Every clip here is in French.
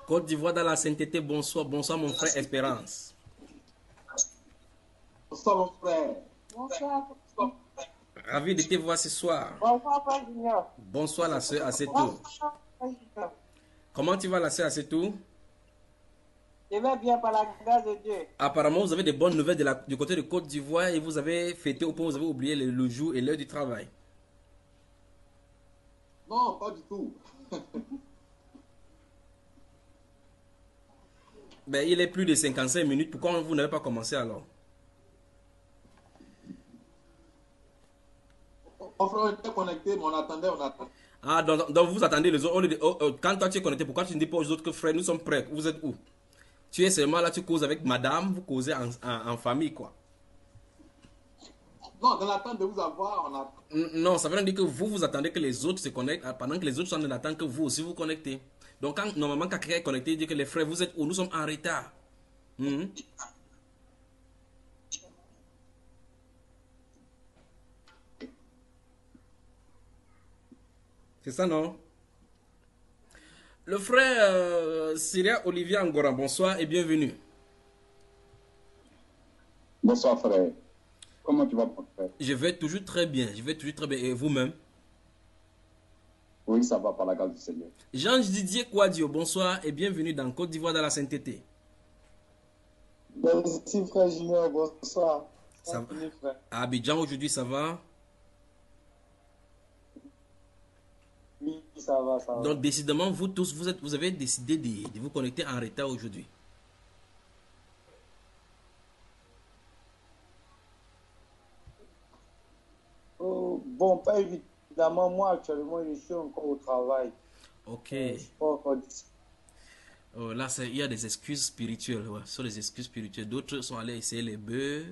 Côte d'Ivoire dans la sainteté, bonsoir, bonsoir mon frère Espérance. Bonsoir, mon frère. Bonsoir. Ravi de te voir ce soir. Bonsoir, Frère Junior. Bonsoir la sœur Asetou. Bonsoir, Frère Junior. Comment tu vas la sœur Asetou? Je vais bien par la grâce de Dieu. Apparemment, vous avez des bonnes nouvelles du côté de Côte d'Ivoire et vous avez fêté au point où vous avez oublié le jour et l'heure du travail. Non, pas du tout. Ben, il est plus de 55 minutes. Pourquoi vous n'avez pas commencé alors? Mon frère était connecté, mais on attendait. Ah, donc vous attendez les autres. Quand toi tu es connecté, pourquoi tu ne dis pas aux autres que frère, nous sommes prêts? Vous êtes où? Tu es seulement là, tu causes avec madame, vous causez en famille, quoi. Non, dans l'attente de vous avoir, on attend. Non, ça veut dire que vous attendez que les autres se connectent pendant que les autres sont en attente que vous aussi vous connectez. Donc, normalement, quand quelqu'un est connecté, il dit que les frères, vous êtes où? Nous sommes en retard. Mhm. C'est ça, non? Le frère Syria Olivier Angora, bonsoir et bienvenue. Bonsoir frère. Comment tu vas mon frère? Je vais toujours très bien, je vais toujours très bien. Et vous-même? Oui, ça va par la grâce du Seigneur. Jean-Didier Kouadio, bonsoir et bienvenue dans Côte d'Ivoire dans la sainteté. Merci frère Junior, bonsoir. Ça va? Bienvenue, frère. À Abidjan aujourd'hui, ça va? Oui, ça va, ça va. Donc, décidément, vous tous, vous avez décidé de vous connecter en retard aujourd'hui. Oh, bon, pas évidemment, moi actuellement je suis encore au travail. Ok. Je suis pas encore d'ici. Là, il y a des excuses spirituelles. Ouais. Ce sont des excuses spirituelles. D'autres sont allés essayer les bœufs.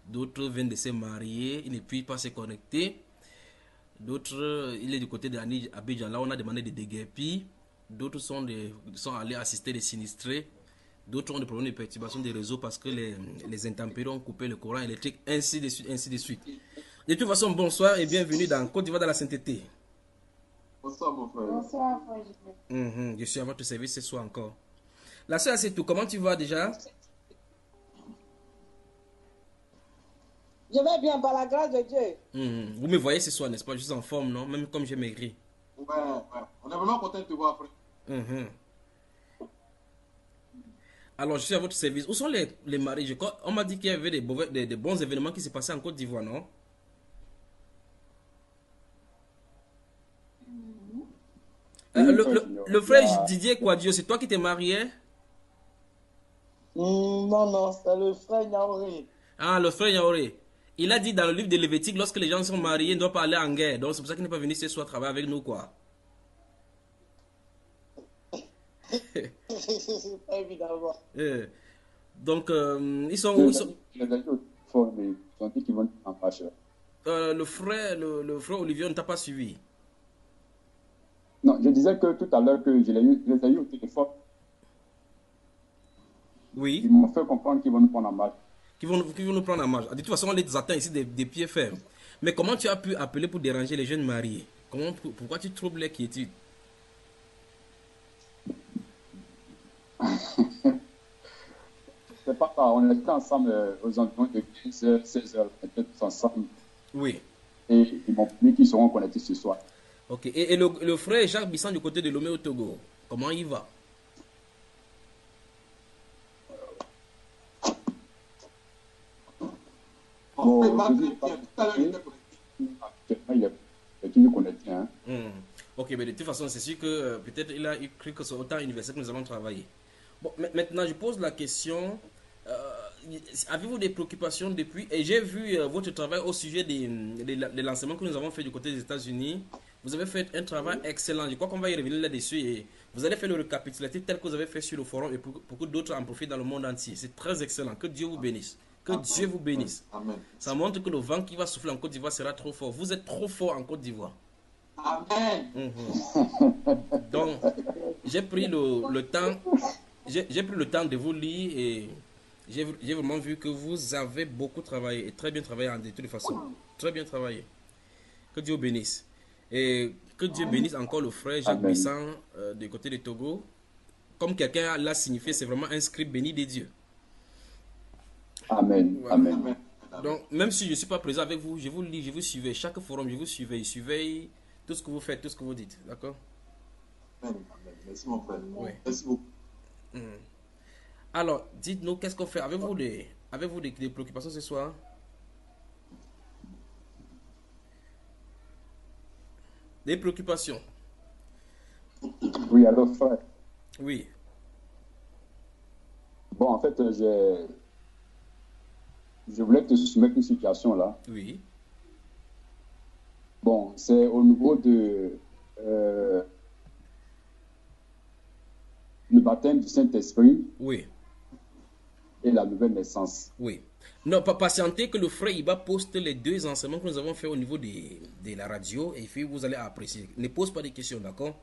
D'autres viennent de se marier. Ils ne peuvent pas se connecter. D'autres, il est du côté de Abidjan. Là, on a demandé des déguerpis. D'autres sont allés assister des sinistrés. D'autres ont des problèmes de perturbation des réseaux parce que les intempéries ont coupé le courant électrique, ainsi de suite, ainsi de suite. De toute façon, bonsoir et bienvenue dans Côte d'Ivoire dans la sainteté. Bonsoir, mon frère. Bonsoir, Frère Junior. Je suis à votre service ce soir encore. La sœur, c'est tout. Comment tu vas déjà? Je vais bien par la grâce de Dieu. Vous me voyez ce soir, n'est-ce pas? Je suis en forme, non? Même comme j'ai maigri. Ouais. On est vraiment content de te voir, frère. Mhm. Alors, je suis à votre service. Où sont les mariés? On m'a dit qu'il y avait des bons événements qui se passaient en Côte d'Ivoire, non? Le frère Didier Kouadio, c'est toi qui t'es marié? Non, non, c'est le frère Niaouré. Ah, le frère Yaoré. Il a dit dans le livre de Lévitique, lorsque les gens sont mariés, ils ne doivent pas aller en guerre. Donc, c'est pour ça qu'il n'est pas venu ce soir travailler avec nous, quoi. C'est pas évidemment. Donc, ils sont où? Les autres font des gentils qui vont en marche. Le frère Olivier, on ne t'a pas suivi. Non, je disais que tout à l'heure que je les ai eu au téléphone, Oui. ils m'ont fait comprendre qu'ils vont nous prendre en marche. Qui vont nous prendre en marge. De toute façon, on les attend ici des pieds fermes. Mais comment tu as pu appeler pour déranger les jeunes mariés? Pourquoi tu troubles les quiétudes? C'est pas ça, on était ensemble aux environs de 15h, 16h, peut-être tous ensemble. Oui. Et ils m'ont dit qu'ils seront connectés ce soir. Ok. Et le frère Jacques Bissan du côté de Lomé au Togo, comment il va? Mon frère, Bon, je dis, tout à l'heure, il était connecté. actuellement, il est toujours connecté. Hein. Ok, mais de toute façon, c'est sûr que peut-être il a cru que c'est autant universel que nous avons travaillé. Bon, maintenant, je pose la question. Avez-vous des préoccupations depuis? Et j'ai vu votre travail au sujet des lancements que nous avons fait du côté des États-Unis. Vous avez fait un travail excellent. Je crois qu'on va y revenir là-dessus. Et vous allez faire le récapitulatif tel que vous avez fait sur le forum et pour que d'autres en profitent dans le monde entier. C'est très excellent. Que Dieu vous bénisse. Que Dieu vous bénisse. Amen. Ça montre que le vent qui va souffler en Côte d'Ivoire sera trop fort. Vous êtes trop fort en Côte d'Ivoire. Amen. Donc, j'ai pris le temps. J'ai pris le temps de vous lire et j'ai vraiment vu que vous avez beaucoup travaillé et très bien travaillé de toute façon. Très bien travaillé. Que Dieu bénisse. Et que Dieu bénisse encore le frère Jacques Amen. Bissan du côté de Togo. comme quelqu'un l'a signifié, c'est vraiment un scribe béni des dieux. Amen. Voilà. Amen. Amen. Donc, même si je ne suis pas présent avec vous, je vous lis, je vous suivais. Chaque forum, je vous suivais. Je suivais tout ce que vous faites, tout ce que vous dites. D'accord? Amen. Merci, mon frère. Oui. Merci beaucoup. Alors, dites-nous, qu'est-ce qu'on fait? Avez-vous des préoccupations ce soir? Des préoccupations? Oui, alors frère. Oui. Bon, en fait, je voulais te soumettre une situation là. Oui. Bon, c'est au niveau de le baptême du Saint-Esprit Oui. et la nouvelle naissance. Oui. Non, pas patienter que le frère Iba poste les deux enseignements que nous avons fait au niveau de la radio et puis vous allez apprécier. Ne pose pas de questions, d'accord?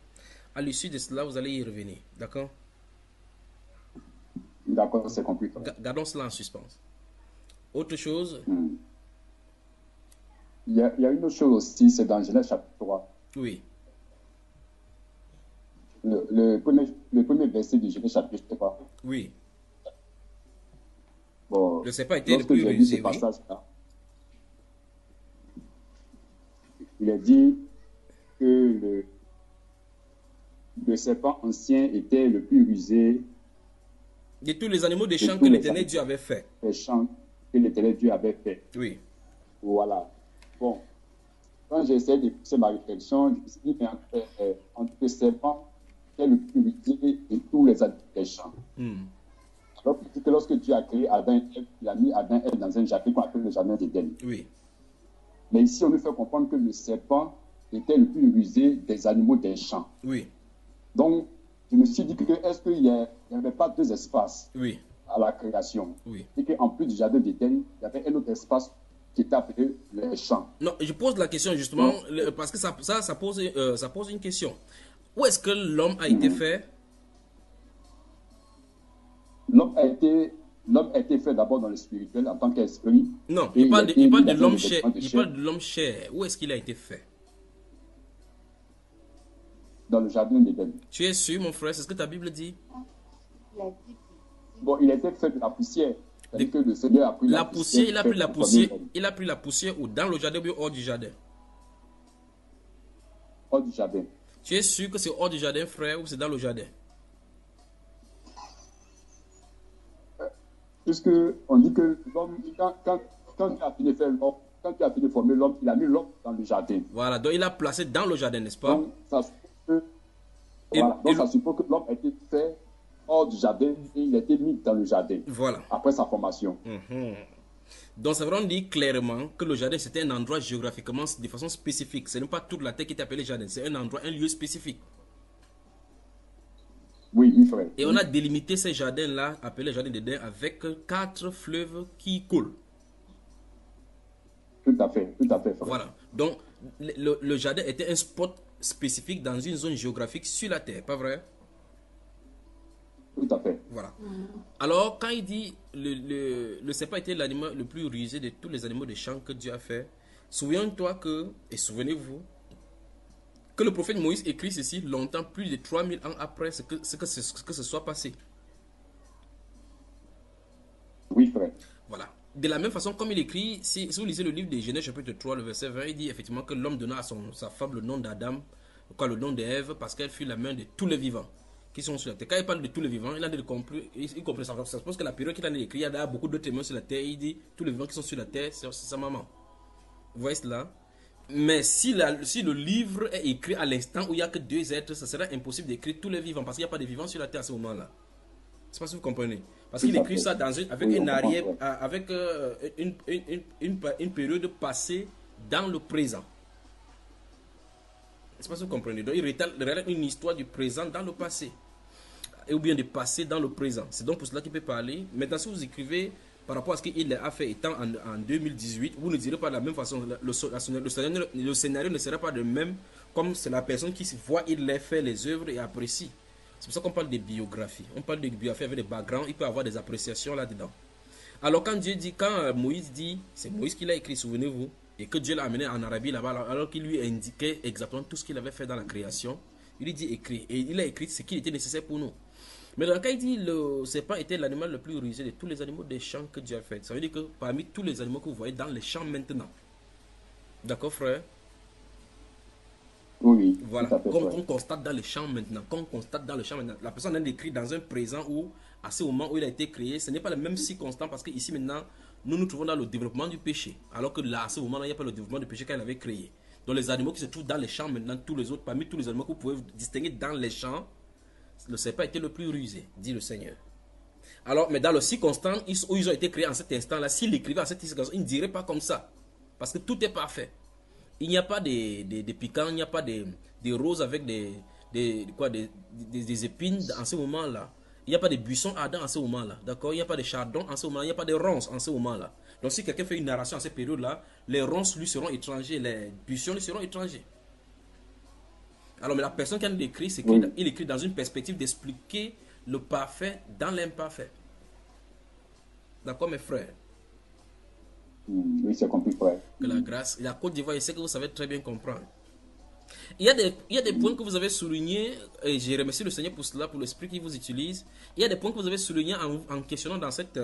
À l'issue de cela, vous allez y revenir, d'accord? D'accord, c'est compris. Frère. Gardons cela en suspens. Autre chose? Il y a une autre chose aussi, c'est dans Genèse chapitre 3. Oui. Le premier verset de Genèse chapitre 3. Oui. Bon, Le serpent était le lorsque plus j'ai lu rusé, ce oui. passage-là, il est dit que le serpent ancien était le plus rusé De tous les animaux des de champs tous que les l'Éternel animaux Dieu avait fait. des champs que l'Éternel Dieu avait fait. Oui. Voilà. Bon, quand j'ai essayé de pousser ma réflexion, je me suis dit, mais entre le serpent, est le plus rusé de tous les animaux des champs. Alors, il dit que lorsque Dieu a créé Adam et Ève, il a mis Adam et Ève dans un jardin qu'on appelle le jardin d'Éden. Oui. Mais ici, on nous fait comprendre que le serpent était le plus rusé des animaux des champs. Oui. Donc, je me suis dit que est-ce qu'il n'y avait pas deux espaces Oui. à la création? Oui. Et qu'en plus du jardin d'Éden, il y avait un autre espace qui était appelé les champs. Non, je pose la question justement parce que ça pose une question. Où est-ce que l'homme a été fait? L'homme a été fait d'abord dans le spirituel en tant qu'esprit. Non, Et il parle a été de mis dans l'homme un chair. élément de Il chair parle de l'homme chair. Où est-ce qu'il a été fait? dans le jardin d'Éden. Tu es sûr, mon frère? C'est ce que ta Bible dit? Bon, il a été fait de la poussière. C'est-à-dire que le Seigneur a pris La poussière, il a pris la fait poussière. former l'homme. Il a pris la poussière ou dans le jardin ou hors du jardin? Hors du jardin. Tu es sûr que c'est hors du jardin, frère, ou c'est dans le jardin? Puisque on dit que l'homme, quand il a fini de faire l'homme, quand il a fini de former l'homme, il a mis l'homme dans le jardin. Voilà, donc il a placé dans le jardin, n'est-ce pas? Donc, ça suppose que, Et- voilà, et donc ça suppose que l'homme a été fait hors du jardin et il a été mis dans le jardin Voilà. après sa formation. Donc ça veut dire clairement que le jardin c'était un endroit géographiquement de façon spécifique. Ce n'est pas toute la terre qui est appelée jardin, c'est un endroit, un lieu spécifique. Oui, il ferait. Et on a délimité ces jardins-là, appelés jardins d'Éden, avec 4 fleuves qui coulent. Tout à fait, frère. Voilà. Donc le jardin était un spot spécifique dans une zone géographique sur la terre, pas vrai? Tout à fait. Voilà. Alors, quand il dit le serpent était l'animal le plus rusé de tous les animaux des champs que Dieu a fait, souviens-toi que, et souvenez-vous, que le prophète Moïse écrit ceci longtemps, plus de 3000 ans après que ce soit passé. Oui, frère. Voilà. De la même façon, comme il écrit, si vous lisez le livre de Genèse chapitre 3, le verset 20, il dit effectivement que l'homme donna à sa femme le nom d'Adam, quoi, le nom d'Ève, parce qu'elle fut la mère de tous les vivants qui sont sur la terre. Quand il parle de tous les vivants, il a compris, il comprend ça. Je pense que la période qu'il a écrit, il y a beaucoup d'autres témoins sur la terre. Il dit tous les vivants qui sont sur la terre, c'est sa maman. Vous voyez cela? Mais si le livre est écrit à l'instant où il n'y a que 2 êtres, ça sera impossible d'écrire tous les vivants parce qu'il n'y a pas de vivants sur la terre à ce moment-là. Je ne sais pas si vous comprenez. Parce qu'il écrit ça avec Oui, une on arrière, comprend, avec une période passée dans le présent. Je ne sais pas si vous comprenez. Donc il relate une histoire du présent dans le passé. Ou bien du passé dans le présent. C'est donc pour cela qu'il peut parler. Maintenant, si vous écrivez par rapport à ce qu'il a fait étant en 2018, vous ne direz pas de la même façon. Le scénario ne sera pas le même comme c'est la personne qui voit, il les fait les œuvres et apprécie. C'est pour ça qu'on parle de biographie. On parle de biographie avec des backgrounds, il peut avoir des appréciations là-dedans. Alors quand Moïse dit, c'est Moïse qui l'a écrit, souvenez-vous, et que Dieu l'a amené en Arabie là-bas, alors qu'il lui indiquait exactement tout ce qu'il avait fait dans la création, il lui dit écrit. Et il a écrit ce qui était nécessaire pour nous. Mais dans le cas, il dit le serpent était l'animal le plus rusé de tous les animaux des champs que Dieu a fait. Ça veut dire que parmi tous les animaux que vous voyez dans les champs maintenant. D'accord, frère? Oui, Voilà, tout à fait. comme Ouais. on constate dans les champs maintenant, la personne a décrit dans un présent où, à ce moment où il a été créé, ce n'est pas le même circonstance parce que ici maintenant, nous nous trouvons dans le développement du péché, alors que là, à ce moment-là, il n'y a pas le développement du péché qu'il avait créé. Donc les animaux qui se trouvent dans les champs maintenant, tous les autres, parmi tous les animaux que vous pouvez distinguer dans les champs, le serpent était le plus rusé, dit le Seigneur. Alors, mais dans le circonstance où ils ont été créés en cet instant-là, s'il écrivait en cette circonstance, il ne dirait pas comme ça, parce que tout est parfait. Il n'y a pas des piquants, il n'y a pas des roses avec des épines en ce moment-là. Il n'y a pas de buissons ardents en ce moment-là. D'accord? Il n'y a pas de chardons en ce moment-là. Il n'y a pas de ronces en ce moment-là. Donc si quelqu'un fait une narration en cette période-là, les ronces lui seront étrangers, les buissons lui seront étrangers. Alors, mais la personne qui a écrit, c'est qu'il écrit dans une perspective d'expliquer le parfait dans l'imparfait. D'accord, mes frères? Oui, c'est compris, frère. Que la grâce, la Côte d'Ivoire, je sais que vous savez très bien comprendre. Il y a des points que vous avez soulignés, et je remercie le Seigneur pour cela, pour l'esprit qu'il vous utilise. Il y a des points que vous avez soulignés en questionnant dans cet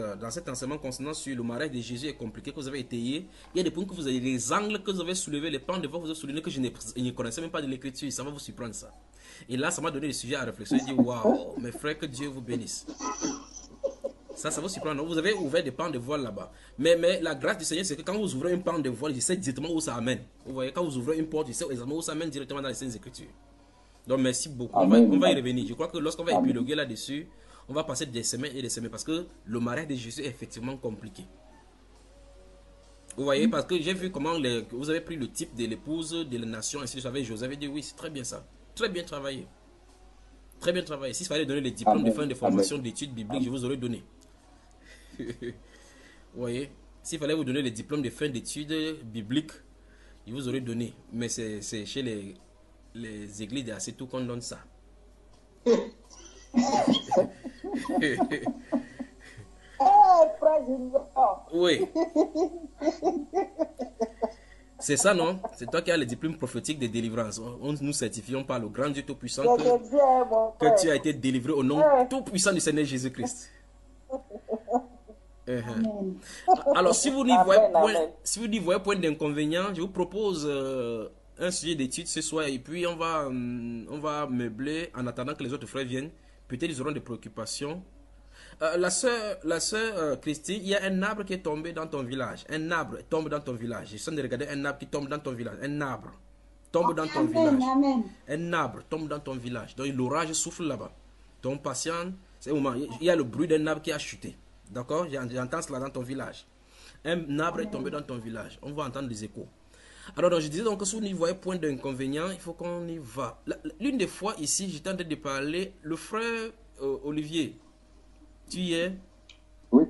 enseignement concernant sur le mariage de Jésus est compliqué, que vous avez étayé. Il y a des points que vous avez, les angles que vous avez soulevés, les plans de voix que vous avez soulevés, que je ne connaissais même pas de l'écriture. Ça va vous surprendre ça. Et là, ça m'a donné le sujet à réflexion. Je dis, waouh, mes frères, que Dieu vous bénisse. Ça va vous surprendre. Vous avez ouvert des pans de voile là-bas. Mais la grâce du Seigneur, c'est que quand vous ouvrez un pan de voile, je sais directement où ça amène. Vous voyez, quand vous ouvrez une porte, je sais exactement où ça amène directement dans les Saintes Écritures. Donc, merci beaucoup. On va y revenir. Je crois que lorsqu'on va épiloguer là-dessus, on va passer des semaines et des semaines parce que le mariage de Jésus est effectivement compliqué. Vous voyez, parce que j'ai vu comment vous avez pris le type de l'épouse de la nation, ainsi de suite avec Joseph. Dit oui, c'est très bien ça. Très bien travaillé. Très bien travaillé. S'il fallait donner les diplômes de fin de formation d'études bibliques, je vous aurais donné. Vous voyez, s'il fallait vous donner les diplômes de fin d'études bibliques, je vous aurais donné. Mais c'est chez les églises de Assez tout qu'on donne ça. Oui. C'est ça, non? C'est toi qui as les diplômes prophétiques de délivrance. Nous certifions par le grand Dieu Tout-Puissant que tu as été délivré au nom tout-puissant du Seigneur Jésus-Christ. Alors, si vous n'y voyez point d'inconvénient, je vous propose un sujet d'étude ce soir et puis on va meubler en attendant que les autres frères viennent. Peut-être ils auront des préoccupations. La sœur Christine, il y a un arbre qui est tombé dans ton village. Un arbre tombe dans ton village. Je suis en train de regarder un arbre qui tombe dans ton village. Un arbre tombe dans ton village. Un arbre tombe dans ton village. Donc l'orage souffle là-bas. Donc patient, c'est au moment. Il y a le bruit d'un arbre qui a chuté. D'accord? J'entends cela dans ton village. Un arbre est tombé dans ton village. On va entendre les échos. Alors, je disais donc que si vous n'y voyez point d'inconvénient, il faut qu'on y va. L'une des fois ici, j'étais en train de parler, le frère Olivier, tu y es? Oui,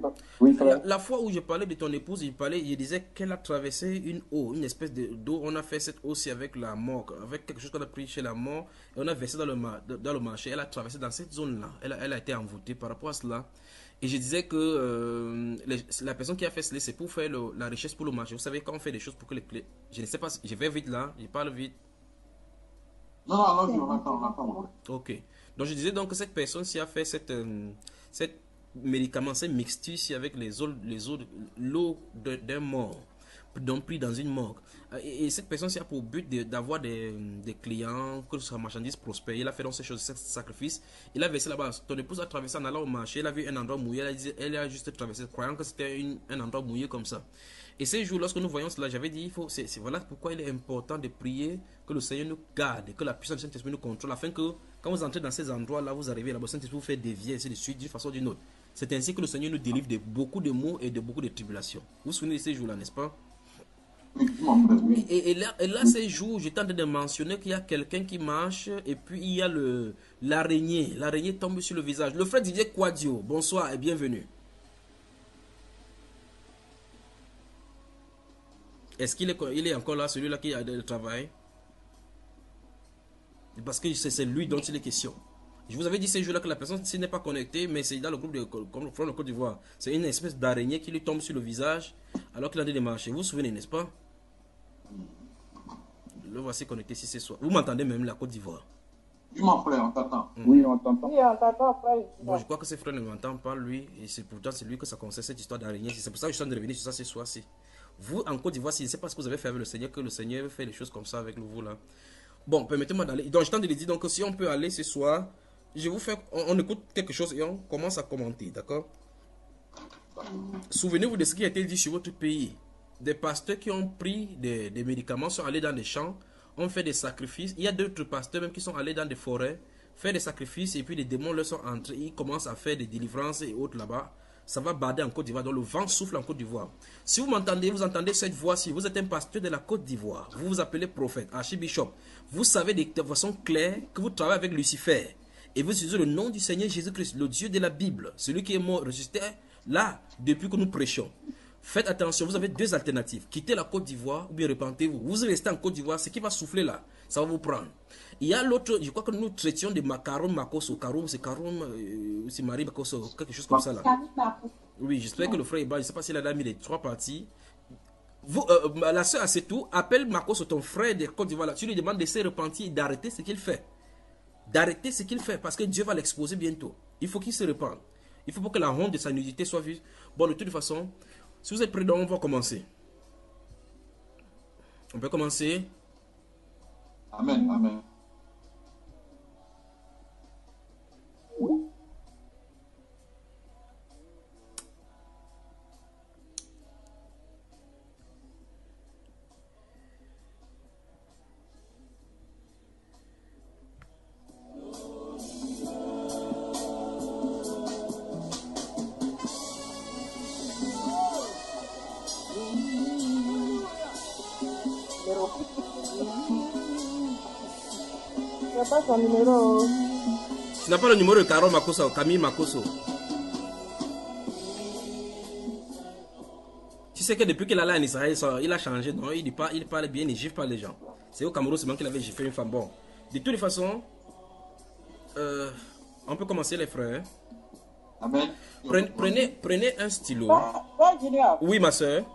frère. La fois où je parlais de ton épouse, je disais qu'elle a traversé une eau, une espèce d'eau. On a fait cette eau-ci avec la mort, avec quelque chose qu'on a pris chez la mort, et on a versé dans le marché. Elle a traversé dans cette zone-là. Elle a été envoûtée par rapport à cela. Et je disais que la personne qui a fait cela, c'est pour faire la richesse pour le marché. Vous savez, quand on fait des choses pour que les clés... Je ne sais pas, je vais vite là, je parle vite. Non, on attend. Ok. Donc je disais donc que cette personne-ci a fait cette médicament, cette mixture avec l'eau d'un mort, donc pris dans une morgue. Et cette personne-ci a pour but d'avoir des clients, que sa marchandise prospère. Il a fait donc ces choses, ce sacrifice. Il a versé là-bas. Ton épouse a traversé en allant au marché. Elle a vu un endroit mouillé. Elle a juste traversé, croyant que c'était un endroit mouillé comme ça. Et ces jours, lorsque nous voyons cela, j'avais dit, voilà pourquoi il est important de prier, que le Seigneur nous garde, que la puissance du Saint-Esprit nous contrôle, afin que quand vous entrez dans ces endroits-là, vous arrivez là-bas, le Saint-Esprit vous fait dévier, ainsi de suite, d'une façon ou d'une autre. C'est ainsi que le Seigneur nous délivre de beaucoup de maux et de beaucoup de tribulations. Vous vous souvenez de ces jours-là, n'est-ce pas? Et là, ces jours, j'étais en train de mentionner qu'il y a quelqu'un qui marche et puis il y a l'araignée. L'araignée tombe sur le visage. Le frère Didier Quadio, bonsoir et bienvenue. Est-ce qu'il est encore là, celui-là qui a le travail? Parce que c'est lui dont il est question. Je vous avais dit ces jours-là que la personne n'est pas connectée, mais c'est dans le groupe de Côte d'Ivoire. C'est une espèce d'araignée qui lui tombe sur le visage alors qu'il a des marchés. Vous vous souvenez, n'est-ce pas? Le voici connecté ici ce soir. Vous m'entendez même la Côte d'Ivoire? Oui, mon frère, on t'attend. Oui, on t'entend. Oui, on t'attend, frère. Bon, je crois que ses frères ne m'entendent pas, lui. Et c'est pourtant c'est lui que ça concerne cette histoire d'araignée. C'est pour ça que je suis en train de revenir sur ça ce soir-ci. Vous, en Côte d'Ivoire, je ne sais pas ce que vous avez fait avec le Seigneur, que le Seigneur fait des choses comme ça avec vous là. Bon, permettez-moi d'aller. Donc, je t'en ai dit, donc, si on peut aller ce soir, je vous fais, on écoute quelque chose et on commence à commenter, d'accord? Souvenez-vous de ce qui a été dit sur votre pays. Des pasteurs qui ont pris des médicaments sont allés dans des champs, ont fait des sacrifices. Il y a d'autres pasteurs même qui sont allés dans des forêts, faire des sacrifices et puis les démons leur sont entrés. Ils commencent à faire des délivrances et autres là-bas. Ça va bader en Côte d'Ivoire. Donc le vent souffle en Côte d'Ivoire. Si vous m'entendez, vous entendez cette voix-ci. Vous êtes un pasteur de la Côte d'Ivoire. Vous vous appelez prophète, archibishop. Vous savez de façon claire que vous travaillez avec Lucifer. Et vous utilisez le nom du Seigneur Jésus-Christ, le Dieu de la Bible, celui qui est mort, ressuscité, là, depuis que nous prêchons. Faites attention, vous avez deux alternatives. Quittez la Côte d'Ivoire ou bien repentez-vous. Vous restez en Côte d'Ivoire, ce qui va souffler là, ça va vous prendre. Il y a l'autre, je crois que nous traitions de Karoum Makoso. Karoum, c'est Karoum, c'est Marie Makoso, quelque chose comme ça là. Oui, j'espère que le frère Iba, je ne sais pas s'il a mis les trois parties. Vous, la soeur Assetou, appelle Makoso, ton frère de Côte d'Ivoire là. Tu lui demandes de se repentir et d'arrêter ce qu'il fait. D'arrêter ce qu'il fait parce que Dieu va l'exposer bientôt. Il faut qu'il se repente. Il faut pas que la honte de sa nudité soit vue. Bon, de toute façon, si vous êtes prêts, on va commencer. On peut commencer. Amen, amen. C'est pas son numéro. Tu n'as pas le numéro de Caro Makoso, Camille Makoso. Tu sais que depuis qu'il est là en Israël, il a changé. Non, il parle bien, il ne gifle pas les gens. C'est au Cameroun seulement qu'il avait giflé une femme. Bon, de toutes les façons, on peut commencer les frères. Amen. Prenez un stylo. Frère Junior, Oui, ma soeur.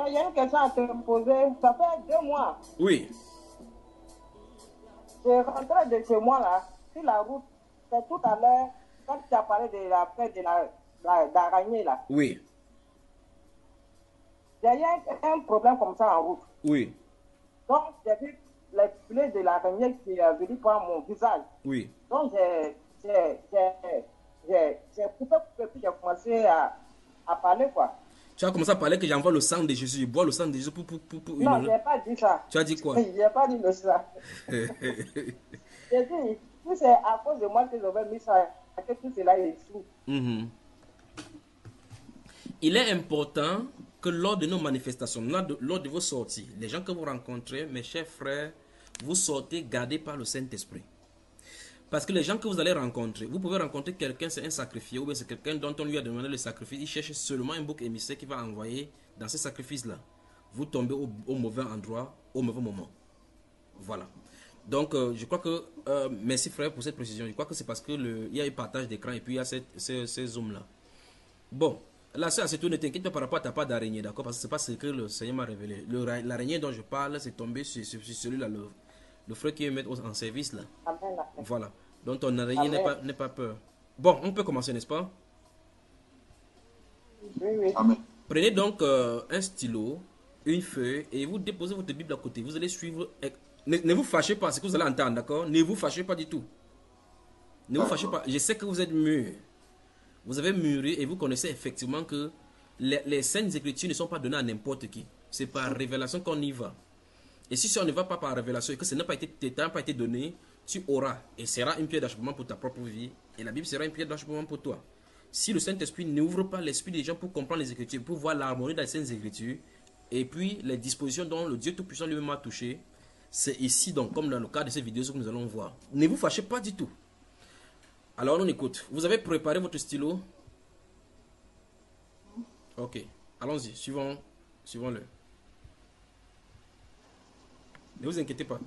il y a une question à te poser. Ça fait 2 mois. Oui. Je rentrais de chez moi là, sur la route. C'est tout à l'heure, quand tu as parlé de la fête de l'araignée là. Oui. Il y a eu un problème comme ça en route. Oui. Donc, j'ai vu les filets de l'araignée qui est venu par mon visage. Oui. Donc, j'ai coupé, puis j'ai commencé à parler quoi. Tu as commencé à parler que j'envoie le sang de Jésus. Je bois le sang de Jésus pour Non, je n'ai pas dit ça. Tu as dit quoi? Je n'ai pas dit ça. J'ai dit, si c'est à cause de moi que j'avais mis ça, que tout cela est sous. Il est important que lors de nos manifestations, lors de vos sorties, les gens que vous rencontrez, mes chers frères, vous sortez gardés par le Saint-Esprit. Parce que les gens que vous allez rencontrer, vous pouvez rencontrer quelqu'un, c'est un sacrifié, ou bien c'est quelqu'un dont on lui a demandé le sacrifice. Il cherche seulement un bouc émissaire qui va envoyer dans ce sacrifice-là. Vous tombez au mauvais endroit, au mauvais moment. Voilà. Donc, je crois que, merci frère pour cette précision. Je crois que c'est parce que il y a eu partage d'écran et puis il y a ces zooms-là. Bon, là, c'est tout. Ne t'inquiète pas par rapport à ta part d'araignée, d'accord? Parce que c'est pas ce que le Seigneur m'a révélé. L'araignée dont je parle, c'est tombé sur celui-là, le frère qui est mettre en service là. Amen. Voilà. Donc ton araignée n'est pas peur. Bon, on peut commencer, n'est-ce pas? Oui. Amen. Prenez donc un stylo, une feuille et vous déposez votre Bible à côté. Vous allez suivre. Ne vous fâchez pas, c'est ce que vous allez entendre, d'accord? Ne vous fâchez pas du tout. Ne vous fâchez pas. Je sais que vous êtes mûrs. Vous avez mûri et vous connaissez effectivement que les saintes écritures ne sont pas données à n'importe qui. C'est par révélation qu'on y va. Et si on ne va pas par révélation et que ça n'a pas été donné, tu auras et sera une pierre d'achoppement pour ta propre vie. Et la Bible sera une pierre d'achoppement pour toi. Si le Saint-Esprit n'ouvre pas l'esprit des gens pour comprendre les Écritures, pour voir l'harmonie dans les Saintes Écritures, et puis les dispositions dont le Dieu Tout-Puissant lui-même a touché, c'est ici donc, comme dans le cas de ces vidéos que nous allons voir. Ne vous fâchez pas du tout. Alors on écoute. Vous avez préparé votre stylo? Ok. Allons-y. Suivons-le. Ne vous inquiétez pas.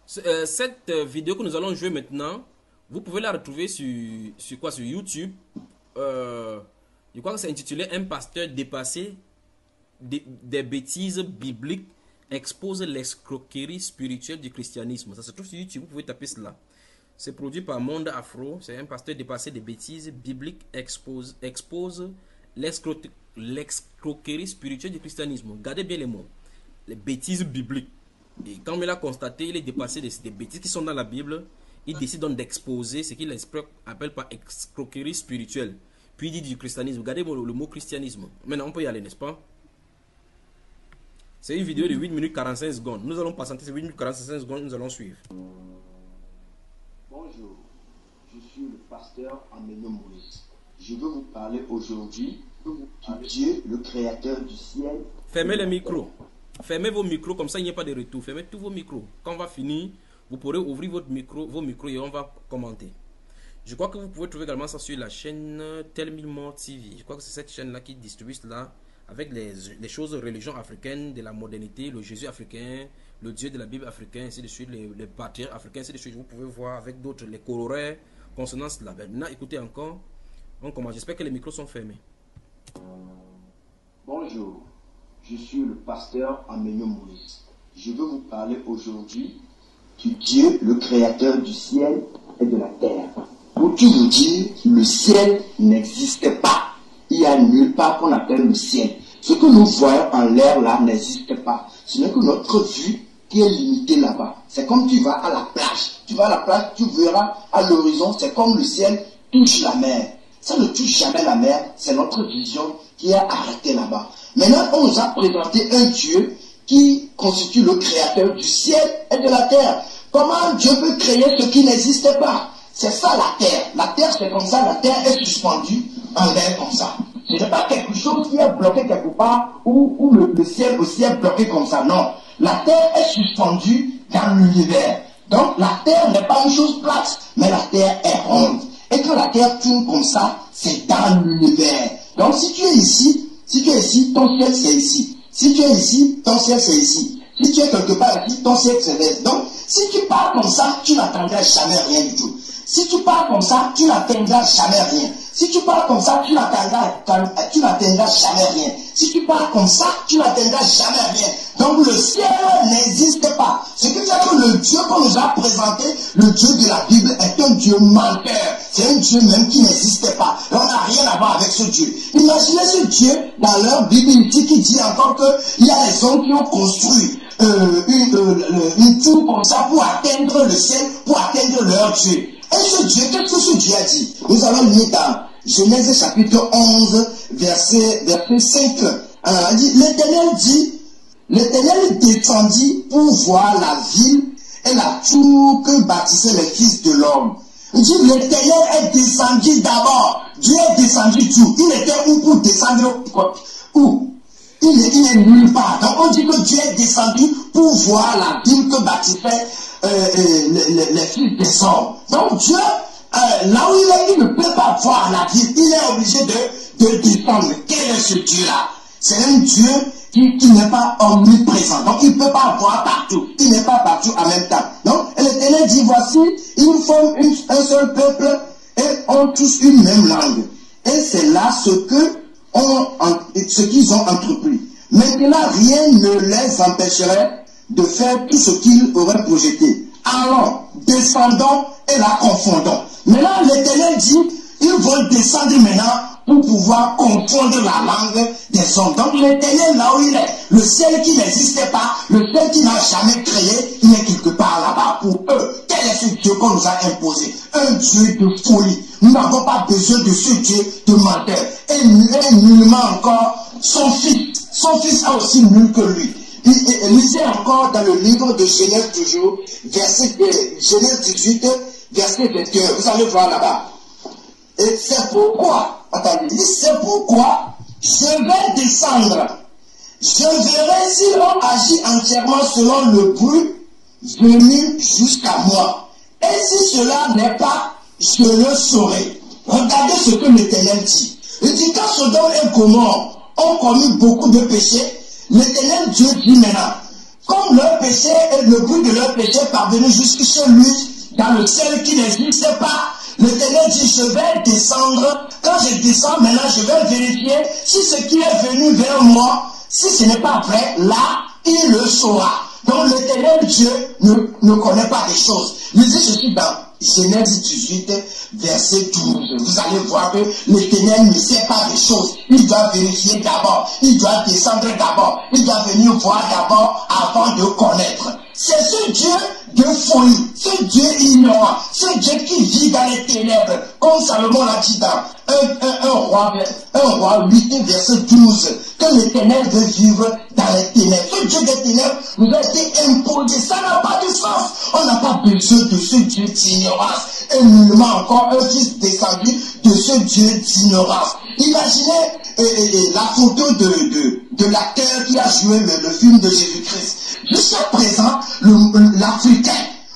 Cette vidéo que nous allons jouer maintenant, vous pouvez la retrouver sur YouTube. Je crois que c'est intitulé Un pasteur dépassé des bêtises bibliques exposent l'escroquerie spirituelle du christianisme. Ça se trouve sur YouTube, vous pouvez taper cela. C'est produit par Monde Afro. C'est un pasteur dépassé des bêtises bibliques expose l'escroquerie spirituelle du christianisme. Gardez bien les mots. Les bêtises bibliques. Et quand il a constaté, il est dépassé des bêtises qui sont dans la Bible. Il décide donc d'exposer ce qu'il appelle par escroquerie spirituelle. Puis il dit du christianisme. Regardez le mot christianisme. Maintenant, on peut y aller, n'est-ce pas? C'est une vidéo de 8 minutes 45 secondes. Nous allons patienter ces 8 minutes 45 secondes. Nous allons suivre. Bonjour, je suis le pasteur Amélie Moïse. Je veux vous parler aujourd'hui de Dieu, le créateur du ciel. Fermez les micros. Fermez vos micros, comme ça il n'y a pas de retour. Fermez tous vos micros. Quand on va finir, vous pourrez ouvrir vos micros et on va commenter. Je crois que vous pouvez trouver également ça sur la chaîne Tell Me More TV. Je crois que c'est cette chaîne-là qui distribue cela avec les choses religions africaines, de la modernité, le Jésus africain, le Dieu de la Bible africain, ainsi de suite, les patriarches africains, ainsi de suite. Vous pouvez voir avec d'autres, les corollaires concernant cela. Maintenant, écoutez encore. On commence. J'espère que les micros sont fermés. Bonjour, je suis le pasteur Amélie Moïse. Je veux vous parler aujourd'hui du Dieu, le créateur du ciel et de la terre. Pour tout vous dire, le ciel n'existe pas. Il n'y a nulle part qu'on appelle le ciel. Ce que nous voyons en l'air là n'existe pas. Ce n'est que notre vue qui est limitée là-bas. C'est comme tu vas à la plage. Tu vas à la plage, tu verras à l'horizon, c'est comme le ciel touche la mer. Ça ne touche jamais la mer, c'est notre vision qui est arrêtée là-bas. Maintenant, on nous a présenté un Dieu qui constitue le créateur du ciel et de la terre. Comment Dieu peut créer ce qui n'existe pas? C'est ça la terre. La terre, c'est comme ça, la terre est suspendue en l'air comme ça. Ce n'est pas quelque chose qui est bloqué quelque part ou le ciel aussi est bloqué comme ça. Non. La terre est suspendue dans l'univers. Donc la terre n'est pas une chose plate, mais la terre est ronde. Et quand la terre tourne comme ça, c'est dans l'univers. Donc si tu es ici, ton ciel c'est ici. Si tu es ici, ton ciel c'est ici. Si tu es quelque part ici, ton ciel c'est là. Donc si tu pars comme ça, tu n'attendras jamais rien du tout. Si tu pars comme ça, tu n'atteindras jamais rien. Si tu pars comme ça, tu n'atteindras jamais rien. Si tu pars comme ça, tu n'atteindras jamais rien. Donc le ciel n'existe pas. Ce qui fait que le Dieu qu'on nous a présenté, le Dieu de la Bible, est un Dieu menteur. C'est un Dieu même qui n'existe pas. Et on n'a rien à voir avec ce Dieu. Imaginez ce Dieu dans leur Bible ici qui dit encore qu'il y a des hommes qui ont construit une tour comme ça pour atteindre le ciel, pour atteindre leur Dieu. Et ce Dieu, qu'est-ce que ce Dieu a dit? Nous allons lire dans Genèse chapitre 11, verset 5. Alors, l'Éternel descendit pour voir la ville et la tour que bâtissaient les fils de l'homme. Il dit, l'Éternel est descendu d'abord. Dieu est descendu tout. Il était où pour descendre? Où? Il est nulle part. Donc on dit que Dieu est descendu pour voir la ville que bâtissaient les fils des hommes. Donc Dieu, là où il est, il ne peut pas voir la ville. Il est obligé de descendre. Quel est ce Dieu-là? C'est un Dieu qui n'est pas omniprésent. Donc il ne peut pas voir partout. Il n'est pas partout en même temps. Donc l'Éternel dit, voici, ils forment un seul peuple et ont tous une même langue. Et c'est là ce qu'ils ont entrepris. Maintenant, rien ne les empêcherait de faire tout ce qu'ils auraient projeté. Allons, descendons et la confondons. Maintenant, l'Éternel dit, ils vont descendre maintenant pour pouvoir confondre la langue des hommes. Donc l'Éternel, là où il est, le ciel qui n'existait pas, le ciel qui n'a jamais créé, il est quelque part là-bas pour eux. Quel est ce Dieu qu'on nous a imposé? Un Dieu de folie. Nous n'avons pas besoin de ce Dieu de menteur. Et nullement encore son fils. Son fils a aussi nul que lui. Lisez encore dans le livre de Genèse toujours, Genèse 18, verset 21. Vous allez voir là-bas. Et c'est pourquoi, attendez, c'est pourquoi je vais descendre. Je verrai s'ils ont agi entièrement selon le bruit venu jusqu'à moi. Et si cela n'est pas, je le saurai. Regardez ce que l'Éternel dit. Il dit, quand Sodome et Gomorrhe ont commis beaucoup de péchés, l'Éternel Dieu dit maintenant, comme leur péché et le bruit de leur péché est parvenu jusque chez lui, dans le ciel qui n'existe pas, l'Éternel dit, je vais descendre. Quand je descends maintenant, je vais vérifier si ce qui est venu vers moi Si ce n'est pas vrai, là, il le saura. Donc l'Éternel Dieu ne connaît pas des choses. Lisez ceci dans Genèse 18, verset 12. Vous allez voir que l'Éternel ne sait pas des choses. Il doit vérifier d'abord. Il doit descendre d'abord. Il doit venir voir d'abord avant de connaître. C'est ce Dieu de folie, ce Dieu ignorant, ce Dieu qui vit dans les ténèbres, comme Salomon l'a dit dans 1 roi 8, verset 12, que l'Éternel veut vivre dans les ténèbres. Ce Dieu des ténèbres nous a été imposé, ça n'a pas de sens. On n'a pas besoin de ce Dieu d'ignorance, et nullement encore un fils descendu de ce Dieu d'ignorance. Imaginez la photo de l'acteur qui a joué le film de Jésus-Christ. Jusqu'à présent, l'Africain,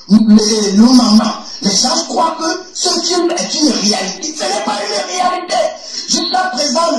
le maman, les gens croient que ce film est une réalité. Ce n'est pas une réalité. Jusqu'à présent,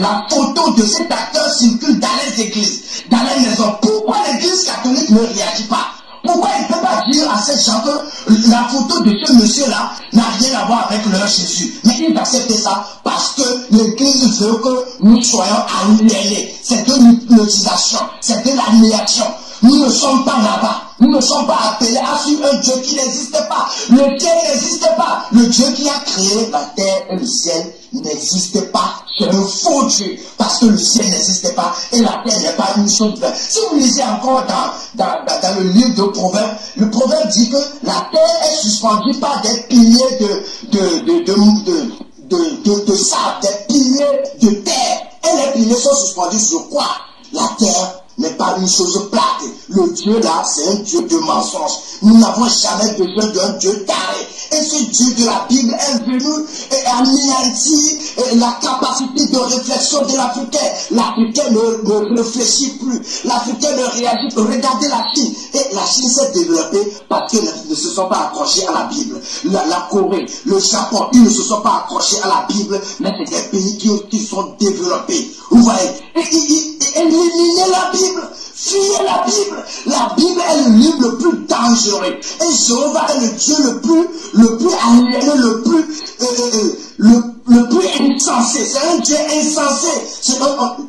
la photo de cet acteur circule dans les églises, dans les maisons. Pourquoi l'église catholique ne réagit pas? Pourquoi il ne peut pas dire à ces gens que la photo de ce monsieur-là n'a rien à voir avec leur Jésus? Mais ils acceptent ça parce que l'église veut que nous soyons aliénés. C'est de l'hypnotisation, c'est de l'annihilation. Nous ne sommes pas là-bas. Nous ne sommes pas appelés à suivre un Dieu qui n'existe pas. Le ciel n'existe pas. Le Dieu qui a créé la terre et le ciel n'existe pas. C'est un faux Dieu. Parce que le ciel n'existe pas et la terre n'est pas une chose vraie. Si vous lisez encore dans le livre de Proverbes, le Proverbe dit que la terre est suspendue par des piliers de sable, des piliers de terre. Et les piliers sont suspendus sur quoi? La terre n'est pas une chose plate. Le Dieu là, c'est un Dieu de mensonge. Nous n'avons jamais besoin d'un Dieu carré. Et ce Dieu de la Bible est venu et anéantit la capacité de réflexion de l'Africain. L'Africain ne réfléchit plus. L'Africain ne réagit plus. Regardez la Chine. Et la Chine s'est développée parce qu'ils ne se sont pas accrochés à la Bible. La Corée, le Japon, ils ne se sont pas accrochés à la Bible, mais c'est des pays qui sont développés. Vous voyez, éliminez la Bible. Fuyez la Bible. La Bible est le livre le plus dangereux. Et Jéhovah est le Dieu le plus aliéné, le plus insensé. C'est un Dieu insensé.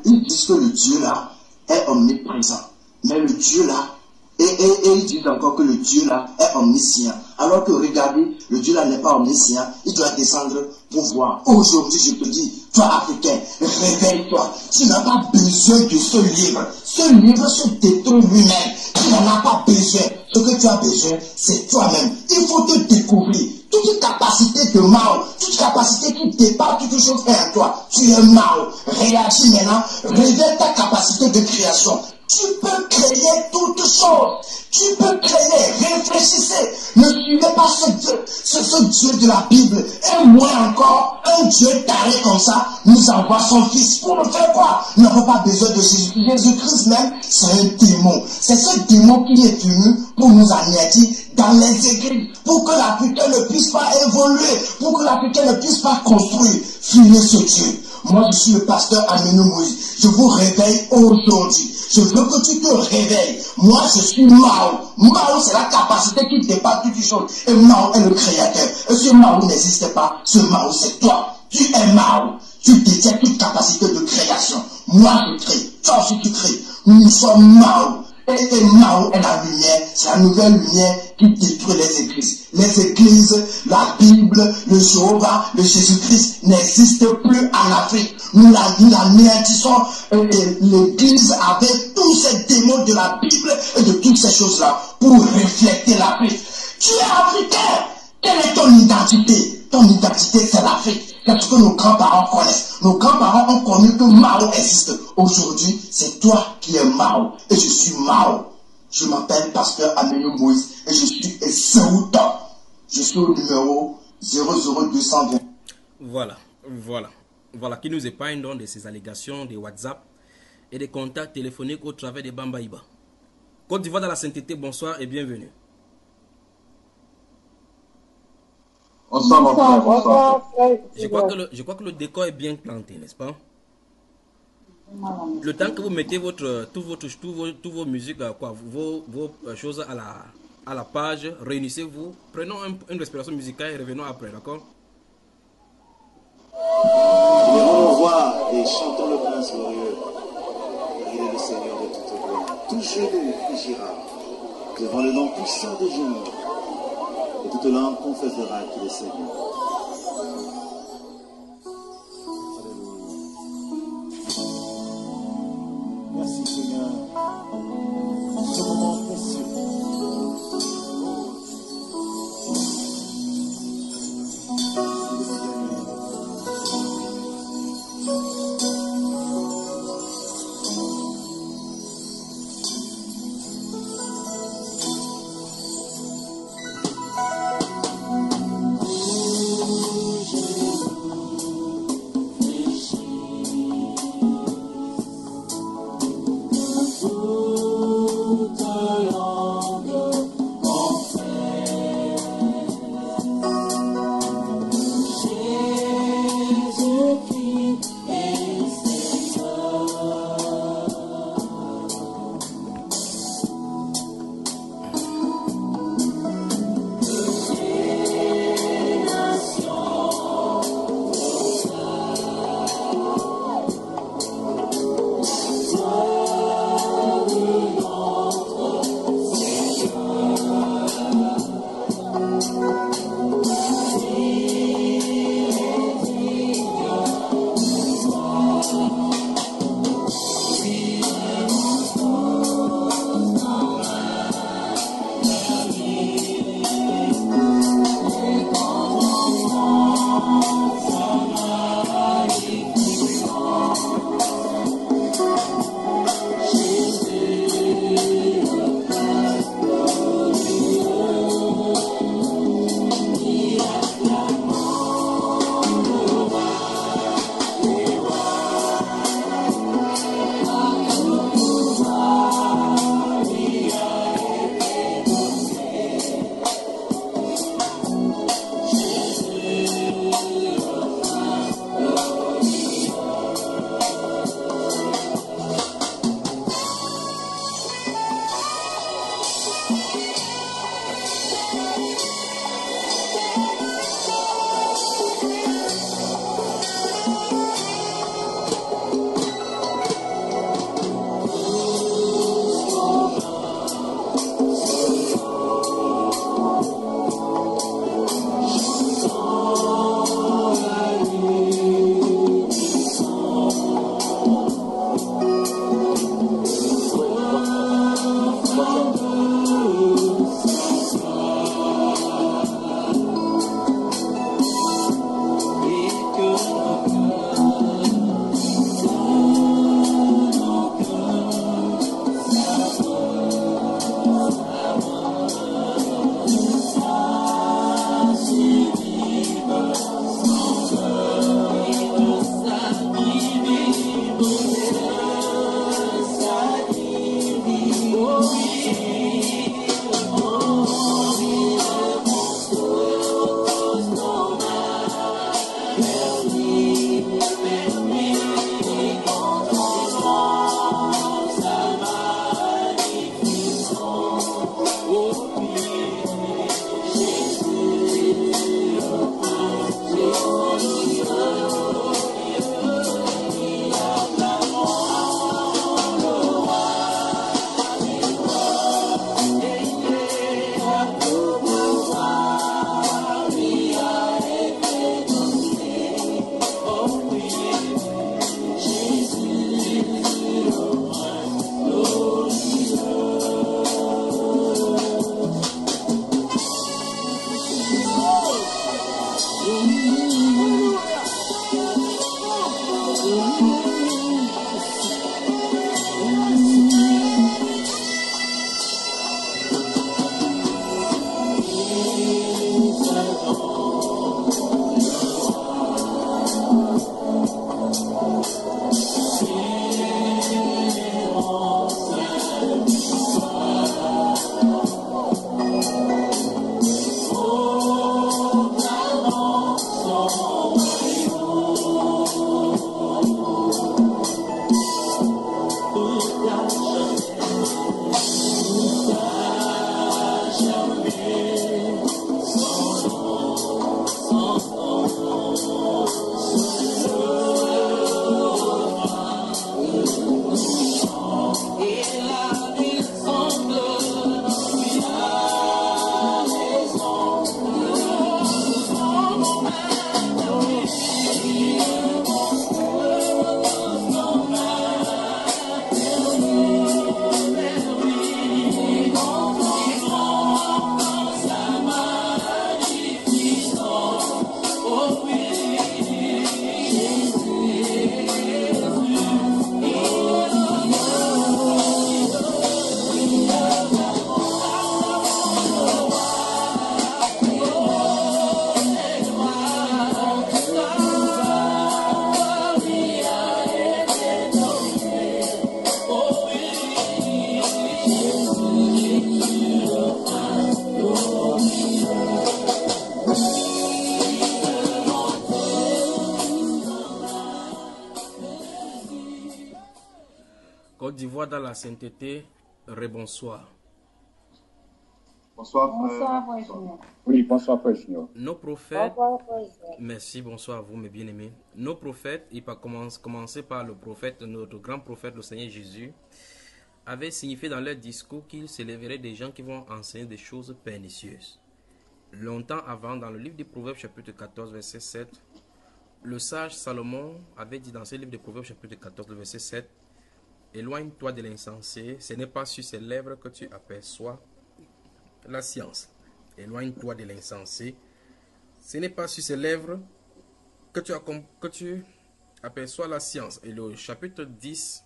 Ils disent que le Dieu là est omniprésent. Mais le Dieu là, et ils disent encore que le Dieu là est omniscient. Alors que regardez, le Dieu là n'est pas omniscient. Il doit descendre pour voir. Aujourd'hui, je te dis, toi Africain, réveille-toi. Tu n'as pas besoin de ce livre. Ce livre se détruit lui-même. Tu n'en as pas besoin. Ce que tu as besoin, c'est toi-même. Il faut te découvrir. Toute capacité de Mao, toute capacité qui dépasse toute chose est en toi. Tu es Mao. Réagis maintenant. Réveille ta capacité de création. Tu peux créer toutes choses. Tu peux créer. Réfléchissez. Ne suivez pas ce Dieu de la Bible. Et moins encore, un Dieu taré comme ça nous envoie son fils. Pour nous faire quoi? Nous n'avons pas besoin de Jésus. Jésus-Christ même, c'est un démon. C'est ce démon qui est venu pour nous anéantir dans les églises. Pour que l'Africain ne puisse pas évoluer. Pour que l'Africain ne puisse pas construire. Fuyez ce Dieu. Moi, je suis le pasteur Ameno Moïse. Je vous réveille aujourd'hui. Je veux que tu te réveilles. Moi, je suis Mao. Mao, c'est la capacité qui dépasse toutes les choses. Et Mao est le créateur. Et ce Mao n'existe pas. Ce Mao, c'est toi. Tu es Mao. Tu détiens toute capacité de création. Moi, je crée. Toi aussi, tu crées. Nous sommes Mao. Et Mao est la lumière. C'est la nouvelle lumière qui détruit les églises. Les églises, la Bible, le Jéhovah, le Jésus-Christ n'existent plus en Afrique. Nous l'anéantissons l'église avec tous ces démons de la Bible et de toutes ces choses-là pour refléter l'Afrique. Tu es africain. Quelle est ton identité? Ton identité, c'est l'Afrique. C'est ce que nos grands-parents connaissent. Nos grands-parents ont connu que Mao existe. Aujourd'hui, c'est toi qui es Mao. Et je suis Mao. Je m'appelle Pasteur Ameno Moïse. Et je suis Esséoutan. Je suis au numéro 00220. Voilà qui nous épargne donc de ces allégations de WhatsApp et des contacts téléphoniques au travers de Bambaïba. Côte d'Ivoire dans la sainteté, bonsoir et bienvenue. Bonsoir, mon frère. Bonsoir. Je crois que le décor est bien planté, n'est-ce pas? Le temps que vous mettez tous vos musiques, vos choses à la page, réunissez-vous, prenons une respiration musicale et revenons après, d'accord? Venons voir et chantons le prince glorieux. le Seigneur de toute gloire. Tout genou fléchira devant le nom puissant de Jésus. Et toute langue confessera qu'il est Seigneur. Merci Seigneur. Ce moment précieux. va dans la sainteté, rebonsoir. Bonsoir, frère. Bonsoir, frère Junior. Oui, bonsoir, frère Junior. Nos prophètes, Bonsoir, frère Junior. merci, bonsoir à vous mes bien-aimés. Nos prophètes, il va commencer par le prophète, notre grand prophète, le Seigneur Jésus, avait signifié dans leur discours qu'il s'élèverait des gens qui vont enseigner des choses pernicieuses. Longtemps avant, dans le livre des Proverbes, chapitre 14, verset 7, le sage Salomon avait dit dans ce livre des Proverbes, chapitre 14, verset 7, éloigne-toi de l'insensé, ce n'est pas sur ses lèvres que tu aperçois la science. Éloigne-toi de l'insensé, ce n'est pas sur ses lèvres que tu aperçois la science. Et le chapitre 10,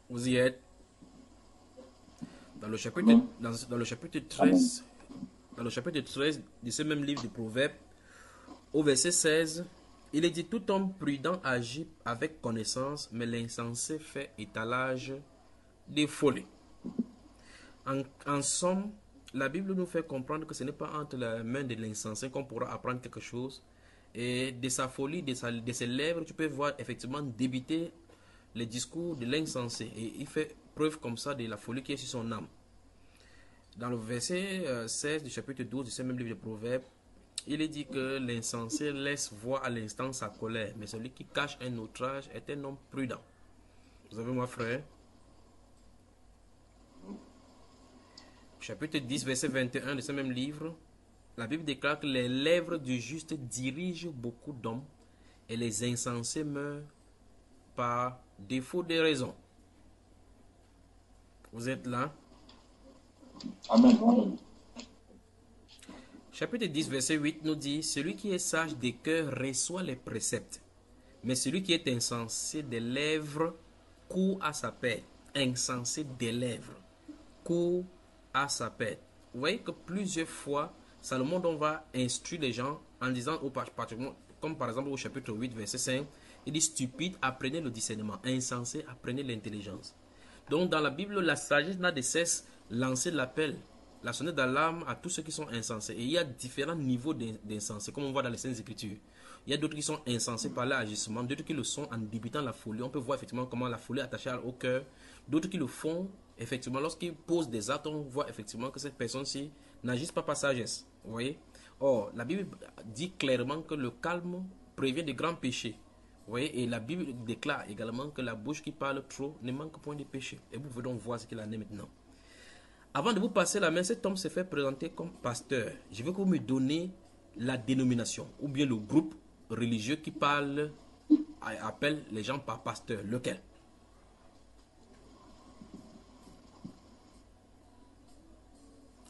vous y êtes. Dans le chapitre, dans le chapitre 13, dans le chapitre 13 de ce même livre de Proverbes, au verset 16, il est dit: tout homme prudent agit avec connaissance, mais l'insensé fait étalage des folies. En somme, la Bible nous fait comprendre que ce n'est pas entre la main de l'insensé qu'on pourra apprendre quelque chose. Et de sa folie, de ses lèvres, tu peux voir effectivement débiter les discours de l'insensé. Et il fait preuve comme ça de la folie qui est sur son âme. Dans le verset 16 du chapitre 12 de ce même livre de Proverbes, il est dit que l'insensé laisse voir à l'instant sa colère, mais celui qui cache un outrage est un homme prudent. Vous avez moi, frère? Chapitre 10, verset 21 de ce même livre, la Bible déclare que les lèvres du juste dirigent beaucoup d'hommes et les insensés meurent par défaut de raison. Vous êtes là? Amen. Amen. Chapitre 10, verset 8 nous dit: celui qui est sage des cœurs reçoit les préceptes, mais celui qui est insensé des lèvres court à sa perte. Insensé des lèvres court à sa perte. Vous voyez que plusieurs fois, Salomon va instruire les gens en disant, comme par exemple au chapitre 8, verset 5, il dit: stupide, apprenez le discernement, insensé, apprenez l'intelligence. Donc dans la Bible, la sagesse n'a de cesse lancer l'appel, la sonnette d'alarme à tous ceux qui sont insensés. Et il y a différents niveaux d'insensés, comme on voit dans les Saintes Écritures. Il y a d'autres qui sont insensés par leur agissement, d'autres qui le sont en débutant la folie. On peut voir effectivement comment la folie est attachée au cœur. D'autres qui le font, effectivement, lorsqu'ils posent des actes, on voit effectivement que cette personne-ci n'agisse pas par sagesse. Vous voyez? Or, la Bible dit clairement que le calme prévient de grands péchés. Vous voyez? Et la Bible déclare également que la bouche qui parle trop ne manque point de péché. Et vous pouvez donc voir ce qu'il en est maintenant. Avant de vous passer la main, cet homme s'est fait présenter comme pasteur. Je veux que vous me donniez la dénomination ou bien le groupe religieux qui appelle les gens par pasteur. Lequel?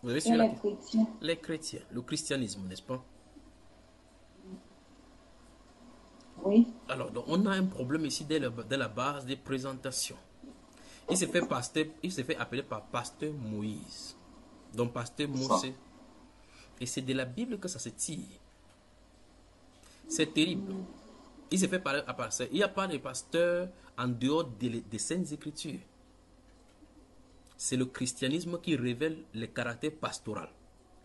Vous avez suivi Les chrétiens. Les chrétiens, le christianisme, n'est-ce pas? Oui. Alors, donc, on a un problème ici dès la base des présentations. Il s'est fait appeler par pasteur Moïse. Donc pasteur Mosé. Et c'est de la Bible que ça se tire. C'est terrible. Il s'est fait parler à pasteur. Il n'y a pas de pasteur en dehors des Saintes Écritures. C'est le christianisme qui révèle le caractère pastoral.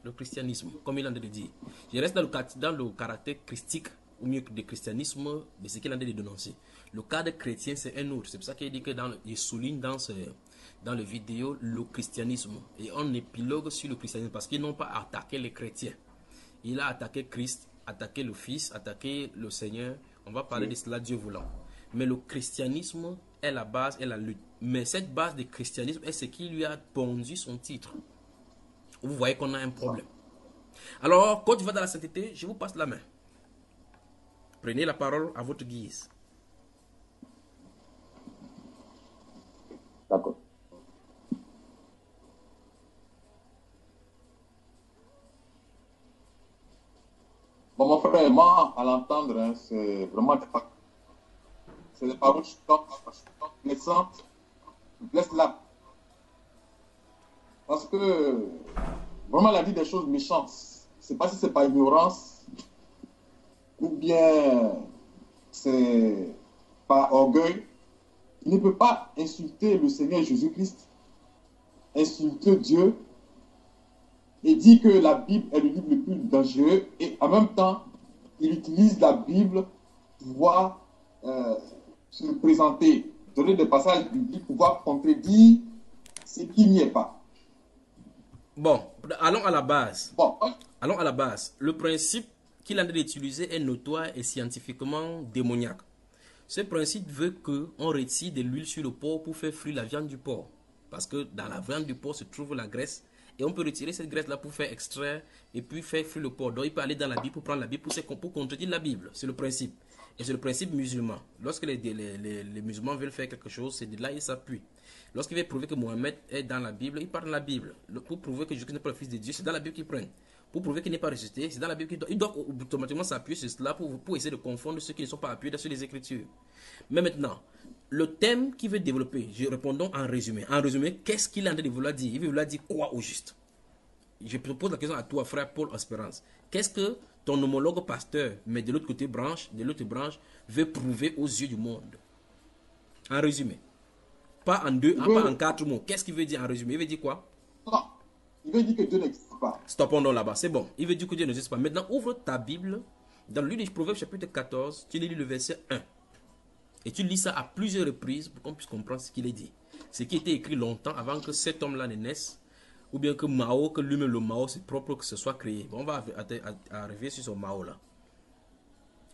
Le christianisme, comme il en a dit. Je reste dans le caractère christique, ou mieux que le christianisme, de ce qu'il en a dénoncé. Le cadre chrétien, c'est un autre. C'est pour ça qu'il dit que il souligne dans le vidéo le christianisme. Et on épilogue sur le christianisme parce qu'ils n'ont pas attaqué les chrétiens. Il a attaqué Christ, attaqué le Fils, attaqué le Seigneur. On va parler de cela, Dieu voulant. Mais le christianisme est la base et la lutte. Mais cette base de christianisme est ce qui lui a pondu son titre. Vous voyez qu'on a un problème. Alors, quand tu vas dans la sainteté, je vous passe la main. Prenez la parole à votre guise. D'accord. Bon, mon frère, moi, à l'entendre, hein, c'est vraiment c'est des paroles naissantes. Laisse là. Parce que vraiment, la vie des choses méchantes. Je ne sais pas si c'est par ignorance ou bien c'est par orgueil. Il ne peut pas insulter le Seigneur Jésus-Christ, insulter Dieu et dire que la Bible est le livre le plus dangereux et en même temps, il utilise la Bible pour pouvoir se présenter donner des passages bibliques pour pouvoir contredire ce qui n'y est pas. Bon, allons à la base. Bon, Allons à la base. Le principe qu'il a d'utiliser est notoire et scientifiquement démoniaque. Ce principe veut qu'on retire de l'huile sur le porc pour faire frire la viande du porc. Parce que dans la viande du porc se trouve la graisse. Et on peut retirer cette graisse-là pour faire extraire et puis faire frire le porc. Donc il peut aller dans la Bible pour prendre la Bible pour contredire la Bible. C'est le principe. Et c'est le principe musulman. Lorsque les musulmans veulent faire quelque chose, c'est de là qu'ils s'appuient. Lorsqu'ils veulent prouver que Mohammed est dans la Bible, ils parlent de la Bible. Pour prouver que Jésus n'est pas le Fils de Dieu, c'est dans la Bible qu'ils prennent. Pour prouver qu'il n'est pas ressuscité, c'est dans la Bible qu'ils doivent automatiquement s'appuyer sur cela pour essayer de confondre ceux qui ne sont pas appuyés sur les Écritures. Mais maintenant, le thème qu'il veut développer, je répondons en résumé. En résumé, qu'est-ce qu'il a de vouloir dire? Il veut vouloir dire quoi au juste? Je pose la question à toi, frère Paul Espérance. Qu'est-ce que ton homologue pasteur, mais de l'autre côté branche, veut prouver aux yeux du monde? En résumé. Pas en deux, pas en quatre mots. Qu'est-ce qu'il veut dire en résumé? Il veut dire quoi? non, il veut dire que Dieu n'existe pas. Stoppons donc là-bas, c'est bon. Il veut dire que Dieu n'existe pas. Maintenant, ouvre ta Bible. Dans le livre des Proverbes, chapitre 14, tu lis le verset 1. Et tu lis ça à plusieurs reprises pour qu'on puisse comprendre ce qu'il est dit. Ce qui était écrit longtemps avant que cet homme-là ne naisse. Ou bien que Mao, que lui-même le Mao, c'est propre que ce soit créé. Bon, on va arriver sur ce Mao-là.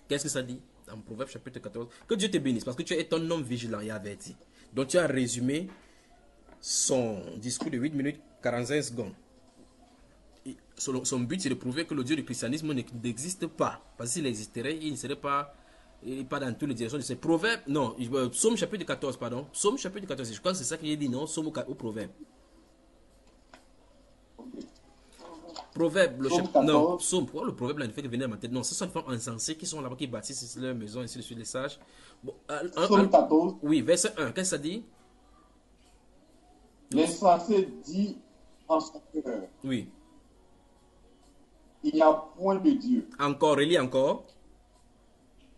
Qu'est-ce que ça dit? Dans Proverbe chapitre 14. Que Dieu te bénisse parce que tu es un homme vigilant et averti. Donc tu as résumé son discours de 8 minutes 45 secondes. Son but c'est de prouver que le Dieu du christianisme n'existe pas. Parce que s'il existerait, il ne serait pas dans toutes les directions de ces proverbes. Non, Psaume chapitre 14, pardon. Psaume chapitre 14, je crois que c'est ça qu'il a dit, non? Psaume au proverbe. Proverbe, le chapitre. Non, psaume. Pourquoi le proverbe là ne fait que venir à ma tête? Non, ce sont les femmes insensées qui sont là-bas, qui bâtissent leur maison, ainsi de suite, les sages. Bon, Psaume 14. Oui, verset 1. Qu'est-ce que ça dit? L'insensé dit en son cœur, Oui. il n'y a point de Dieu. Encore, relis encore.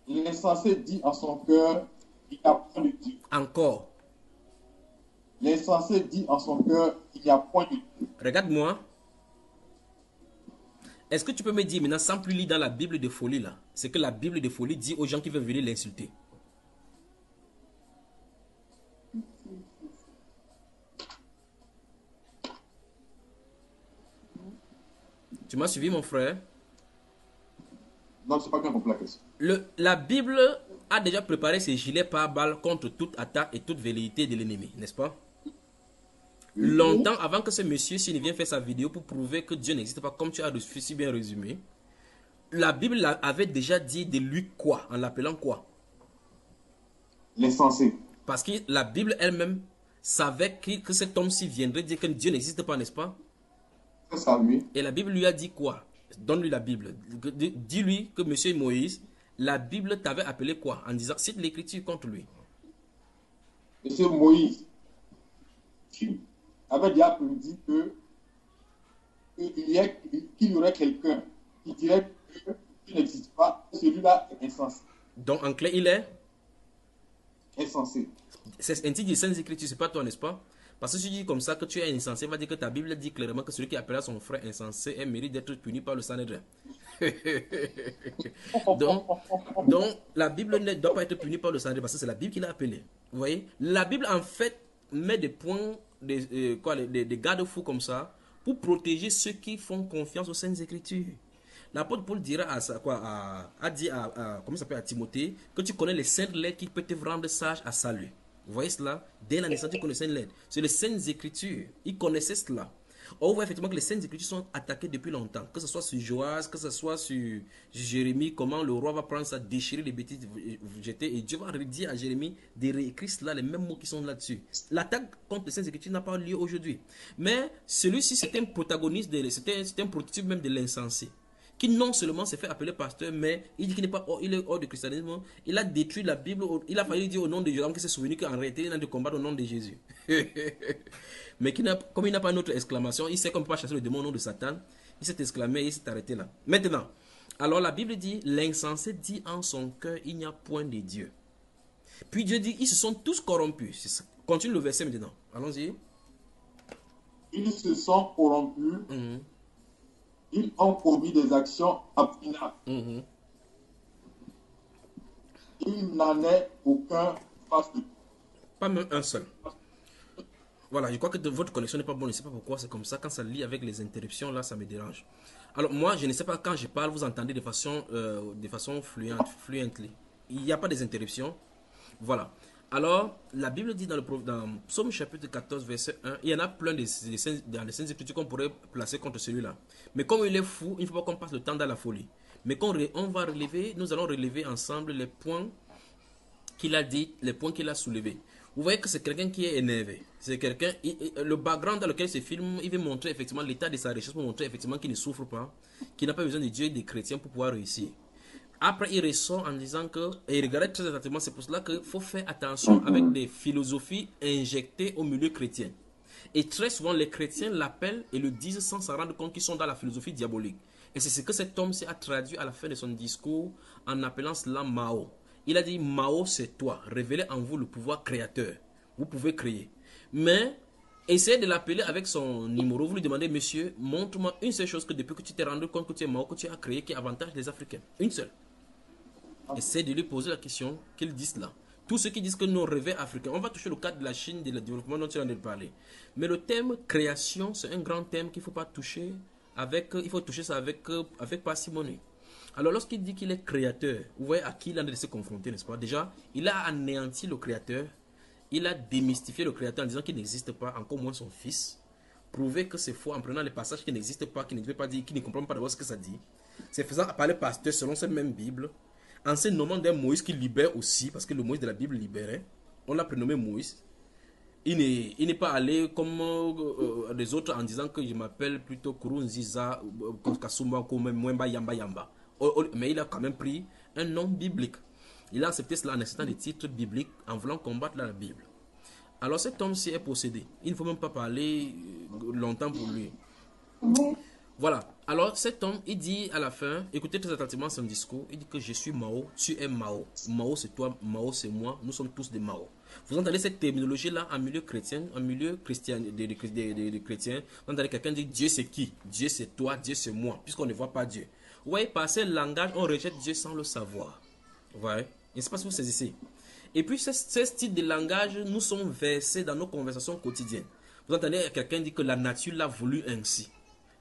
L'insensé dit en son cœur, il n'y a point de Dieu. Encore. L'insensé dit en son cœur, il n'y a point de Dieu. Regarde-moi. Est-ce que tu peux me dire maintenant, sans plus lire dans la Bible de folie là, c'est que la Bible de folie dit aux gens qui veulent venir l'insulter? Tu m'as suivi, mon frère? Non, c'est pas bien complet la question. La Bible a déjà préparé ses gilets pare-balles contre toute attaque et toute velléité de l'ennemi, n'est-ce pas? Longtemps avant que ce monsieur, s'il vient faire sa vidéo pour prouver que Dieu n'existe pas, comme tu as si bien résumé, la Bible avait déjà dit de lui quoi? En l'appelant quoi? L'insensé. Parce que la Bible elle-même savait que cet homme-ci viendrait dire que Dieu n'existe pas, n'est-ce pas? C'est ça, lui. Et la Bible lui a dit quoi? Donne-lui la Bible. Dis-lui que monsieur Moïse, la Bible t'avait appelé quoi? En disant, cite l'écriture contre lui. Monsieur Moïse avait déjà dit qu'il y aurait quelqu'un qui dirait que Dieu n'existe pas. Celui-là est insensé. Donc en clair, il est insensé. C'est un titre des Saintes Écritures, c'est pas toi, n'est-ce pas? Parce que si tu dis comme ça que tu es insensé, va dire que ta Bible dit clairement que celui qui appellera son frère insensé est mérite d'être puni par le Sanhédrin. donc, la Bible ne doit pas être punie par le Sanhédrin parce que c'est la Bible qui l'a appelé. Vous voyez? La Bible en fait met des points, des garde-fous comme ça pour protéger ceux qui font confiance aux Saintes Écritures. L'apôtre Paul dira a dit comment ça s'appelle, à Timothée que tu connais les saintes lettres qui peuvent te rendre sage à salut. Vous voyez cela? Dès la naissance, tu connaissais une lettre. C'est les Saintes Écritures. Ils connaissaient cela. On voit effectivement que les Saintes Écritures sont attaquées depuis longtemps. Que ce soit sur Joas, que ce soit sur Jérémie, comment le roi va prendre ça, déchirer les bêtises, jeter. Et Dieu va dire à Jérémie de réécrire cela, les mêmes mots qui sont là-dessus. L'attaque contre les Saintes Écritures n'a pas lieu aujourd'hui. Mais celui-ci, c'était un protagoniste, c'était un prototype même de l'insensé. Qui non seulement s'est fait appeler pasteur, mais il dit qu'il n'est pas il est hors du christianisme. Il a détruit la Bible. Il a failli dire au nom de Jésus, qu'il s'est souvenu qu'en réalité, il a de combattre au nom de Jésus. Mais comme il n'a pas une autre exclamation, il sait qu'on ne peut pas chasser le démon au nom de Satan. Il s'est exclamé et il s'est arrêté là. Maintenant, alors la Bible dit, l'insensé dit en son cœur, il n'y a point de Dieu. Puis Dieu dit, ils se sont tous corrompus. Continue le verset maintenant. Allons-y. Ils se sont corrompus. Ils ont commis des actions abominables. Il n'en est aucun face de. Pas même un seul. Voilà, je crois que votre connexion n'est pas bonne. Je ne sais pas pourquoi c'est comme ça. Quand ça lit avec les interruptions, là, ça me dérange. Alors, moi, je ne sais pas, quand je parle, vous entendez de façon fluente. Il n'y a pas des interruptions. Voilà. Alors, la Bible dit dans Psaume chapitre 14, verset 1, il y en a plein dans les Saintes Écritures qu'on pourrait placer contre celui-là. Mais comme il est fou, il ne faut pas qu'on passe le temps dans la folie. Mais nous allons relever ensemble les points qu'il a dit, les points qu'il a soulevés. Vous voyez que c'est quelqu'un qui est énervé. C'est quelqu'un, le background dans lequel ce film, il veut montrer effectivement l'état de sa richesse, pour montrer effectivement qu'il ne souffre pas, qu'il n'a pas besoin de Dieu et des chrétiens pour pouvoir réussir. Après, il ressort en disant que, et il regarde très attentivement, c'est pour cela qu'il faut faire attention avec des philosophies injectées au milieu chrétien. Et très souvent, les chrétiens l'appellent et le disent sans s'en rendre compte qu'ils sont dans la philosophie diabolique. Et c'est ce que cet homme a traduit à la fin de son discours en appelant cela Mao. Il a dit, Mao, c'est toi. Révélez en vous le pouvoir créateur. Vous pouvez créer. Mais, essayez de l'appeler avec son numéro. Vous lui demandez, monsieur, montre-moi une seule chose que depuis que tu t'es rendu compte que tu es Mao, que tu as créé, qui avantage les Africains. Une seule. Essayez de lui poser la question qu'ils disent là. Tous ceux qui disent que nos rêves africains, on va toucher le cadre de la Chine, du développement dont tu en as parlé. Mais le thème création, c'est un grand thème qu'il ne faut pas toucher avec, il faut toucher ça avec parcimonie. Alors lorsqu'il dit qu'il est créateur, vous voyez à qui il a de se confronter, n'est-ce pas? Déjà, il a anéanti le créateur, il a démystifié le créateur en disant qu'il n'existe pas, encore moins son fils. Prouver que c'est faux en prenant les passages qui n'existent pas, qui ne veut pas dire, qui ne comprennent pas d'abord ce que ça dit. C'est faisant par le pasteur selon cette même Bible. En se nommant d'un Moïse qui libère aussi, parce que le Moïse de la Bible libérait, on l'a prénommé Moïse. Il n'est pas allé comme les autres en disant que je m'appelle plutôt Kurunziza, Kasumba, Mwemba, Yamba, Yamba. Mais il a quand même pris un nom biblique. Il a accepté cela en acceptant des titres bibliques en voulant combattre la Bible. Alors cet homme-ci est possédé. Il ne faut même pas parler longtemps pour lui. Voilà. Alors cet homme, il dit à la fin, écoutez très attentivement son discours, il dit que je suis Mao, tu es Mao. Mao c'est toi, Mao c'est moi, nous sommes tous des Mao. Vous entendez cette terminologie-là en milieu chrétien, en milieu chrétien, des chrétiens. Vous entendez quelqu'un dire Dieu c'est qui? Dieu c'est toi, Dieu c'est moi, puisqu'on ne voit pas Dieu. Vous voyez, par ce langage, on rejette Dieu sans le savoir. Vous voyez? Il ne sait pas si vous saisissez. Et puis, ce style de langage, nous sommes versés dans nos conversations quotidiennes. Vous entendez quelqu'un dire que la nature l'a voulu ainsi.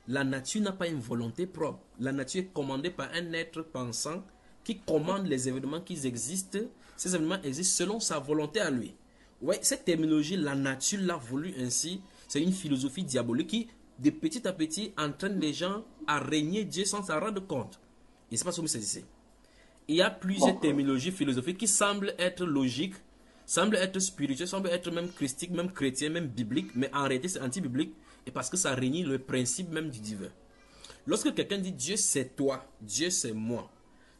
La nature n'a pas une volonté propre. La nature est commandée par un être pensant qui commande les événements qui existent. Ces événements existent selon sa volonté à lui. Vous voyez, cette terminologie, la nature l'a voulu ainsi, c'est une philosophie diabolique qui, de petit à petit, entraîne les gens à régner Dieu sans s'en rendre compte. Et c'est pas ce que vous saisissez. Il y a plusieurs terminologies philosophiques qui semblent être logiques, semblent être spirituelles, semblent être même christiques, même chrétiennes, même bibliques, mais en réalité c'est anti-biblique, et parce que ça renie le principe même du divin. Lorsque quelqu'un dit Dieu c'est toi, Dieu c'est moi,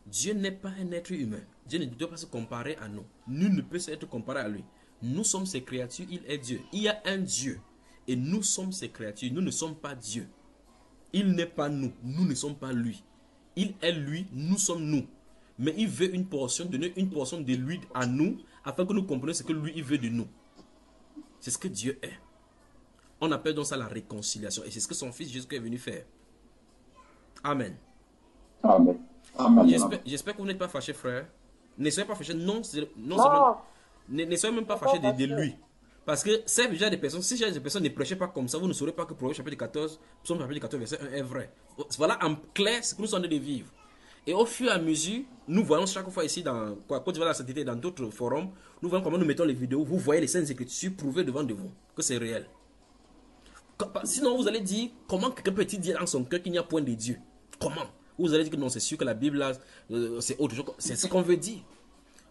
Dieu n'est pas un être humain. Dieu ne doit pas se comparer à nous. Nul ne peut être comparé à lui. Nous sommes ses créatures, il est Dieu. Il y a un Dieu. Et nous sommes ses créatures. Nous ne sommes pas Dieu. Il n'est pas nous. Nous ne sommes pas lui. Il est lui, nous sommes nous. Mais il veut une portion, donner une portion de lui à nous, afin que nous comprenions ce que lui, il veut de nous. C'est ce que Dieu est. On appelle donc ça la réconciliation. Et c'est ce que son fils Jésus est venu faire. Amen. Amen. J'espère que vous n'êtes pas fâchés, frère. Ne soyez pas fâchés. Non. Ne soyez même pas fâchés de lui. Parce que c'est déjà des personnes, si des personnes ne prêchaient pas comme ça, vous ne saurez pas que Proverbe chapitre 14, Psaume chapitre 14, verset 1 est vrai. Voilà en clair ce que nous sommes en train de vivre. Et au fur et à mesure, nous voyons chaque fois ici, dans Côte d'Ivoire, la Sainteté, dans d'autres forums, nous voyons comment nous mettons les vidéos. Vous voyez les Saintes Écritures prouver devant de vous que c'est réel. Sinon, vous allez dire, comment quelqu'un peut-il dire dans son cœur qu'il n'y a point de Dieu? Comment? Vous allez dire que non, c'est sûr que la Bible, là, c'est autre chose. C'est ce qu'on veut dire.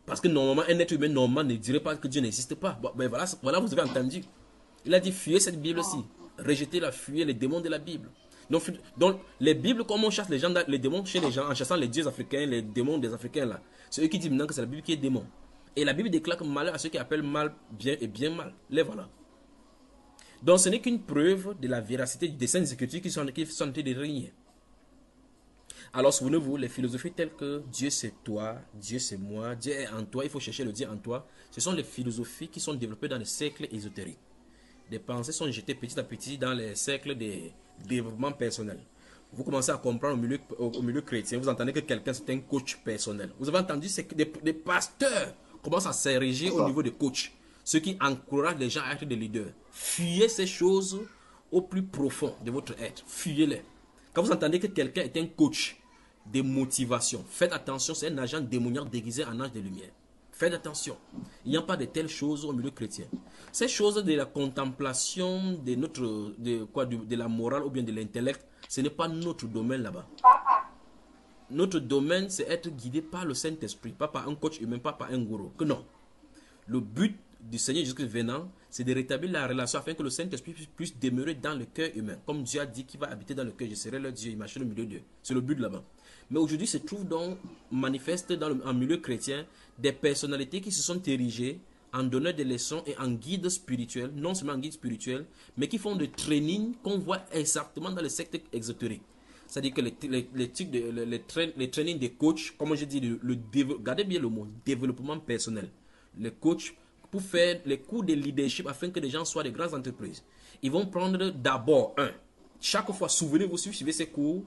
Parce que normalement, un être humain normal ne dirait pas que Dieu n'existe pas. Bon, ben voilà, vous avez entendu. Il a dit, fuyez cette Bible-ci. Rejetez-la, fuyez les démons de la Bible. Donc les Bibles, comme on chasse les démons chez les gens, en chassant les dieux africains, les démons des Africains, là, c'est eux qui disent maintenant que c'est la Bible qui est démon. Et la Bible déclare que malheur à ceux qui appellent mal bien et bien mal. Les voilà. Donc ce n'est qu'une preuve de la véracité des Saintes Écritures qui sont en train de régner. Alors souvenez-vous, les philosophies telles que Dieu c'est toi, Dieu c'est moi, Dieu est en toi, il faut chercher le Dieu en toi, ce sont les philosophies qui sont développées dans les cercles ésotériques. Des pensées sont jetées petit à petit dans les cercles de développement personnel. Vous commencez à comprendre au milieu chrétien, vous entendez que quelqu'un c'est un coach personnel. Vous avez entendu, c'est que des pasteurs commencent à s'ériger au niveau des coachs. ce qui encourage les gens à être des leaders. Fuyez ces choses au plus profond de votre être. Fuyez-les. Quand vous entendez que quelqu'un est un coach de motivation, faites attention, c'est un agent démoniaque déguisé en ange de lumière. Faites attention. Il n'y a pas de telles choses au milieu chrétien. Ces choses de la contemplation, de la morale ou bien de l'intellect, ce n'est pas notre domaine là-bas. Notre domaine, c'est être guidé par le Saint-Esprit, pas par un coach humain, pas par un gourou. Que non. Le but du Seigneur Jésus-Christ venant, c'est de rétablir la relation afin que le Saint-Esprit puisse demeurer dans le cœur humain. Comme Dieu a dit qu'il va habiter dans le cœur, je serai leur Dieu, il marche au milieu d'eux. C'est le but là-bas. Mais aujourd'hui, se trouve donc manifeste en milieu chrétien des personnalités qui se sont érigées en donneurs de leçons et en guides spirituels, non seulement en guides spirituels, mais qui font des trainings qu'on voit exactement dans les sectes exotériques. C'est-à-dire que les trainings des coachs, comme je dis, regardez bien le mot, développement personnel. Les coachs, pour faire les cours de leadership afin que les gens soient des grandes entreprises, ils vont prendre d'abord chaque fois, souvenez-vous, si vous suivez ces cours,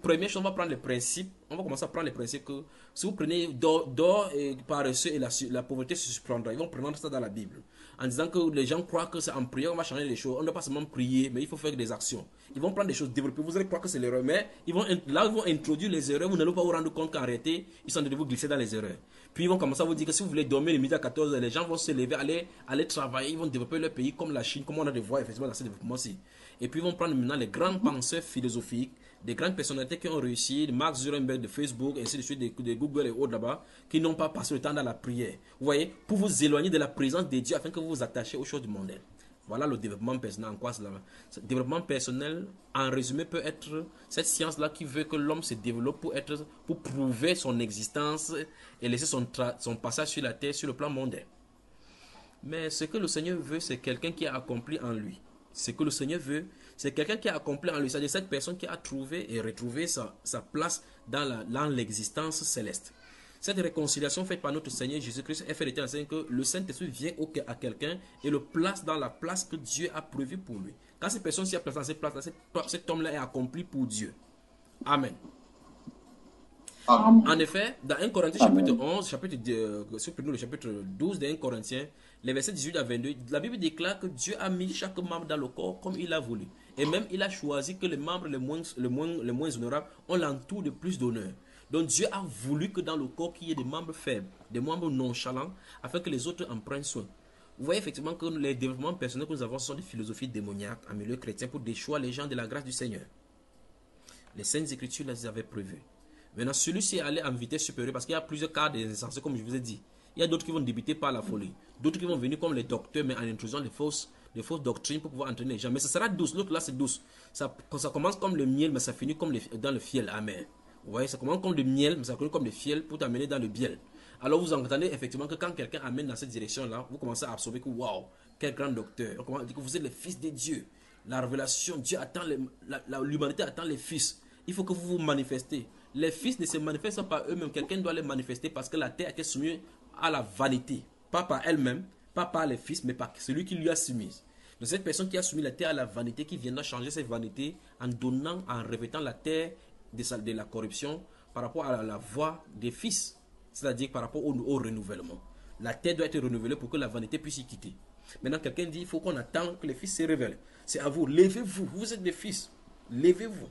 première chose, on va prendre les principes. On va commencer à prendre les principes que si vous prenez d'or et paresseux et la pauvreté se surprendra. Ils vont prendre ça dans la Bible. En disant que les gens croient que c'est en prière, on va changer les choses. On ne doit pas seulement prier, mais il faut faire des actions. Ils vont prendre des choses développées. Vous allez croire que c'est l'erreur, mais ils vont introduire les erreurs. Vous n'allez pas vous rendre compte qu'en réalité, ils sont en train de vous glisser dans les erreurs. Puis ils vont commencer à vous dire que si vous voulez dormir le midi à 14h, les gens vont se lever, aller travailler. Ils vont développer leur pays comme la Chine, comme on a de voir effectivement dans ce développement-ci. Et puis ils vont prendre maintenant les grands penseurs philosophiques, des grandes personnalités qui ont réussi, Mark Zuckerberg de Facebook, ainsi de suite, de Google et autres là-bas, qui n'ont pas passé le temps dans la prière. Vous voyez, pour vous éloigner de la présence de Dieu afin que vous vous attachiez aux choses du monde. Voilà le développement personnel. En quoi cela? Le développement personnel, en résumé, peut être cette science-là qui veut que l'homme se développe pour prouver son existence et laisser son passage sur la terre, sur le plan mondain. Mais ce que le Seigneur veut, c'est quelqu'un qui a accompli en lui. Ce que le Seigneur veut, c'est quelqu'un qui a accompli en lui. C'est-à-dire cette personne qui a trouvé et retrouvé sa place dans l'existence céleste. Cette réconciliation faite par notre Seigneur Jésus-Christ est faite de que le Saint-Esprit vient à quelqu'un et le place dans la place que Dieu a prévue pour lui. Quand cette personne s'y a placée dans cette place-là, cet homme-là est accompli pour Dieu. Amen. En effet, dans 1 Corinthiens chapitre 11, le chapitre 12 de 1 Corinthiens, les versets 18 à 22, la Bible déclare que Dieu a mis chaque membre dans le corps comme il a voulu. Et même il a choisi que les membres les moins honorables ont l'entour de plus d'honneur. Donc Dieu a voulu que dans le corps qu'il y ait des membres faibles, des membres nonchalants, afin que les autres en prennent soin. Vous voyez effectivement que les développements personnels que nous avons sont des philosophies démoniaques en milieu chrétien pour déchoir les gens de la grâce du Seigneur. Les Saintes Écritures les avaient prévues. Maintenant, celui-ci est allé en vitesse supérieure parce qu'il y a plusieurs cas d'insensés, comme je vous ai dit. Il y a d'autres qui vont débuter par la folie. D'autres qui vont venir comme les docteurs, mais en introduisant les fausses doctrines pour pouvoir entraîner les gens. Mais ça sera douce. L'autre là, c'est douce. Ça commence comme le miel, mais ça finit comme dans le fiel amer. Vous voyez, ça commence comme le miel, mais ça finit comme le fiel pour t'amener dans le biel. Alors vous entendez effectivement que quand quelqu'un amène dans cette direction-là, vous commencez à absorber que waouh, quel grand docteur. On commence à dire que vous êtes les fils de Dieu. La révélation, Dieu attend, l'humanité attend les fils. Il faut que vous vous manifestez. Les fils ne se manifestent pas eux-mêmes. Quelqu'un doit les manifester parce que la terre a été soumise à la vanité. Pas par elle-même, pas par les fils, mais par celui qui lui a soumise. Donc cette personne qui a soumis la terre à la vanité, qui viendra changer cette vanité en revêtant la terre de la corruption par rapport à la voie des fils. C'est-à-dire par rapport au renouvellement. La terre doit être renouvelée pour que la vanité puisse y quitter. Maintenant, quelqu'un dit, il faut qu'on attende que les fils se révèlent. C'est à vous, levez-vous, vous êtes des fils. Levez-vous.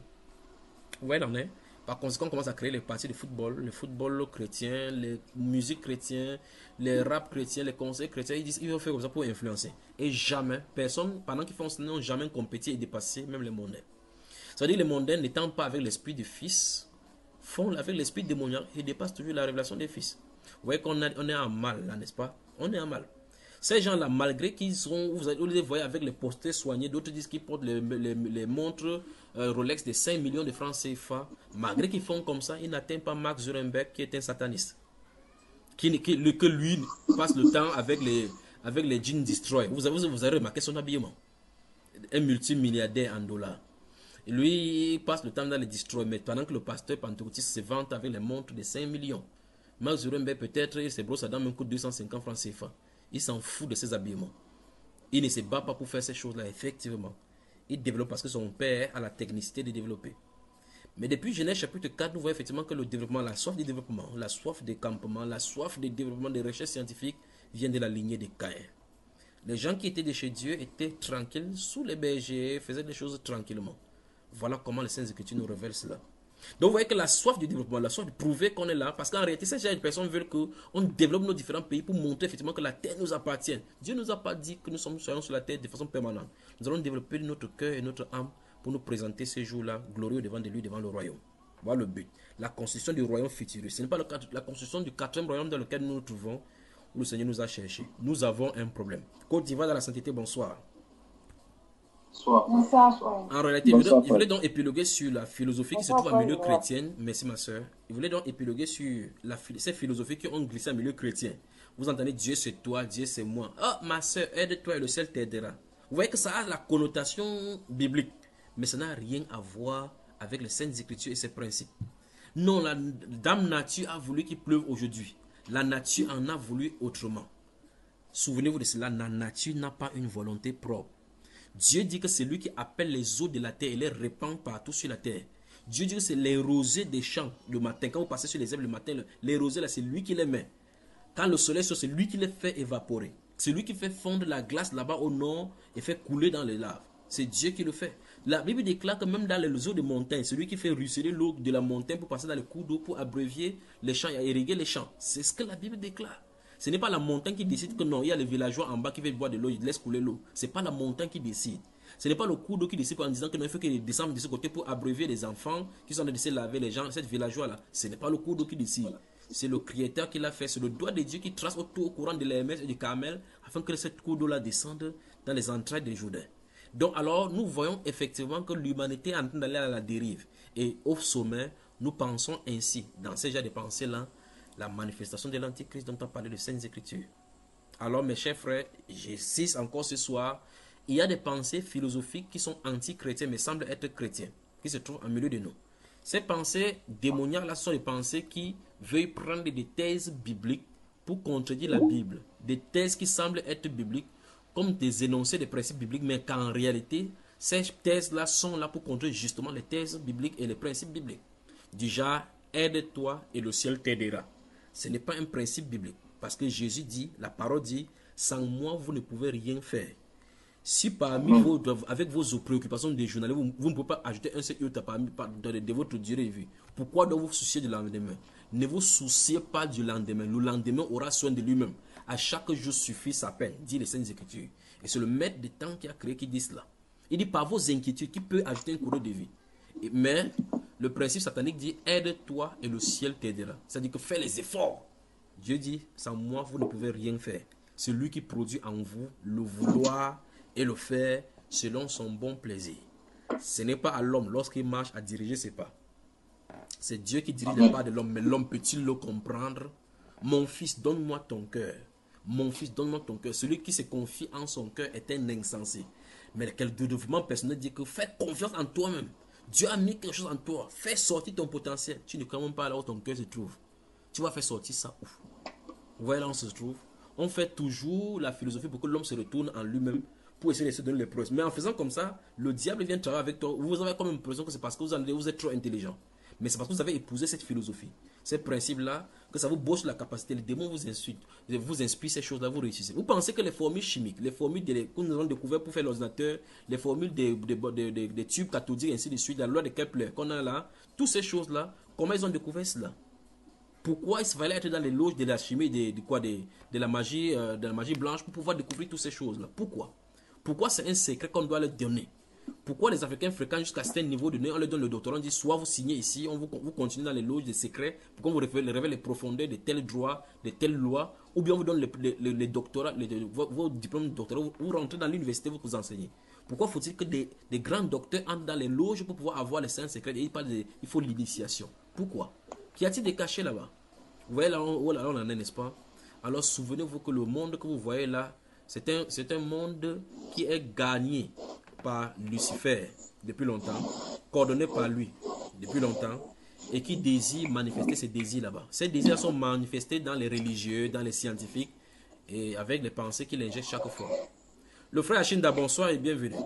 Vous voyez, on est. Par conséquent, on commence à créer les parties de football, le football chrétien, les musiques chrétiennes, les rap chrétiens, les conseils chrétiens. Ils disent qu'ils vont faire comme ça pour influencer. Et jamais, personne, pendant qu'ils font ça, n'ont jamais compétit et dépassé même les mondains. C'est-à-dire les mondains n'étant pas avec l'esprit du fils, font avec l'esprit démoniaque et dépassent toujours la révélation des fils. Vous voyez qu'on est en mal, là, n'est-ce pas? On est en mal. Ces gens-là, malgré qu'ils sont, vous les voyez avec les posters soignés, d'autres disent qu'ils portent les montres Rolex de 5 millions de francs CFA, malgré qu'ils font comme ça, ils n'atteignent pas Mark Zuckerberg qui est un sataniste. Que lui passe le temps avec les jeans destroy. Vous avez remarqué son habillement. Un multimilliardaire en dollars. Et lui, il passe le temps dans les destroy, mais pendant que le pasteur pentecôtiste se vante avec les montres de 5 millions. Mark Zuckerberg, peut-être, il se brosse à dents, même coûte 250 francs CFA. Il s'en fout de ses habillements. Il ne se bat pas pour faire ces choses-là, effectivement. Il développe parce que son père a la technicité de développer. Mais depuis Genèse chapitre 4, nous voyons effectivement que le développement, la soif du développement, la soif des campements, la soif du développement des recherches scientifiques vient de la lignée de Caïn. Les gens qui étaient de chez Dieu étaient tranquilles, sous les bergers, faisaient des choses tranquillement. Voilà comment les Saintes Écritures nous révèlent cela. Donc vous voyez que la soif du développement, la soif de prouver qu'on est là, parce qu'en réalité, ces gens de personnes veulent qu'on développe nos différents pays pour montrer effectivement que la terre nous appartient. Dieu ne nous a pas dit que nous soyons sur la terre de façon permanente. Nous allons développer notre cœur et notre âme pour nous présenter ces jours-là glorieux devant de lui, devant le royaume. Voilà le but. La construction du royaume futuriste. Ce n'est pas la construction du 4e royaume dans lequel nous nous trouvons, où le Seigneur nous a cherchés. Nous avons un problème. Côte d'Ivoire dans la sainteté, bonsoir. Bonsoir. En réalité, il voulait donc épiloguer sur la philosophie qui se trouve en milieu chrétien. Merci ma soeur. Il voulait donc épiloguer sur ces philosophies qui ont glissé en milieu chrétien. Vous entendez Dieu c'est toi, Dieu c'est moi. Oh ma soeur, aide-toi et le ciel t'aidera. Vous voyez que ça a la connotation biblique. Mais ça n'a rien à voir avec les Saintes Écritures et ses principes. Non, la dame nature a voulu qu'il pleuve aujourd'hui. La nature en a voulu autrement. Souvenez-vous de cela, la nature n'a pas une volonté propre. Dieu dit que c'est lui qui appelle les eaux de la terre et les répand partout sur la terre. Dieu dit que c'est les rosées des champs le matin. Quand vous passez sur les herbes le matin, les rosées là, c'est lui qui les met. Quand le soleil sort, c'est lui qui les fait évaporer. C'est lui qui fait fondre la glace là-bas au nord et fait couler dans les laves. C'est Dieu qui le fait. La Bible déclare que même dans les eaux de montagne, c'est lui qui fait ruisseler l'eau de la montagne pour passer dans les cours d'eau pour abrévier les champs et irriguer les champs. C'est ce que la Bible déclare. Ce n'est pas la montagne qui décide que non, il y a les villageois en bas qui veulent boire de l'eau, ils laissent couler l'eau. Ce n'est pas la montagne qui décide. Ce n'est pas le cours d'eau qui décide en disant que non, il faut qu'ils descendent de ce côté pour abrévier les enfants qui sont en train de se laver les gens, cette villageois-là. Ce n'est pas le cours d'eau qui décide. C'est le Créateur qui l'a fait. C'est le doigt de Dieu qui trace autour au courant de l'Hermès et du Carmel afin que cette cours d'eau-là descende dans les entrailles des Jourdain. Donc alors, nous voyons effectivement que l'humanité est en train d'aller à la dérive. Et au sommet, nous pensons ainsi, dans ces genres de pensées-là, la manifestation de l'Antichrist dont on parlait de Saintes Écritures. Alors mes chers frères, j'insiste encore ce soir, il y a des pensées philosophiques qui sont anti-chrétiennes mais semblent être chrétiennes, qui se trouvent au milieu de nous. Ces pensées démoniaques-là sont des pensées qui veulent prendre des thèses bibliques pour contredire la Bible. Des thèses qui semblent être bibliques comme des énoncés des principes bibliques, mais qu'en réalité, ces thèses-là sont là pour contredire justement les thèses bibliques et les principes bibliques. Du genre, aide-toi et le ciel t'aidera. Ce n'est pas un principe biblique. Parce que Jésus dit, la parole dit, sans moi, vous ne pouvez rien faire. Si parmi vous, avec vos préoccupations de journalier, vous ne pouvez pas ajouter un seul iota de votre durée de vie, pourquoi donc vous soucier du lendemain? Ne vous souciez pas du lendemain. Le lendemain aura soin de lui-même. À chaque jour suffit sa peine, dit les Saintes Écritures. Et c'est le maître des temps qui a créé qui dit cela. Il dit par vos inquiétudes, qui peut ajouter une couronne de vie. Mais le principe satanique dit, aide-toi et le ciel t'aidera. C'est-à-dire que fais les efforts. Dieu dit, sans moi, vous ne pouvez rien faire. C'est lui qui produit en vous le vouloir et le faire selon son bon plaisir. Ce n'est pas à l'homme, lorsqu'il marche, à diriger ses pas. C'est Dieu qui dirige les pas de l'homme, mais l'homme peut-il le comprendre? Mon fils, donne-moi ton cœur. Mon fils, donne-moi ton cœur. Celui qui se confie en son cœur est un insensé. Mais quel développement personnel dit que fais confiance en toi-même. Dieu a mis quelque chose en toi. Fais sortir ton potentiel. Tu ne connais même pas là où ton cœur se trouve. Tu vas faire sortir ça où? Vous voyez là où on se trouve? On fait toujours la philosophie pour que l'homme se retourne en lui-même pour essayer de se donner les preuves. Mais en faisant comme ça, le diable vient travailler avec toi. Vous avez comme l'impression que c'est parce que vous êtes trop intelligent. Mais c'est parce que vous avez épousé cette philosophie, ces principes-là, que ça vous bosse la capacité. Les démons vous insultent, vous inspirent ces choses-là, vous réussissez. Vous pensez que les formules chimiques, les formules que nous avons découvertes pour faire l'ordinateur, les formules des tubes cathodiques, ainsi de suite, la loi de Kepler qu'on a là, toutes ces choses-là, comment ils ont découvert cela? Pourquoi il fallait être dans les loges de la chimie, de la magie blanche pour pouvoir découvrir toutes ces choses-là? Pourquoi c'est un secret qu'on doit leur donner? Pourquoi les Africains fréquentent jusqu'à certain niveau de nez, on leur donne le doctorat, on dit soit vous signez ici, vous continuez dans les loges des secrets pour qu'on vous révèle les profondeurs de tels droits, de telles lois, ou bien on vous donne les doctorats, vos diplômes de doctorat, vous rentrez dans l'université, vous enseignez. Pourquoi faut-il que des grands docteurs entrent dans les loges pour pouvoir avoir les saints secrets et il faut l'initiation? Pourquoi? Qu'y a-t-il des cachets là-bas? Vous voyez là où on en est, n'est-ce pas? Alors souvenez-vous que le monde que vous voyez là, c'est un monde qui est gagné par Lucifer depuis longtemps, coordonné par lui depuis longtemps, et qui désire manifester ses désirs là-bas. Ces désirs sont manifestés dans les religieux, dans les scientifiques, et avec les pensées qu'il injecte chaque fois. Le frère Achinda, bonsoir et bienvenue.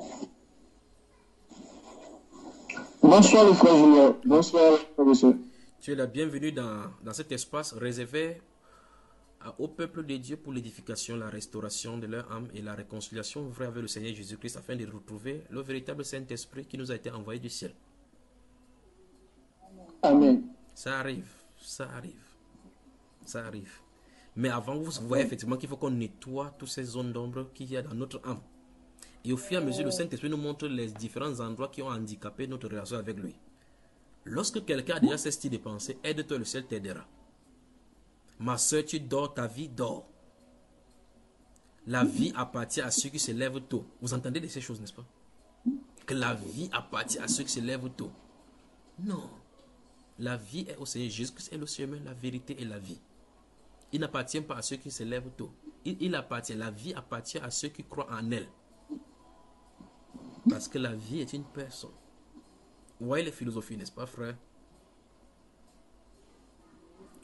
Bonsoir le frère Junior, bonsoir monsieur. Tu es la bienvenue dans cet espace réservé au peuple de Dieu pour l'édification, la restauration de leur âme et la réconciliation vraie avec le Seigneur Jésus-Christ afin de retrouver le véritable Saint-Esprit qui nous a été envoyé du ciel. Amen. Ça arrive, ça arrive, ça arrive. Mais avant, vous voyez effectivement qu'il faut qu'on nettoie toutes ces zones d'ombre qu'il y a dans notre âme. Et au fur et à mesure, le Saint-Esprit nous montre les différents endroits qui ont handicapé notre relation avec lui. Lorsque quelqu'un a déjà ce style de pensée, aide-toi, le ciel t'aidera. Ma soeur, tu dors, ta vie dort. La vie appartient à ceux qui se lèvent tôt. Vous entendez de ces choses, n'est-ce pas? Que la vie appartient à ceux qui se lèvent tôt. Non. La vie est au Seigneur. Jésus-Christ est le chemin, la vérité et la vie. Il n'appartient pas à ceux qui se lèvent tôt. La vie appartient à ceux qui croient en elle. Parce que la vie est une personne. Vous voyez les philosophies, n'est-ce pas, frère?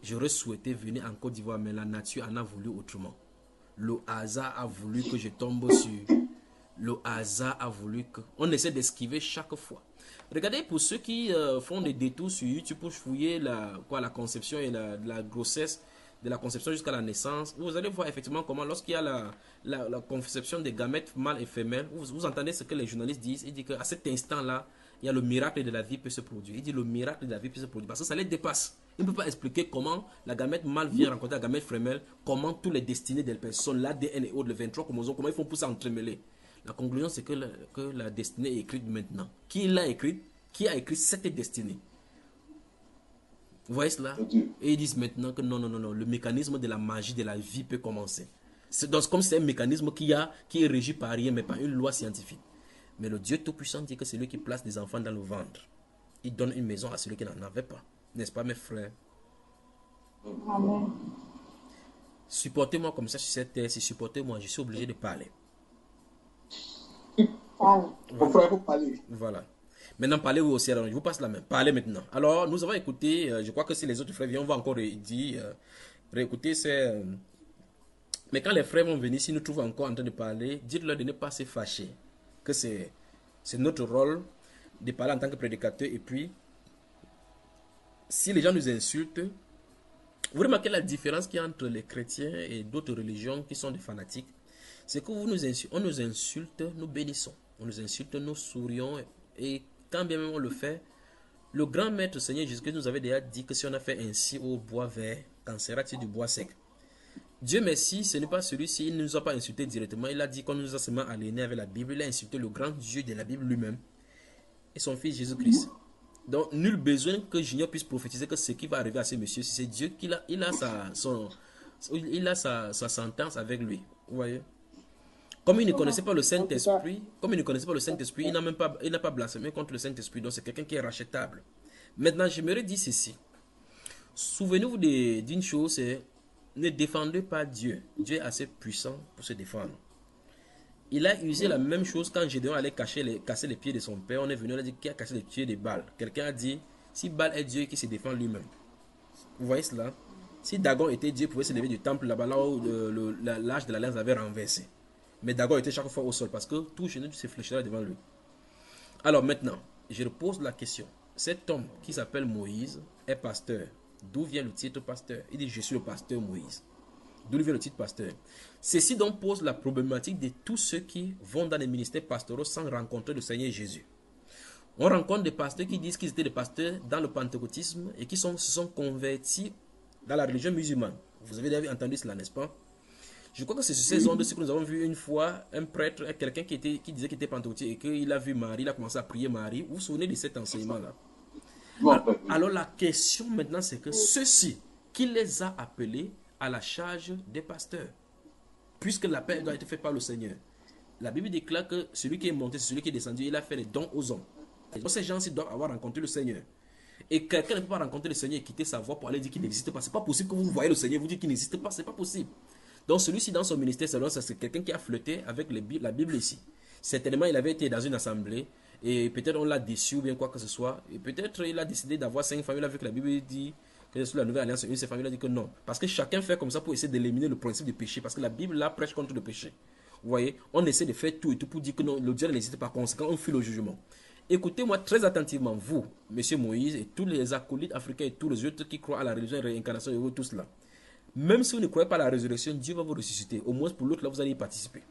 J'aurais souhaité venir en Côte d'Ivoire, mais la nature en a voulu autrement. Le hasard a voulu que je tombe sur... Le hasard a voulu que... On essaie d'esquiver chaque fois. Regardez, pour ceux qui font des détours sur YouTube pour fouiller la conception et la grossesse, de la conception jusqu'à la naissance, vous allez voir effectivement comment lorsqu'il y a la conception des gamètes mâles et femelles, vous entendez ce que les journalistes disent. Ils disent qu'à cet instant-là, il y a le miracle de la vie peut se produire. Il dit le miracle de la vie peut se produire parce que ça les dépasse. Il ne peut pas expliquer comment la gamète mâle vient rencontrer la gamète femelle, comment tous les destinées des personnes, l'ADN et autres, les 23 chromosomes, comment ils font pour s'entremêler. La conclusion, c'est que la destinée est écrite maintenant. Qui l'a écrite? Qui a écrit cette destinée? Vous voyez cela? Et ils disent maintenant que non, le mécanisme de la magie de la vie peut commencer. C'est comme c'est un mécanisme qui est régi par rien, mais par une loi scientifique. Mais le Dieu Tout-Puissant dit que c'est lui qui place des enfants dans le ventre. Il donne une maison à celui qui n'en avait pas. N'est-ce pas, mes frères? Amen. Supportez-moi comme ça sur cette terre. Si supportez-moi, je suis obligé de parler. Mon frère, vous parlez. Voilà. Maintenant, parlez-vous aussi. Alors, je vous passe la main. Parlez maintenant. Alors, nous avons écouté, je crois que si les autres frères viennent, on va encore réécouter. Mais quand les frères vont venir, s'ils nous trouvent encore en train de parler, dites-leur de ne pas se fâcher. Que c'est notre rôle de parler en tant que prédicateur. Et puis, si les gens nous insultent, vous remarquez la différence qu'il y a entre les chrétiens et d'autres religions qui sont des fanatiques. C'est que on nous insulte, nous bénissons. On nous insulte, nous sourions. Et quand bien même on le fait, le grand maître Seigneur Jésus-Christ nous avait déjà dit que si on a fait ainsi au bois vert, qu'en sera-t-il du bois sec? Dieu merci, ce n'est pas celui-ci, il ne nous a pas insulté directement. Il a dit qu'on nous a seulement aliénés avec la Bible. Il a insulté le grand Dieu de la Bible lui-même et son fils Jésus-Christ. Donc, nul besoin que Junior puisse prophétiser que ce qui va arriver à ce monsieur, c'est Dieu il a sa sentence avec lui. Vous voyez? Comme il ne connaissait pas le Saint-Esprit, il n'a pas blasphémé contre le Saint-Esprit. Donc, c'est quelqu'un qui est rachetable. Maintenant, j'aimerais dire ceci. Souvenez-vous d'une chose, c'est ne défendez pas Dieu. Dieu est assez puissant pour se défendre. Il a usé la même chose quand Gédéon allait casser les pieds de son père. On est venu, on a dit qui a cassé les pieds de Baal. Quelqu'un a dit, si Baal est Dieu qui se défend lui-même. Vous voyez cela? Si Dagon était Dieu, il pouvait se lever du temple là-bas, là où l'âge de la lance avait renversé. Mais Dagon était chaque fois au sol parce que tout genou se fléchira devant lui. Alors maintenant, je pose la question. Cet homme qui s'appelle Moïse est pasteur. D'où vient le titre pasteur? Il dit, je suis le pasteur Moïse. D'où vient le titre pasteur? Ceci donc pose la problématique de tous ceux qui vont dans les ministères pastoraux sans rencontrer le Seigneur Jésus. On rencontre des pasteurs qui disent qu'ils étaient des pasteurs dans le pentecôtisme et qui se sont convertis dans la religion musulmane. Vous avez déjà entendu cela, n'est-ce pas? Je crois que c'est sur ces ondes que nous avons vu une fois un prêtre, quelqu'un qui disait qu'il était pentecôtiste et qu'il a vu Marie, il a commencé à prier Marie. Vous vous souvenez de cet enseignement-là? Alors la question maintenant, c'est que ceux-ci, qui les a appelés à la charge des pasteurs, puisque l'appel doit être fait par le Seigneur. La Bible déclare que celui qui est monté, c'est celui qui est descendu, il a fait les dons aux hommes. Et donc ces gens-ci doivent avoir rencontré le Seigneur. Et quelqu'un ne peut pas rencontrer le Seigneur et quitter sa voix pour aller dire qu'il n'existe pas. C'est pas possible que vous voyez le Seigneur et vous dites qu'il n'existe pas. C'est pas possible. Donc celui-ci dans son ministère, c'est quelqu'un qui a flirté avec la Bible ici. Certainement, il avait été dans une assemblée et peut-être on l'a déçu ou bien quoi que ce soit. Et peut-être il a décidé d'avoir 5 familles avec la Bible dit que sur la nouvelle alliance, une de ces familles a dit que non. Parce que chacun fait comme ça pour essayer d'éliminer le principe du péché. Parce que la Bible là prêche contre le péché. Vous voyez, on essaie de faire tout et tout pour dire que non, le Dieu n'existe pas. Conséquent, on fuit le jugement. Écoutez-moi très attentivement, vous, monsieur Moïse, et tous les acolytes africains et tous les autres qui croient à la religion et à la réincarnation et vous tous là. Même si vous ne croyez pas à la résurrection, Dieu va vous ressusciter. Au moins pour l'autre, là, vous allez y participer.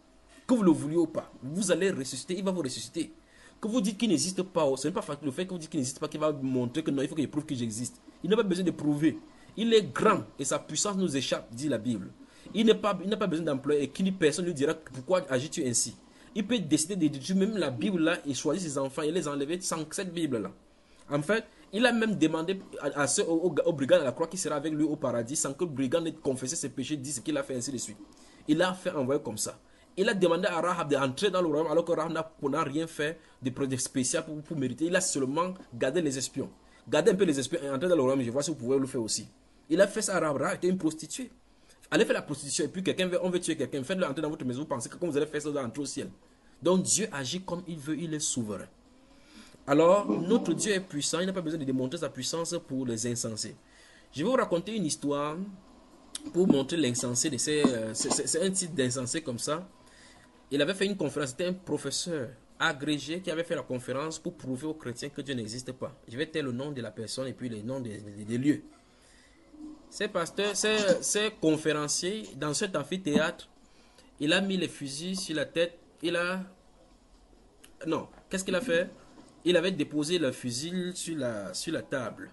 Que vous le vouliez ou pas, vous allez ressusciter, il va vous ressusciter. Que vous dites qu'il n'existe pas, ce n'est pas le fait que vous dites qu'il n'existe pas qui va montrer que non, il faut qu'il prouve que j'existe. Il n'a pas besoin de prouver. Il est grand et sa puissance nous échappe, dit la Bible. Il n'a pas besoin d'employer et qu'une personne lui dira pourquoi agis-tu ainsi. Il peut décider de détruire même la Bible là et choisir ses enfants et les enlever sans cette Bible là. En fait, il a même demandé au brigand à la croix qui sera avec lui au paradis sans que le brigand n'ait confessé ses péchés, dit ce qu'il a fait ainsi de suite. Il a fait envoyer comme ça. Il a demandé à Rahab d'entrer dans le royaume alors que Rahab n'a rien fait de spécial pour mériter. Il a seulement gardé les espions. Gardez un peu les espions et entrez dans le royaume. Je vois si vous pouvez le faire aussi. Il a fait ça à Rahab. Rahab était une prostituée. Allez faire la prostitution et puis on veut tuer quelqu'un. Faites-le entrer dans votre maison. Vous pensez que quand vous allez faire ça, vous allez entrer au ciel. Donc Dieu agit comme il veut. Il est souverain. Alors, notre Dieu est puissant. Il n'a pas besoin de démontrer sa puissance pour les insensés. Je vais vous raconter une histoire pour montrer l'insensé. C'est un titre d'insensé comme ça. Il avait fait une conférence. C'était un professeur agrégé qui avait fait la conférence pour prouver aux chrétiens que Dieu n'existe pas. Je vais taire le nom de la personne et puis les noms des lieux. Ces pasteurs, ces conférenciers, dans cet amphithéâtre, il a mis les fusils sur la tête. Non, qu'est-ce qu'il a fait? Il avait déposé le fusil sur la table.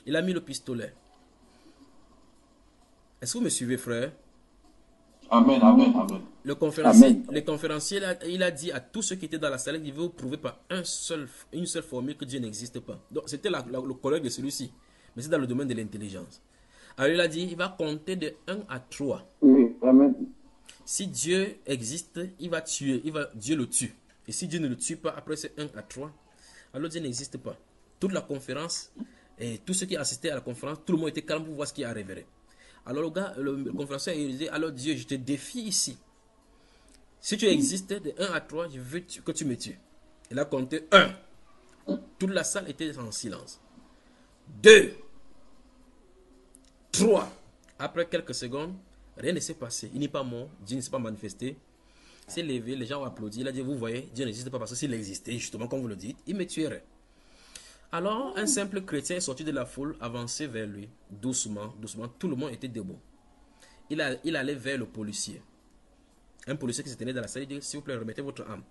Il a mis le pistolet. Est-ce que vous me suivez, frère? Amen, amen, amen. Le conférencier, il a dit à tous ceux qui étaient dans la salle, il veut vous prouver par une seule formule que Dieu n'existe pas. Donc, c'était le collègue de celui-ci. Mais c'est dans le domaine de l'intelligence. Alors, il a dit, il va compter de 1 à 3. Oui, amen. Si Dieu existe, il va tuer. Dieu le tue. Et si Dieu ne le tue pas, après c'est 1 à 3, alors Dieu n'existe pas. Toute la conférence, et tous ceux qui assistaient à la conférence, tout le monde était calme pour voir ce qui arriverait. Alors le conférencier il dit, alors Dieu, je te défie ici. Si tu existes de 1 à 3, je veux que tu me tues. Il a compté 1. Toute la salle était en silence. 2. 3. Après quelques secondes, rien ne s'est passé. Il n'est pas mort, Dieu ne s'est pas manifesté. Il s'est levé, les gens ont applaudi. Il a dit, vous voyez, Dieu n'existe pas parce que s'il existait, justement comme vous le dites, il me tuerait. Alors, un simple chrétien est sorti de la foule, avancé vers lui, doucement, doucement. Tout le monde était debout. Il allait vers le policier. Un policier qui se tenait dans la salle, il dit, s'il vous plaît, remettez votre âme.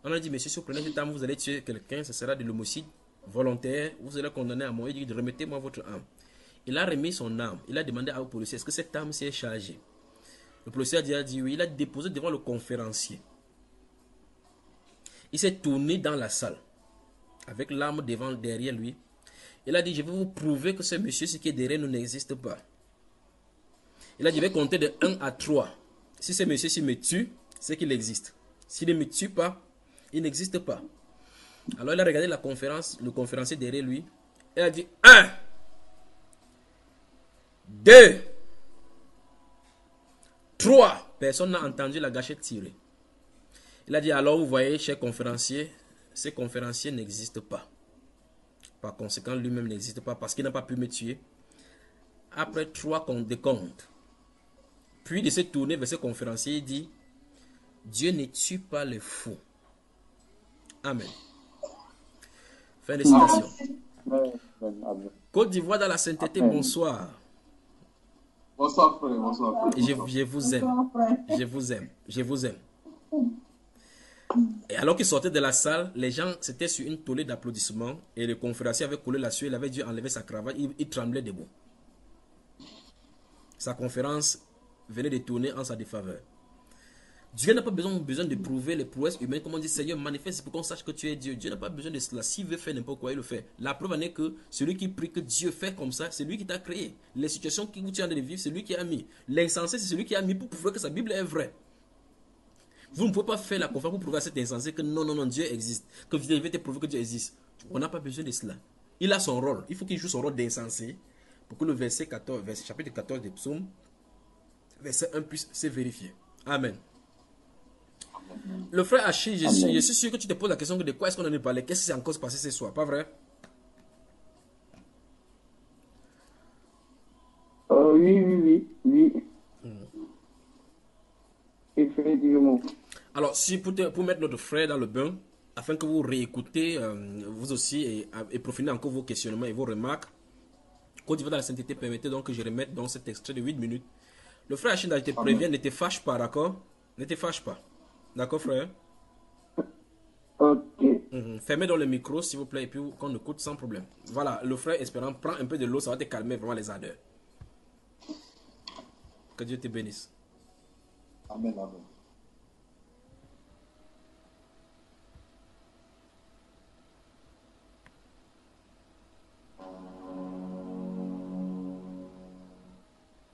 On a dit, monsieur, si vous prenez cette âme, vous allez tuer quelqu'un, ce sera de l'homicide volontaire, vous allez condamner à mort. Il dit, remettez-moi votre âme. Il a remis son âme. Il a demandé au policier, est-ce que cette âme s'est chargée? Le policier a dit oui. Il a déposé devant le conférencier. Il s'est tourné dans la salle avec l'âme derrière lui. Il a dit, je vais vous prouver que ce monsieur, ce qui est derrière nous, n'existe pas. Il a dit, je vais compter de 1 à 3. Si ce monsieur me tue, c'est qu'il existe. S'il ne me tue pas, il n'existe pas. Alors il a regardé la conférence, le conférencier derrière lui. Il a dit 1, 2, 3. Personne n'a entendu la gâchette tirer. Il a dit, alors vous voyez, cher conférencier, ces conférenciers n'existent pas. Par conséquent, lui-même n'existe pas parce qu'il n'a pas pu me tuer. Après 3 décomptes. Puis il s'est tourné vers ce conférencier et dit, Dieu ne tue pas les fous. Amen. Fin de citation. Côte d'Ivoire dans la sainteté, bonsoir. Bonsoir frère, bonsoir frère. Je vous aime. Je vous aime. Je vous aime. Et alors qu'il sortait de la salle, les gens c'était sur une tollée d'applaudissements et le conférencier avait collé la sueur, il avait dû enlever sa cravate, il tremblait debout. Sa conférence venait de tourner en sa défaveur. Dieu n'a pas besoin de prouver les prouesses humaines, comme on dit, Seigneur, manifeste pour qu'on sache que tu es Dieu. Dieu n'a pas besoin de cela. S'il veut faire n'importe quoi, il le fait. La preuve en est que celui qui prie que Dieu fait comme ça, c'est lui qui t'a créé. Les situations que tu es en train de vivre, c'est lui qui a mis. L'insensé, c'est celui qui a mis pour prouver que sa Bible est vraie. Vous ne pouvez pas faire la conférence pour prouver à cet insensé que non, Dieu existe. Que vous devez te prouver que Dieu existe. On n'a pas besoin de cela. Il a son rôle. Il faut qu'il joue son rôle d'insensé pour que le chapitre 14 des psaumes, verset 1 puisse se vérifier. Amen. Le frère Achille, je suis sûr que tu te poses la question de quoi est-ce qu'on en est parlé. Qu'est-ce qui s'est encore passé ce soir, pas vrai? Oui. Effectivement. Alors, si pour mettre notre frère dans le bain, afin que vous réécoutez, vous aussi, et profilez encore vos questionnements et vos remarques, Quand tu vas dans la sainteté, permettez donc que je remette dans cet extrait de 8 minutes. Le frère Achida, je te préviens, ne te fâche pas, d'accord? Ne te fâche pas. D'accord, frère? Ok. Fermez dans le micro, s'il vous plaît, et puis qu'on écoute sans problème. Voilà, le frère espérant, prends un peu de l'eau, ça va te calmer vraiment les ardeurs. Que Dieu te bénisse. Amen, amen.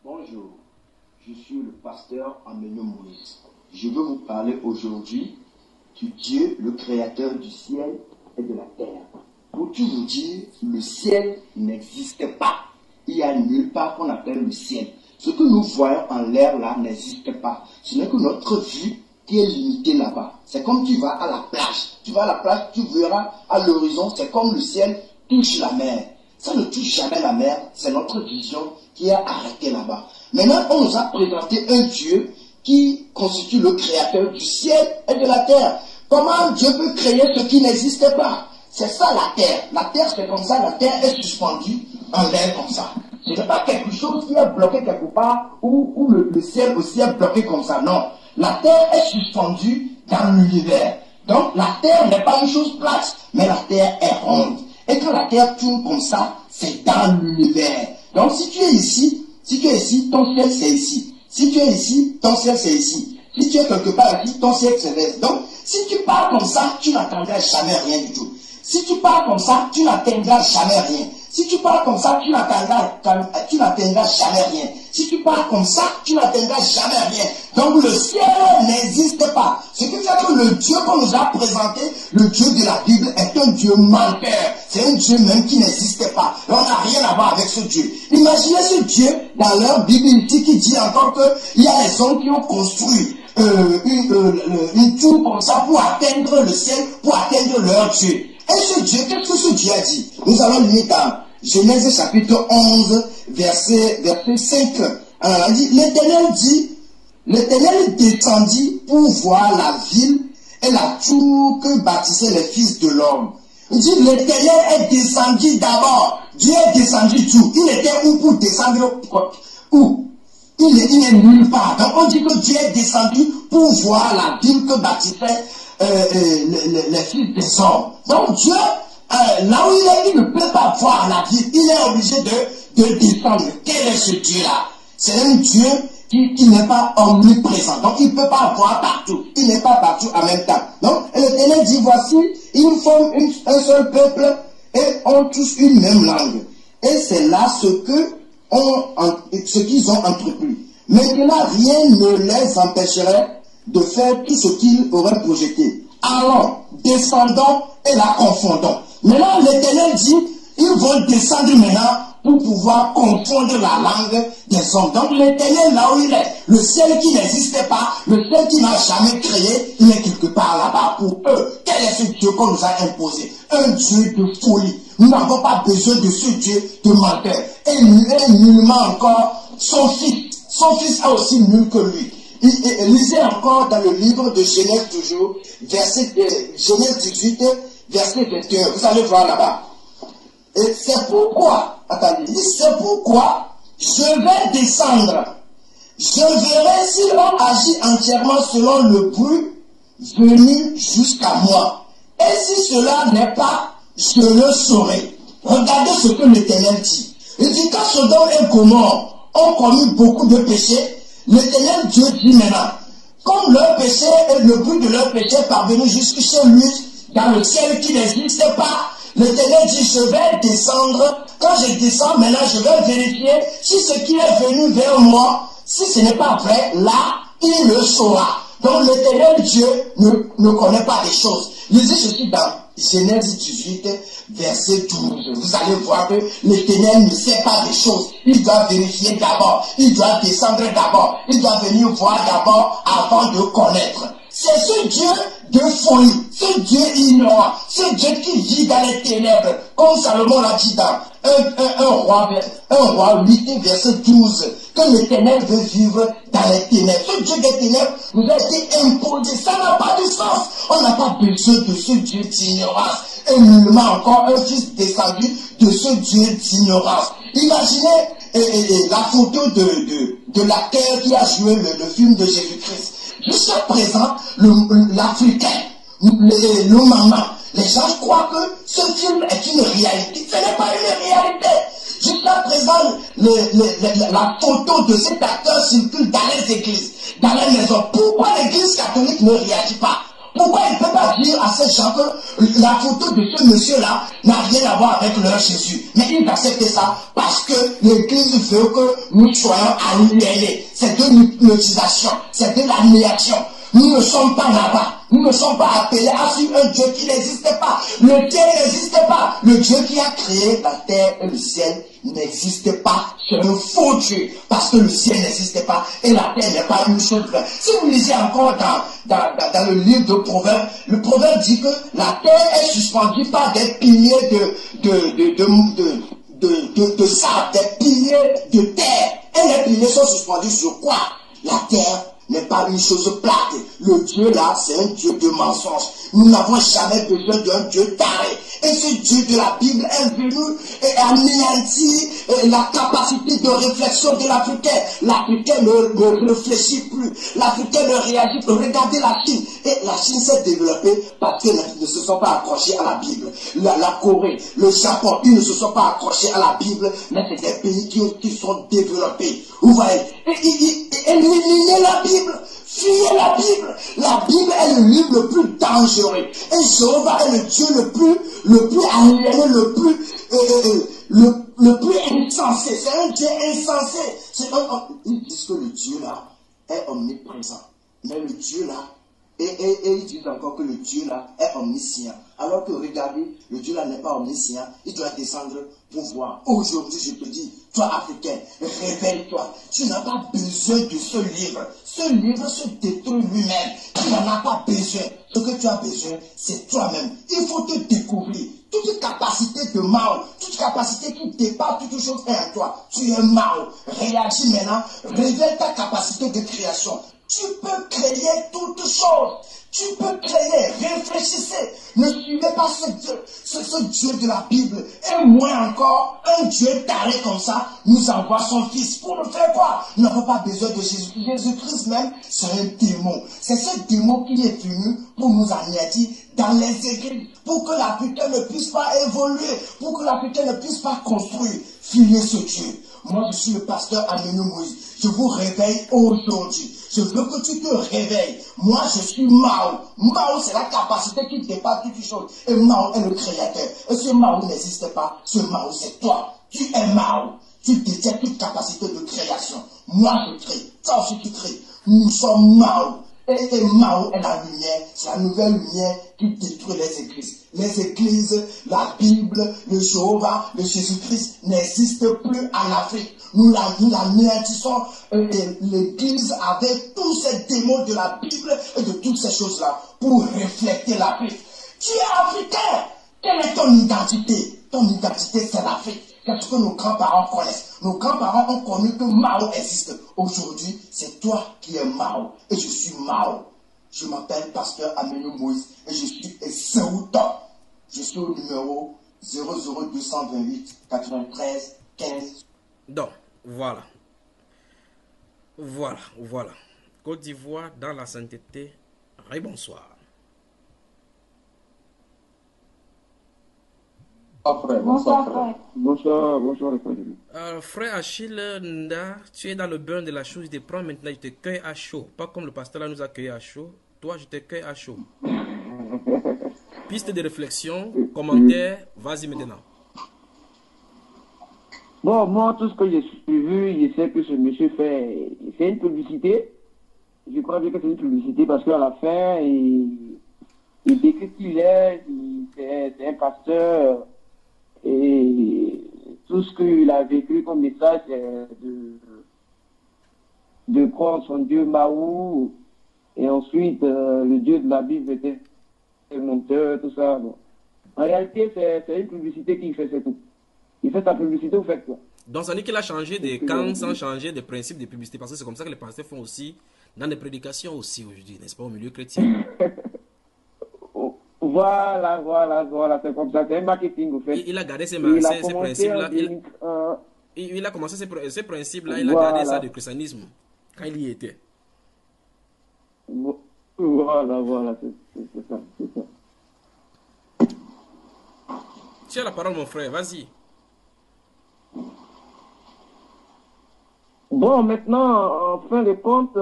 Bonjour, je suis le pasteur Amenyo Moïse. Je veux vous parler aujourd'hui du Dieu, le créateur du ciel et de la terre. Pour tout vous dire, le ciel n'existe pas. Il n'y a nulle part qu'on appelle le ciel. Ce que nous voyons en l'air là n'existe pas. Ce n'est que notre vue qui est limitée là-bas. C'est comme tu vas à la plage. Tu vas à la plage, tu verras à l'horizon, c'est comme le ciel touche la mer. Ça ne touche jamais la mer, c'est notre vision qui est arrêtée là-bas. Maintenant, on nous a présenté un Dieu qui constitue le créateur du ciel et de la terre. Comment Dieu peut créer ce qui n'existe pas? C'est ça la terre. La terre, c'est comme ça, la terre est suspendue en l'air comme ça. Ce n'est pas quelque chose qui est bloqué quelque part ou le ciel aussi est bloqué comme ça. Non. La terre est suspendue dans l'univers. Donc la terre n'est pas une chose plate, mais la terre est ronde. Et quand la terre tourne comme ça, c'est dans l'univers. Donc si tu es ici, ton ciel c'est ici. Si tu es ici, ton ciel c'est ici. Si tu es quelque part ici, ton ciel c'est là. Donc si tu pars comme ça, tu n'attendras jamais rien du tout. Si tu pars comme ça, tu n'atteindras jamais rien. Si tu pars comme ça, tu n'atteindras jamais rien. Si tu pars comme ça, tu n'atteindras jamais rien. Donc le ciel n'existe pas. Ce qui fait que le Dieu qu'on nous a présenté, le Dieu de la Bible, est un Dieu menteur. C'est un Dieu même qui n'existe pas. Et on n'a rien à voir avec ce Dieu. Imaginez ce Dieu dans leur Bible ici qui dit encore qu'il y a les hommes qui ont construit une tour comme ça pour atteindre le ciel, pour atteindre leur Dieu. Et ce Dieu, qu'est-ce que ce Dieu a dit? Nous allons lire dans Genèse chapitre 11, verset 5. Alors, l'Éternel descendit pour voir la ville et la tour que bâtissaient les fils de l'homme. Il dit, l'Éternel est descendu d'abord. Dieu est descendu tout. Il était où pour descendre? Où? Il n'est nulle part. Donc on dit que Dieu est descendu pour voir la ville que bâtissaient les fils des hommes. Donc Dieu, là où il est, il ne peut pas voir la ville. Il est obligé de descendre. Quel est ce Dieu-là? C'est un Dieu qui n'est pas omniprésent. Donc il ne peut pas voir partout. Il n'est pas partout en même temps. Donc l'Éternel dit, voici, ils forment un seul peuple et ont tous une même langue. Et c'est là ce qu'ils ont entrepris. Maintenant, rien ne les empêcherait de faire tout ce qu'ils auraient projeté. Allons, descendons et la confondons. Maintenant, l'Éternel dit, ils vont descendre maintenant pour pouvoir confondre la langue des hommes. Donc l'Éternel, là où il est, le ciel qui n'existe pas, le ciel qui n'a jamais créé, il est quelque part là-bas pour eux. Quel est ce Dieu qu'on nous a imposé? Un Dieu de folie. Nous n'avons pas besoin de ce Dieu de menteur. Et nullement encore son fils. Son fils est aussi nul que lui. Lisez encore dans le livre de Genèse toujours, Genèse 18, verset 21. Vous allez voir là-bas. Et c'est pourquoi, attendez, c'est pourquoi je vais descendre. Je verrai s'ils ont agi entièrement selon le bruit venu jusqu'à moi. Et si cela n'est pas, je le saurai. Regardez ce que l'Éternel dit. Il dit, quand Sodome et Gomorrhe ont commis beaucoup de péchés, l'Éternel Dieu dit maintenant, comme leur péché et le bruit de leur péché est parvenu jusque chez lui, dans le ciel qui n'existe pas, l'Éternel dit, je vais descendre. Quand je descends, maintenant, je vais vérifier si ce qui est venu vers moi, si ce n'est pas vrai, là, il le saura. Donc l'Éternel Dieu ne connaît pas les choses. Lisez ceci dans Genèse 18, verset 12. Vous allez voir que l'Éternel ne sait pas des choses. Il doit vérifier d'abord. Il doit descendre d'abord. Il doit venir voir d'abord avant de connaître. C'est ce Dieu de folie, ce Dieu ignorant, ce Dieu qui vit dans les ténèbres, comme Salomon l'a dit dans un roi 8, verset 12, que l'Éternel veut vivre dans les ténèbres. Ce Dieu des ténèbres nous a été imposé, ça n'a pas de sens. On n'a pas besoin de ce Dieu d'ignorance. Et nullement encore un fils descendu de ce Dieu d'ignorance. Imaginez la photo de l'acteur qui a joué le film de Jésus-Christ. Jusqu'à présent, l'Africain, le maman, les gens croient que ce film est une réalité. Ce n'est pas une réalité. Jusqu'à présent, la photo de cet acteur circule dans les églises, dans les maisons. Pourquoi l'église catholique ne réagit pas? Pourquoi il ne peut pas dire à ces gens que la photo de ce monsieur-là n'a rien à voir avec leur Jésus? Mais ils acceptent ça parce que l'église veut que nous soyons aliénés. C'est de l'hypnotisation, c'est de l'annihilation. Nous ne sommes pas là-bas. Nous ne sommes pas appelés à suivre un Dieu qui n'existe pas. Le Dieu n'existe pas. Le Dieu qui a créé la terre et le ciel n'existe pas. C'est un faux Dieu. Parce que le ciel n'existe pas et la terre n'est pas une chose vraie. Si vous lisez encore dans le livre de Proverbes, le Proverbe dit que la terre est suspendue par des piliers de sable, des piliers de terre. Et les piliers sont suspendus sur quoi? La terre n'est pas une chose plate. Le Dieu là, c'est un Dieu de mensonge. Nous n'avons jamais besoin d'un Dieu taré. Et ce Dieu de la Bible est venu et anéantit la capacité de réflexion de l'Africain. L'Africain ne réfléchit plus. L'Africain ne réagit plus. Regardez la Chine. Et la Chine s'est développée parce qu'ils ne se sont pas accrochés à la Bible. La Corée, le Japon, ils ne se sont pas accrochés à la Bible, mais c'est des pays qui sont développés. Vous voyez, éliminez la Bible. Fuyez la Bible. La Bible est le livre le plus dangereux. Et Jéhovah est le Dieu le plus aliéné, le plus insensé. C'est un Dieu insensé. Ils disent que le Dieu là est omniprésent. Mais le Dieu là, et ils disent encore que le Dieu là est omniscient. Alors que regardez, le Dieu là n'est pas omniscient. Il doit descendre pour voir. Aujourd'hui, je te dis, toi Africain, réveille-toi. Tu n'as pas besoin de ce livre. Ce livre se détruit lui-même. Tu n'en as pas besoin. Ce que tu as besoin, c'est toi-même. Il faut te découvrir. Toute capacité de Mao, toute capacité qui dépasse toute chose est en toi. Tu es Mao. Réagis maintenant. Révèle ta capacité de création. Tu peux créer toutes choses. Tu peux créer. Réfléchissez. Ne suivez pas ce Dieu de la Bible. Et moins encore, un Dieu taré comme ça nous envoie son fils. Pour nous faire quoi? Nous n'avons pas besoin de Jésus. Jésus-Christ même, c'est un démon. C'est ce démon qui est venu pour nous anéantir dans les églises. Pour que l'Africain ne puisse pas évoluer. Pour que l'Africain ne puisse pas construire. Fuyez ce Dieu. Moi, je suis le pasteur Amenou Moïse. Je vous réveille aujourd'hui. Je veux que tu te réveilles. Moi, je suis Mao. Mao, c'est la capacité qui dépasse toute chose. Et Mao est le créateur. Et ce Mao n'existe pas. Ce Mao, c'est toi. Tu es Mao. Tu détiens toute capacité de création. Moi, je crée. Toi aussi, tu crées. Nous sommes Mao. Et Mao est la lumière. C'est la nouvelle lumière qui détruit les églises. Les églises, la Bible, le Jéhovah, le Jésus-Christ n'existent plus en Afrique. Nous l'anéantissons l'église avec tous ces démons de la Bible et de toutes ces choses-là pour refléter l'Afrique. Tu es africain. Quelle est ton identité? Ton identité, c'est l'Afrique. Qu'est-ce que nos grands-parents connaissent? Nos grands-parents ont connu que Mao existe. Aujourd'hui, c'est toi qui es Mao. Et je suis Mao. Je m'appelle Pasteur Amenou Moïse et je suis Esséoutan. Je suis au numéro 00228 93 15. Donc, voilà. Côte d'Ivoire dans la sainteté. Bonsoir. Bonsoir, frère. Bonsoir, frère. Frère Achille Nda, tu es dans le bain de la chose de prendre maintenant, je te cueille à chaud. Pas comme le pasteur là nous a cueilli à chaud. Toi, je te cueille à chaud. Piste de réflexion, commentaire, vas-y maintenant. Bon, moi, tout ce que j'ai suivi, je sais que ce monsieur fait, c'est une publicité. Je crois bien que c'est une publicité parce qu'à la fin, il décrit qu'il est, c'est un pasteur et tout ce qu'il a vécu comme message, c'est de prendre son Dieu Mao et ensuite le Dieu de la Bible était le monteur, tout ça. Bon. En réalité, c'est une publicité qu'il fait, c'est tout. Il fait sa publicité, vous faites quoi? Donc, ça dit qu'il a changé des camps sans changer des principes de publicité. Parce que c'est comme ça que les pasteurs font aussi dans des prédications aussi aujourd'hui, n'est-ce pas, au milieu chrétien. Voilà, c'est comme ça. C'est un marketing, vous faites. Il a gardé ces principes-là. il a commencé ces principes-là, il a gardé ça du christianisme quand il y était. Voilà, c'est ça. Tu as la parole, mon frère, vas-y. Bon, maintenant, en fin de compte,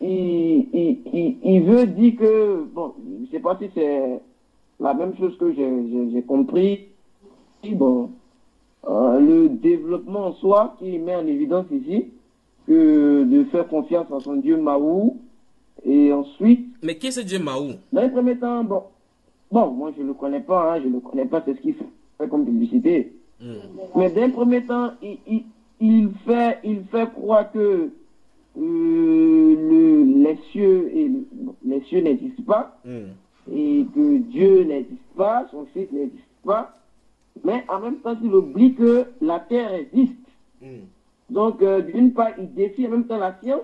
il veut dire que, bon, je ne sais pas si c'est la même chose que j'ai compris. Bon, le développement en soi qui met en évidence ici, que de faire confiance à son Dieu Mahou, et ensuite... Mais qui est ce Dieu Mahou? Dans les premiers temps, bon, moi je ne le connais pas, c'est ce qu'il fait comme publicité. Mais dans les premiers temps, il fait croire que les cieux n'existent pas, et que Dieu n'existe pas, son Fils n'existe pas, mais en même temps, il oublie que la terre existe. Donc, d'une part, il défie en même temps la science,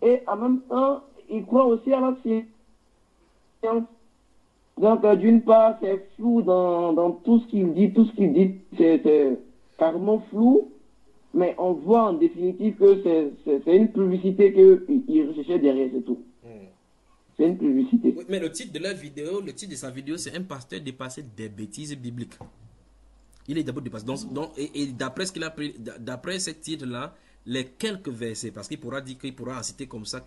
et en même temps, il croit aussi à la science. Donc, d'une part, c'est flou dans tout ce qu'il dit, c'est carrément flou, mais on voit en définitive que c'est une publicité qu'il recherchait derrière, c'est tout. C'est une publicité. Oui, mais le titre de sa vidéo, c'est un pasteur dépassé des bêtises bibliques. Il est d'abord dépassé. Et d'après ce qu'il a pris, d'après ce titre-là, les quelques versets, parce qu'il pourra dire qu'il pourra en citer comme ça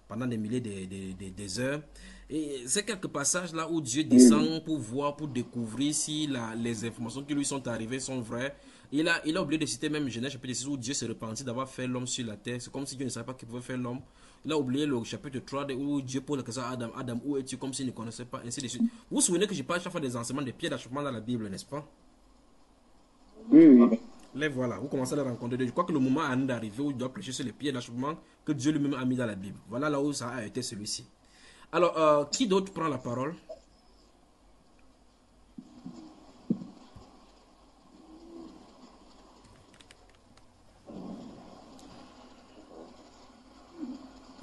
pendant des milliers des heures. Et c'est quelques passages là où Dieu descend pour voir, pour découvrir si les informations qui lui sont arrivées sont vraies. Il a oublié de citer même Genèse chapitre 6 où Dieu se repentit d'avoir fait l'homme sur la terre. C'est comme si Dieu ne savait pas qu'il pouvait faire l'homme. Il a oublié le chapitre 3 où Dieu pose la question à Adam. Adam, où es-tu? Comme s'il ne connaissait pas, ainsi de suite. Vous vous souvenez que je parle chaque fois des enseignements des pierres d'achoppement dans la Bible, n'est-ce pas? Oui. Les voilà, vous commencez à les rencontrer. Je crois que le moment a d'arriver où il doit prêcher sur les pierres d'achoppement que Dieu lui-même a mis dans la Bible. Voilà là où ça a été celui-ci. Alors, qui d'autre prend la parole?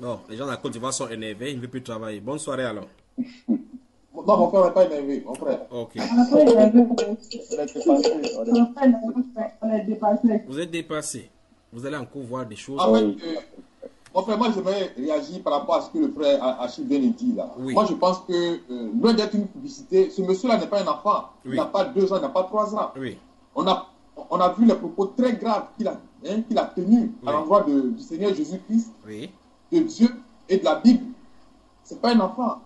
Non, les gens de la Côte d'Ivoire sont énervés, ils ne veulent plus travailler. Bonne soirée alors. Non, mon frère n'est pas énervé, mon frère. Ok. On est dépassé. Vous êtes dépassé. Vous allez encore voir des choses. En fait, mon frère, moi, je vais réagir par rapport à ce que le frère Achille vient de dire là. Oui. Moi, je pense que, loin d'être une publicité, ce monsieur-là n'est pas un enfant. Oui. Il n'a pas 2 ans, il n'a pas 3 ans. Oui. On a vu les propos très graves qu'il a tenus à l'endroit du Seigneur Jésus-Christ, Oui. de Dieu et de la Bible. Ce n'est pas un enfant.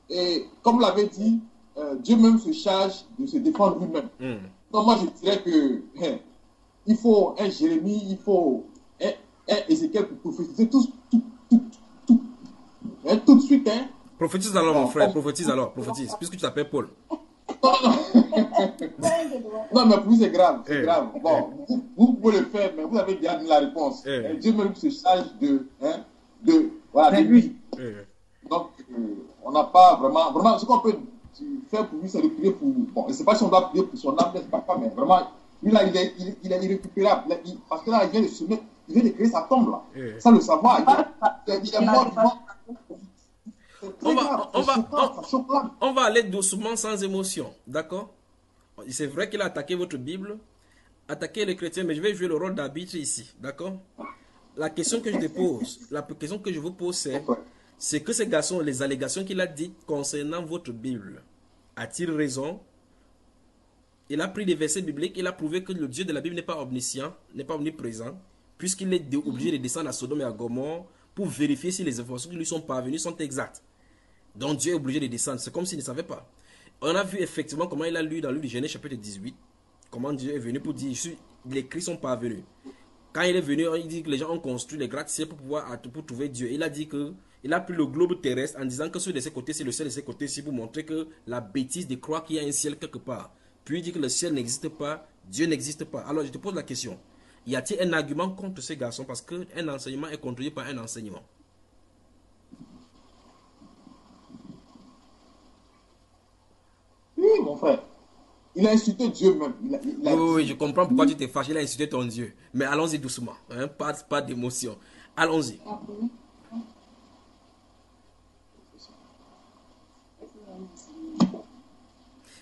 Et comme l'avait dit, Dieu même se charge de se défendre lui-même. Donc moi, je dirais que il faut un Jérémie, il faut un Ézéchiel pour prophétiser tout de suite. Prophétise alors, mon frère, prophétise, puisque tu t'appelles Paul. Non, mais pour vous, c'est grave. C'est grave. Bon, vous pouvez le faire, mais vous avez déjà donné la réponse. Dieu même se charge de lui. Donc, on n'a pas vraiment, ce qu'on peut faire pour lui, c'est de prier pour. Bon, je ne sais pas si on doit prier pour son âme, mais vraiment, lui là, il est irrécupérable. Parce que là, il vient de créer sa tombe là. Sans le savoir, il est mort vivant. On va aller doucement, sans émotion, d'accord? C'est vrai qu'il a attaqué votre Bible, attaqué les chrétiens, mais je vais jouer le rôle d'arbitre ici, d'accord? La question que je te pose, la question que je vous pose, c'est que ces garçons, les allégations qu'il a dites concernant votre Bible, a-t-il raison? Il a pris des versets bibliques, il a prouvé que le Dieu de la Bible n'est pas omniscient, n'est pas omniprésent, puisqu'il est obligé de descendre à Sodome et à Gomorrhe pour vérifier si les informations qui lui sont parvenues sont exactes. Donc Dieu est obligé de descendre, c'est comme s'il ne savait pas. On a vu effectivement comment il a lu dans le livre de Genèse chapitre 18, comment Dieu est venu pour dire, les cris sont parvenus. Quand il est venu, il dit que les gens ont construit les gratte-ciels pour trouver Dieu. Il a dit que il a pris le globe terrestre en disant que celui de ses côtés, c'est le ciel de ses côtés-ci pour montrer que la bêtise de croire qu'il y a un ciel quelque part. Puis il dit que le ciel n'existe pas, Dieu n'existe pas. Alors je te pose la question, y a-t-il un argument contre ces garçons parce qu'un enseignement est contrôlé par un enseignement? Oui, mon frère. Il a insulté Dieu même. Oui, je comprends pourquoi tu t'es fâché. Il a insulté ton Dieu. Mais allons-y doucement. Hein? Pas d'émotion. Allons-y.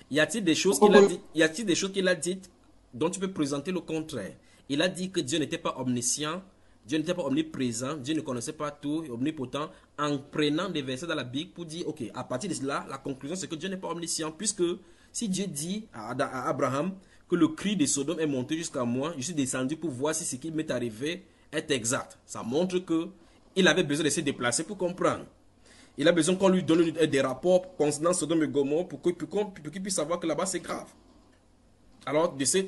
Y a-t-il des choses qu'il a dites? Y a-t-il des choses qu'il a dites dont tu peux présenter le contraire. Il a dit que Dieu n'était pas omniscient, Dieu n'était pas omniprésent, Dieu ne connaissait pas tout, omnipotent, en prenant des versets dans la Bible pour dire, ok, à partir de cela, la conclusion c'est que Dieu n'est pas omniscient, puisque si Dieu dit à Abraham que le cri de Sodome est monté jusqu'à moi, je suis descendu pour voir si ce qui m'est arrivé est exact. Ça montre que il avait besoin de se déplacer pour comprendre. Il a besoin qu'on lui donne des rapports concernant Sodome et Gomorrhe pour qu'il puisse savoir que là-bas c'est grave. Alors, de ces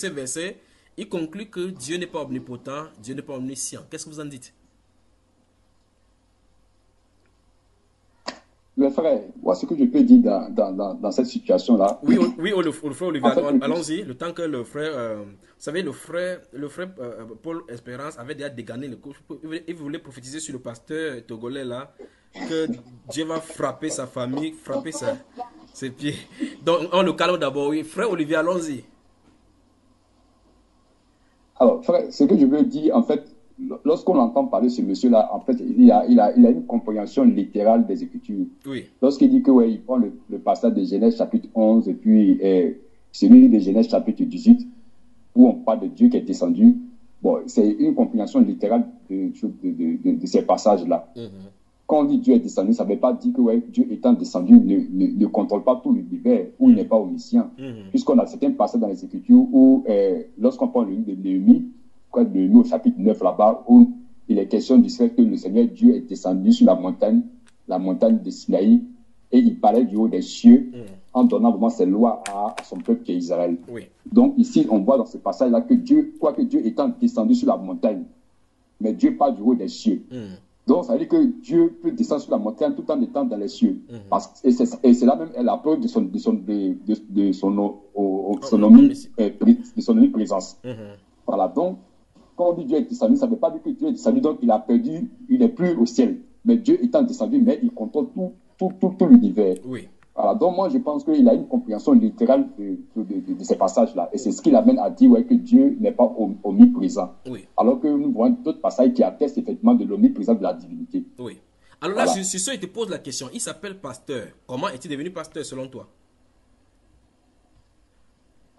versets, il conclut que Dieu n'est pas omnipotent, Dieu n'est pas omniscient. Qu'est-ce que vous en dites? Mais frère, voilà ce que je peux dire dans cette situation-là. Oui, le frère Olivier, En fait, allons-y. Le temps que le frère, vous savez, le frère Paul Espérance avait déjà dégagné le coup. Il voulait prophétiser sur le pasteur togolais là, que Dieu va frapper sa famille, frapper ses pieds. Donc, on le calme d'abord. Oui, frère Olivier, allons-y. Alors, frère, ce que je veux dire, en fait, lorsqu'on entend parler de ce monsieur-là, en fait, il a une compréhension littérale des Écritures. Oui. Lorsqu'il dit que, ouais, il prend le passage de Genèse chapitre 11 et puis celui de Genèse chapitre 18, où on parle de Dieu qui est descendu, bon, c'est une compréhension littérale de ces passages-là. Quand on dit Dieu est descendu, ça ne veut pas dire que ouais, Dieu étant descendu ne contrôle pas tout l'univers, ou il n'est pas omniscient. Puisqu'on a certains passages dans les Écritures où, lorsqu'on prend le livre de Néhémie, au chapitre 9 là-bas, où il est question du fait que le Seigneur Dieu est descendu sur la montagne de Sinaï, et il parlait du haut des cieux, en donnant vraiment ses lois à son peuple qui est Israël. Oui. Donc ici, on voit dans ce passage-là que Dieu, quoique Dieu étant descendu sur la montagne, mais Dieu parle du haut des cieux. Donc, ça veut dire que Dieu peut descendre sur la montagne tout en étant dans les cieux. Et c'est là même la preuve de son omniprésence. Voilà, donc, quand on dit Dieu est descendu, ça ne veut pas dire que Dieu est descendu, donc il a perdu, il n'est plus au ciel. Mais Dieu étant descendu, mais il contrôle tout l'univers. Oui. Voilà, donc moi je pense qu'il a une compréhension littérale de ces passages-là. Et c'est ce qui l'amène à dire ouais, que Dieu n'est pas omniprésent. Oui. Alors que nous voyons d'autres passages qui attestent effectivement de l'omniprésence de la divinité. Oui. Alors là, Voilà. sur ce, il te pose la question. Il s'appelle pasteur. Comment est-il devenu pasteur selon toi?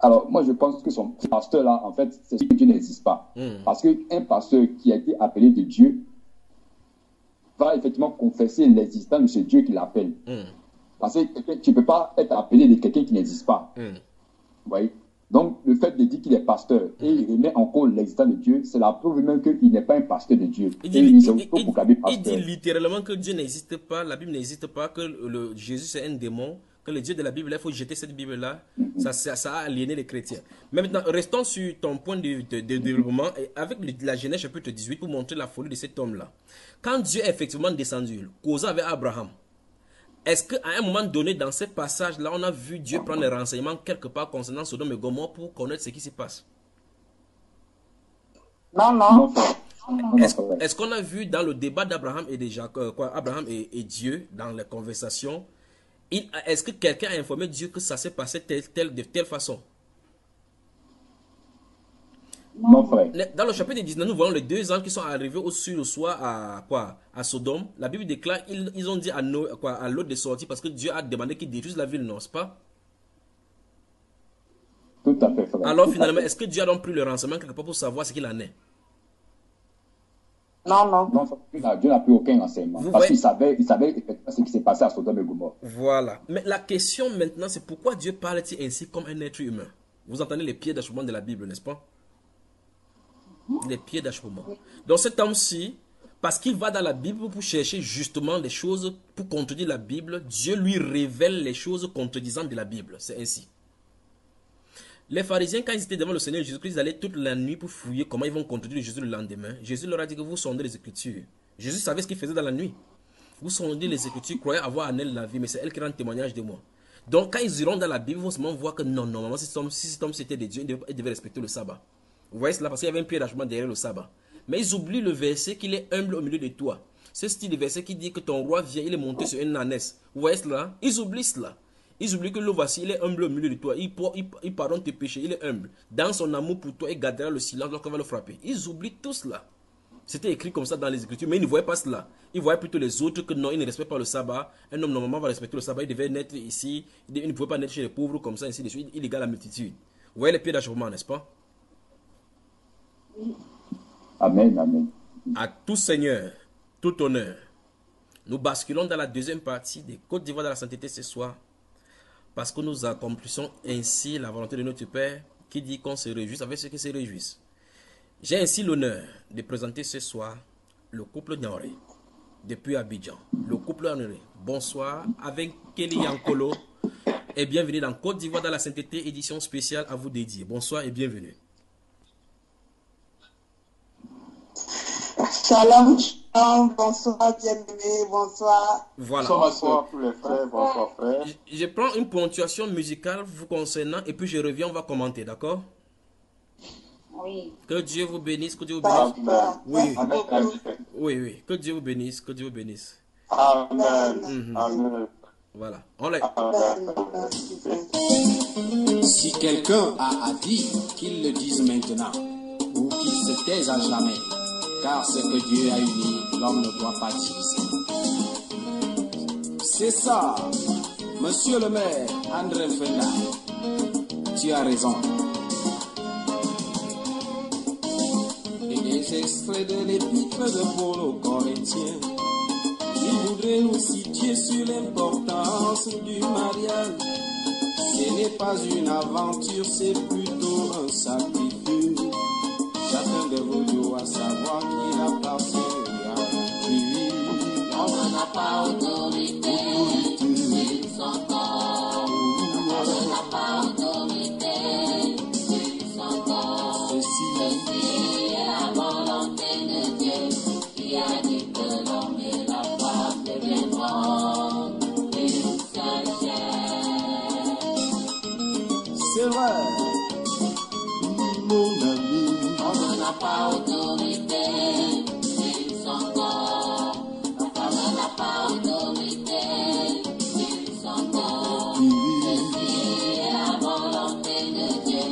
Alors moi je pense que ce pasteur-là, en fait, c'est ce que Dieu n'existe pas. Parce qu'un pasteur qui a été appelé de Dieu va effectivement confesser l'existence de ce Dieu qui l'appelle. Parce que tu ne peux pas être appelé de quelqu'un qui n'existe pas. Vous voyez? Donc, le fait de dire qu'il est pasteur et il remet en cause l'existence de Dieu, c'est la preuve même qu'il n'est pas un pasteur de Dieu. Il dit littéralement que Dieu n'existe pas, la Bible n'existe pas, que Jésus c'est un démon, que le Dieu de la Bible, il faut jeter cette Bible-là. Ça a aliéné les chrétiens. Mais maintenant, restons sur ton point de développement et avec la Genèse chapitre 18 pour montrer la folie de cet homme-là. Quand Dieu est effectivement descendu, causant avec Abraham, est-ce qu'à un moment donné, dans ce passage-là, on a vu Dieu prendre les renseignements quelque part concernant Sodome et Gomorrhe pour connaître ce qui se passe? Non. Est-ce qu'on a vu dans le débat d'Abraham et de Jacob, Abraham et Dieu, dans les conversations, est-ce que quelqu'un a informé Dieu que ça s'est passé de telle façon? Non, frère. Dans le chapitre 19, nous voyons les deux anges qui sont arrivés sur le soir à Sodome. La Bible déclare ils ont dit à l'autre de sortir parce que Dieu a demandé qu'il détruise la ville, non, c'est pas? Tout à fait, frère. Alors finalement, est-ce que Dieu a donc pris le renseignement quelque part pour savoir ce qu'il en est? Non. Non, Dieu n'a pris aucun renseignement. Parce qu'il savait effectivement ce qui s'est passé à Sodome et Gomorrhe. Voilà. Mais la question maintenant, c'est pourquoi Dieu parle-t-il ainsi comme un être humain? Vous entendez les pieds d'achoppement de la Bible, n'est-ce pas? Les pieds d'achoppement. Donc cet homme-ci, parce qu'il va dans la Bible pour chercher justement les choses, pour contredire la Bible, Dieu lui révèle les choses contredisant de la Bible. C'est ainsi. Les pharisiens, quand ils étaient devant le Seigneur Jésus-Christ, ils allaient toute la nuit pour fouiller comment ils vont contredire Jésus le lendemain. Jésus leur a dit que vous sondez les Écritures. Jésus savait ce qu'il faisait dans la nuit. Vous sondez les Écritures, croyez avoir en elle la vie, mais c'est elle qui rend témoignage de moi. Donc quand ils iront dans la Bible, ils vont seulement voir que non, normalement, si cet homme c'était de Dieu, il devait respecter le sabbat. Vous voyez cela parce qu'il y avait un pied d'achoppement derrière le sabbat. Mais ils oublient le verset qu'il est humble au milieu de toi. Ce style de verset qui dit que ton roi vient, il est monté sur une ânesse. Vous voyez cela? Ils oublient cela. Ils oublient que le voici, il est humble au milieu de toi. Il pardonne tes péchés, il est humble. Dans son amour pour toi, il gardera le silence lorsqu'on va le frapper. Ils oublient tout cela. C'était écrit comme ça dans les Écritures, mais ils ne voyaient pas cela. Ils voyaient plutôt les autres que non, ils ne respectent pas le sabbat. Un homme normalement va respecter le sabbat, il devait naître ici. Il ne pouvait pas naître chez les pauvres comme ça, ainsi de suite. Il égale la multitude. Vous voyez les pieds d'achèvement, n'est-ce pas? Amen, amen. À tout Seigneur, tout honneur. Nous basculons dans la deuxième partie des Côtes d'Ivoire de la sainteté ce soir, parce que nous accomplissons ainsi la volonté de notre Père qui dit qu'on se réjouisse avec ceux qui se réjouissent. J'ai ainsi l'honneur de présenter ce soir le couple Niaoré depuis Abidjan. Le couple Niaoré, bonsoir, avec Kelly Yankolo et bienvenue dans Côte d'Ivoire dans la sainteté, édition spéciale à vous dédier. Bonsoir et bienvenue. Shalom, shalom, bonsoir, bien-aimé, bonsoir. Voilà. Bonsoir tous les frères, bonsoir frères. Je prends une ponctuation musicale vous concernant et puis je reviens, on va commenter, d'accord? Oui. Que Dieu vous bénisse, que Dieu vous bénisse. Pasteur, Oui. merci beaucoup. Oui, que Dieu vous bénisse, que Dieu vous bénisse. Amen. Amen. Voilà. On les... Si quelqu'un a à dire, qu'il le dise maintenant, ou qu'il se taise à jamais, car ce que Dieu a uni, l'homme ne doit pas diviser. C'est ça, monsieur le maire, André Fenda, tu as raison. Et des extraits de l'épître de Paul aux Corinthiens, il voudrait nous situer sur l'importance du mariage. Ce n'est pas une aventure, c'est plutôt un sacrifice. Chacun de vous doit savoir qu'il appartient à Dieu. On n'a pas autorité sur son corps. On n'a pas autorité sur son corps. Ceci est la volonté de Dieu qui a dit que l'homme et la femme deviendront une seule chair. C'est vrai, mon ami. On n'a pas autorité sur son corps. La femme n'a pas autorité sur son corps. Ceci est la volonté de Dieu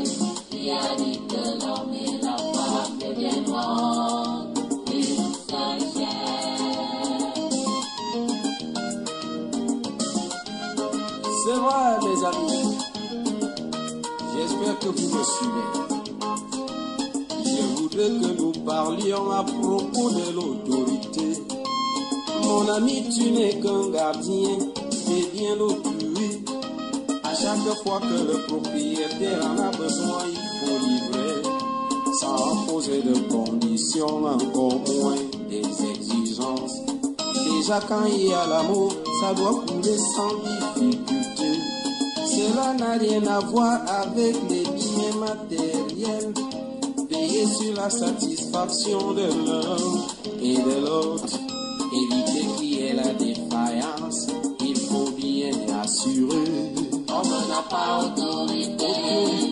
qui a dit que l'homme et la femme deviendront une seule chair. C'est vrai, mes amis. J'espère que vous me suivez. Je voudrais que nous parlions à propos de l'autorité. Mon ami, tu n'es qu'un gardien des biens d'autrui. À chaque fois que le propriétaire en a besoin, il faut livrer, sans poser de conditions, encore moins des exigences. Déjà quand il y a l'amour, ça doit couler sans difficulté. Cela n'a rien à voir avec les biens matériels. Veiller sur la satisfaction de l'un et de l'autre. Éviter qu'il y ait la défaillance, il faut bien assurer. On n'a pas autorité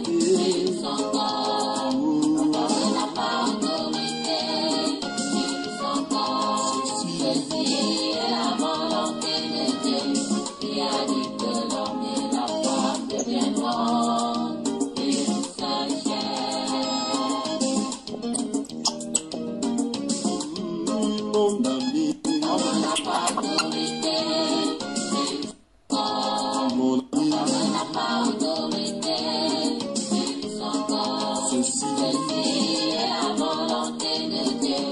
sur son corps. On n'a pas autorité sur son corps. Ceci est la volonté de Dieu qui a dit que l'homme et la femme deviendront une seule chair. Mon ami, on n'a pas autorité sur son corps. Mon ami, on n'a pas autorité sur son corps. Ceci est la volonté de Dieu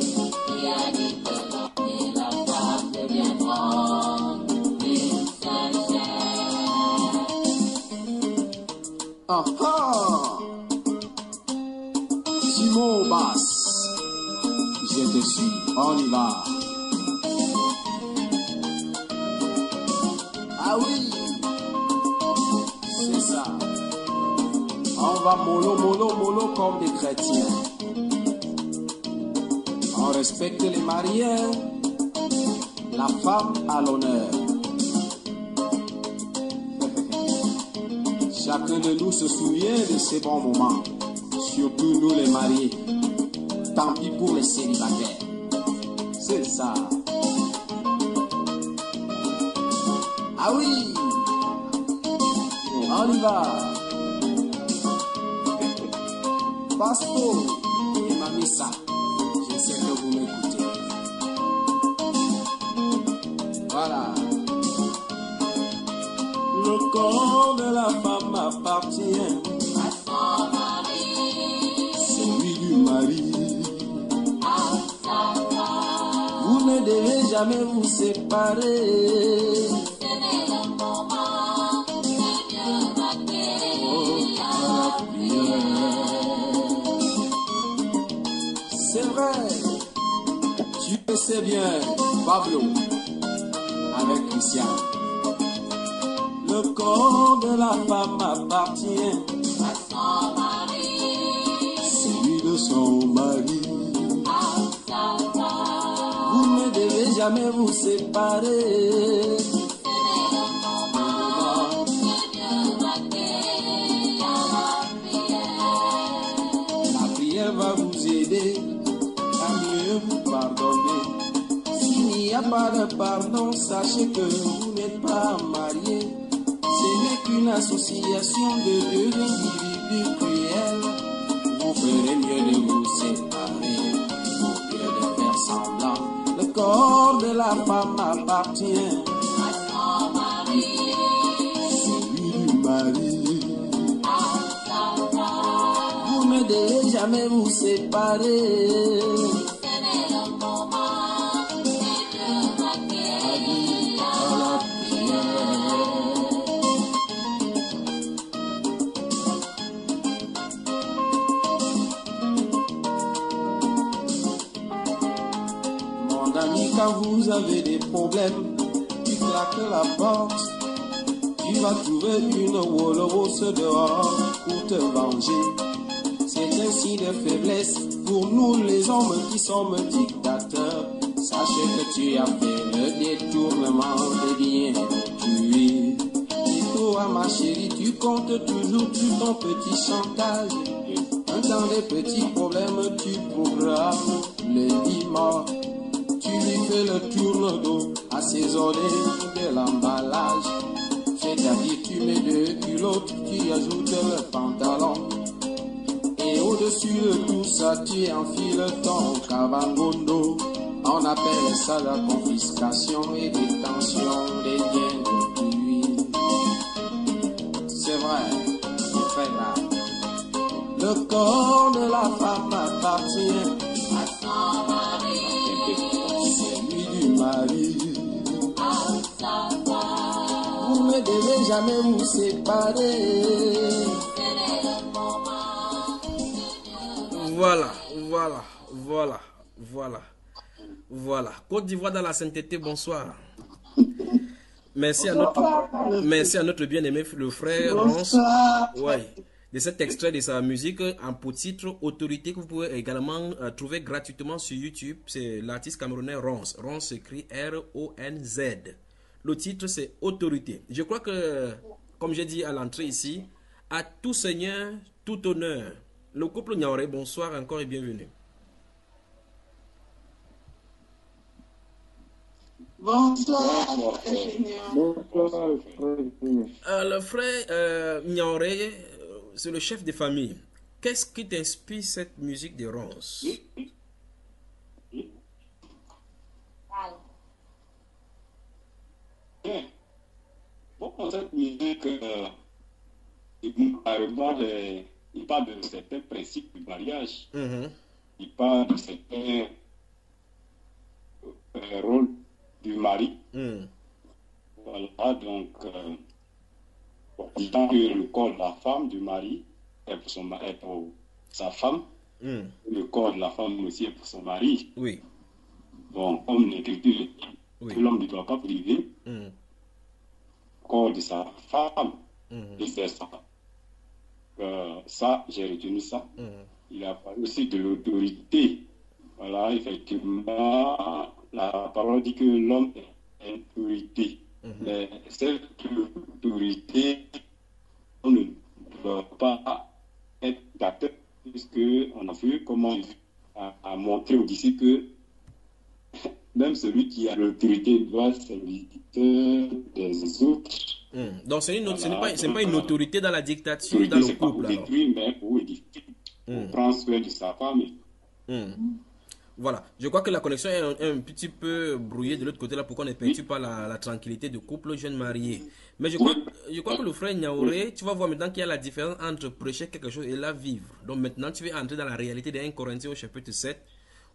qui a dit que l'homme et la femme deviendront une seule chair. Ah ah! Simon Bass, je te suis, on y va. Ah oui, c'est ça. On va mollo, mollo, mollo comme des chrétiens. On respecte les mariés, la femme à l'honneur. Chacun de nous se souvient de ces bons moments, surtout nous les mariés. Tant pis pour les célibataires. C'est ça. Ah oui, on y va. Pasto et Mamissa, je sais que vous m'écoutez. Voilà. Le corps de la femme appartient à son jamais vous séparer. C'est vrai, tu le sais bien, Pablo, avec Christian. Le corps de la femme appartient à son mari, celui de son mari. Vous ne devez jamais vous séparer. La prière va vous aider à mieux vous pardonner. S'il n'y a pas de pardon, sachez que vous n'êtes pas marié. Ce n'est qu'une association de deux individus cruels. Vous ferez mieux de vous séparer au lieu de faire semblant. Le corps de la femme appartient à son mari, celui du mari. Vous ne devez jamais vous séparer. Quand vous avez des problèmes, tu claques la porte, tu vas trouver une Wolorosse dehors pour te venger. C'est un signe de faiblesse pour nous les hommes qui sommes dictateurs. Sachez que tu as fait le détournement des biens d'autrui. Et toi ma chérie, tu comptes toujours sur ton petit chantage. Dans les petits problèmes, tu programmes le dimanche. Tu lui fais le tourne-dos assaisonné de l'emballage. C'est-à-dire tu mets deux culottes, tu ajoutes le pantalon. Et au-dessus de tout ça, tu enfiles ton cabangondo. On appelle ça la confiscation et détention des biens d'autrui. C'est vrai, c'est très grave. Le corps de la femme appartient à son mari. Mari. Vous ne devez jamais vous séparer. Voilà. Côte d'Ivoire dans la sainteté, bonsoir. Merci à notre bien-aimé le frère Rance. Ouais. De cet extrait de sa musique en pour titre Autorité, que vous pouvez également trouver gratuitement sur YouTube. C'est l'artiste camerounais Rance. Rance s'écrit R-O-N-Z. Le titre c'est Autorité. Je crois que, comme j'ai dit à l'entrée ici, à tout seigneur, tout honneur. Le couple Niaoré, bonsoir encore et bienvenue. Bonsoir. Le frère Niaoré, c'est le chef de famille. Qu'est-ce qui t'inspire cette musique de Rance? Bon, cette musique, il parle de certains principes du mariage. Il parle de certains rôles du mari. Voilà, donc, tant que le corps de la femme, du mari, est pour sa femme, le corps de la femme aussi est pour son mari. Oui. Bon, comme l'Écriture dit, que l'homme ne doit pas priver le corps de sa femme et c'est ça. Ça, j'ai retenu ça. Il a parlé aussi de l'autorité. Voilà, effectivement, la parole dit que l'homme est une autorité. Mais cette autorité, on ne doit pas être dictateur, puisqu'on a vu comment il a montré aux disciples que même celui qui a l'autorité doit servir des autres. Donc ce n'est pas une autorité dans la dictature, dans le couple. Pour détruire, mais pour édifier, pour prendre soin de sa femme. Voilà, je crois que la connexion est un petit peu brouillée de l'autre côté là, pour qu'on ne perturbe pas la tranquillité du couple jeune marié. Mais je crois que le frère Niaoré, tu vas voir maintenant qu'il y a la différence entre prêcher quelque chose et la vivre. Donc maintenant tu vas entrer dans la réalité de 1 Corinthiens au chapitre 7,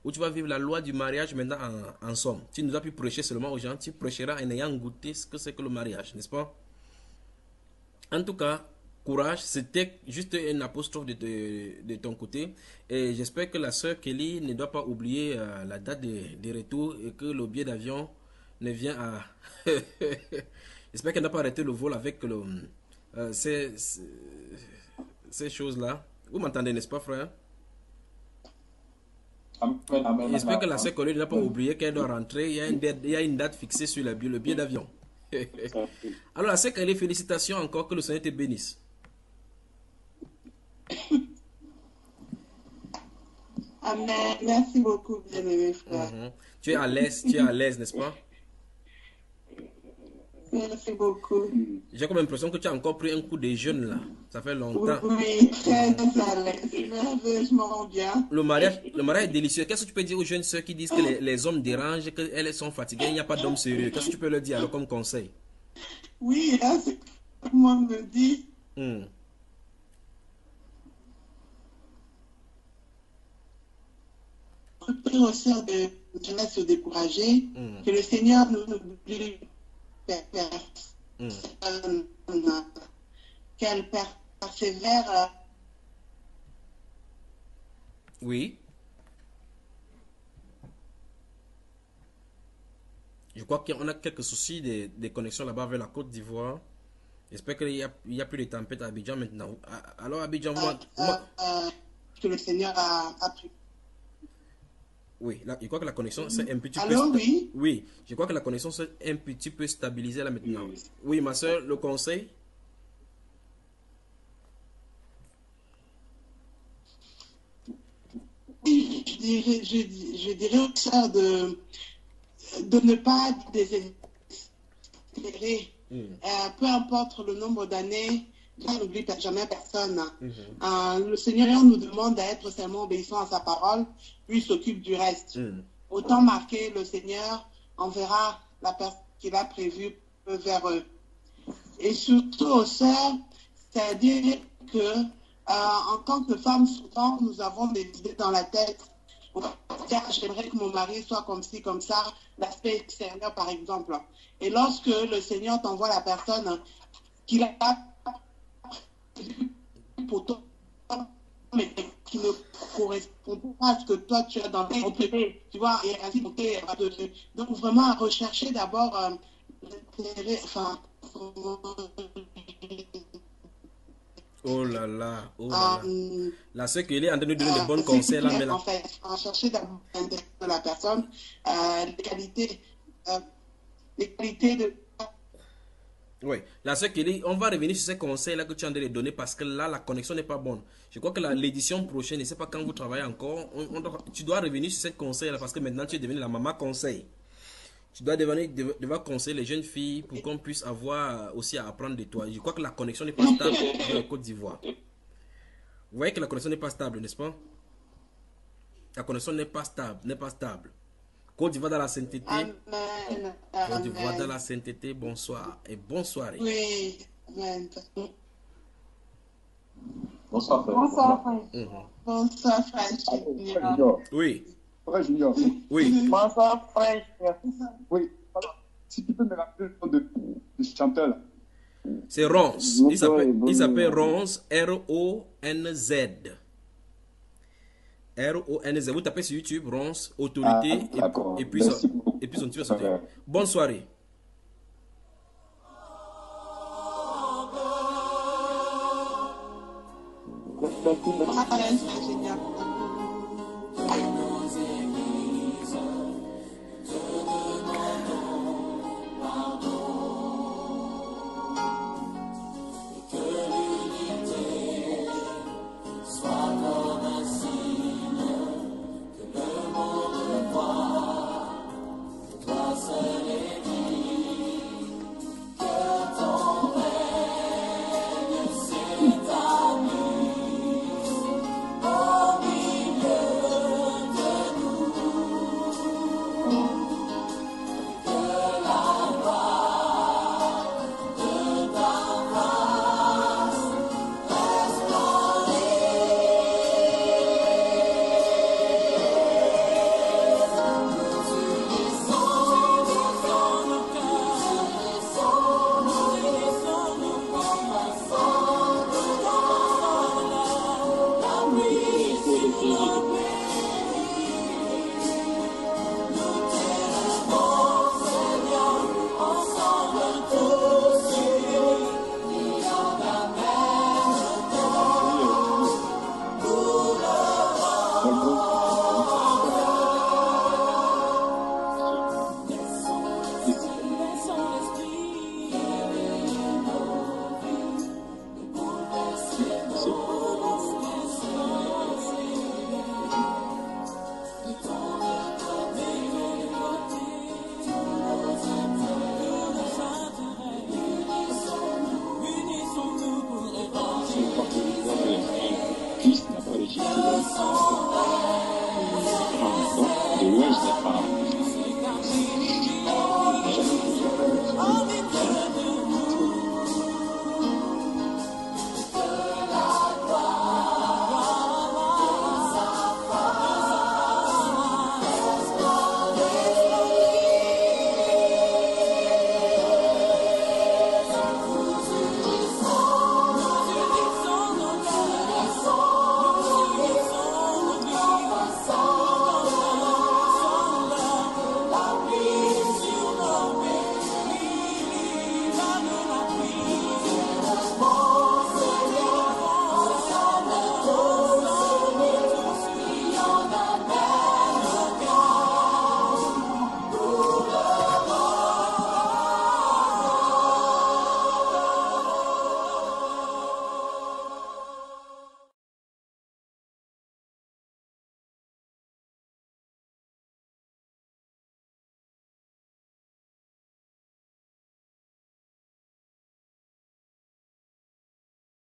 où tu vas vivre la loi du mariage maintenant en somme. Tu ne dois plus prêcher seulement aux gens, tu prêcheras en ayant goûté ce que c'est que le mariage, n'est-ce pas? En tout cas, courage, c'était juste un apostrophe de ton côté. Et j'espère que la sœur Kelly ne doit pas oublier la date de retour et que le billet d'avion ne vient à... J'espère qu'elle n'a pas arrêté le vol avec ces choses-là. Vous m'entendez, n'est-ce pas, frère? J'espère que la sœur Kelly n'a pas oublié qu'elle doit rentrer. Il y a une date fixée sur le billet d'avion. Alors, la sœur Kelly, félicitations encore, que le Seigneur te bénisse. Amen. Merci beaucoup, bien-aimé frère. Tu es à l'aise, n'est-ce pas? Merci beaucoup. J'ai comme l'impression que tu as encore pris un coup de jeûne là. Ça fait longtemps. Oui, très à l'aise. Je m'en rends bien. Le mariage est délicieux. Qu'est-ce que tu peux dire aux jeunes sœurs qui disent que les hommes dérangent, qu'elles sont fatiguées, il n'y a pas d'hommes sérieux? Qu'est-ce que tu peux leur dire alors comme conseil? Oui, là, c'est ce que moi me dit. Pire aussi de se décourager, que le Seigneur nous oublie personne, qu'elle persévère. Oui. Je crois qu'on a quelques soucis de connexion là-bas vers la Côte d'Ivoire. J'espère qu'il n'y a plus de tempête à Abidjan maintenant. Alors Abidjan, que le Seigneur a pris. Oui, là, je crois que la connexion c'est un petit peu... oui. Oui, je crois que la connexion c'est un petit peu stabilisée là maintenant. Oui, ma soeur, le conseil? Je dirais aux sœurs de ne pas désespérer. Peu importe le nombre d'années, Dieu n'oublie jamais personne. Le Seigneur nous demande d'être seulement obéissants à sa parole, lui s'occupe du reste. Autant marquer le Seigneur enverra la personne qu'il a prévue vers eux. Et surtout aux sœurs, c'est-à-dire que en tant que femmes, souvent nous avons des idées dans la tête. J'aimerais que mon mari soit comme ci, comme ça, l'aspect extérieur par exemple. Et lorsque le Seigneur t'envoie la personne qu'il a pour toi, mais qui ne correspond pas à ce que toi tu as dans tes tu vois, et ainsi donc vraiment à rechercher d'abord oh là là, la sœur qui est en train de donner des bons conseils là, mais là. En fait, à chercher d'abord de la personne, les qualités de... Oui, la sœur Kelly, on va revenir sur ces conseils-là que tu es en train de donner parce que là, la connexion n'est pas bonne. Je crois que l'édition prochaine, je ne sais pas quand vous travaillez encore, tu dois revenir sur ces conseils-là parce que maintenant tu es devenue la maman conseil. Tu dois devoir conseiller les jeunes filles pour qu'on puisse avoir aussi à apprendre de toi. Je crois que la connexion n'est pas stable dans la Côte d'Ivoire. Vous voyez que la connexion n'est pas stable, n'est-ce pas? La connexion n'est pas stable. Côte d'Ivoire dans la sainteté. Amen. Côte d'Ivoire dans la sainteté, bonsoir et bonne soirée. Oui, amen. Bonsoir, frère. Bonsoir, frère. Bonsoir, frère Junior. Oui. Frère Junior. Oui. Bonsoir, frère. Oui. Alors, si tu peux me rappeler le nom de chanteur là. C'est Ronz. Il s'appelle Ronz, R-O-N-Z. R-O-N-Z. Vous tapez sur YouTube, Ronz, autorité, et puis son petit sortir. Bonne soirée. Merci,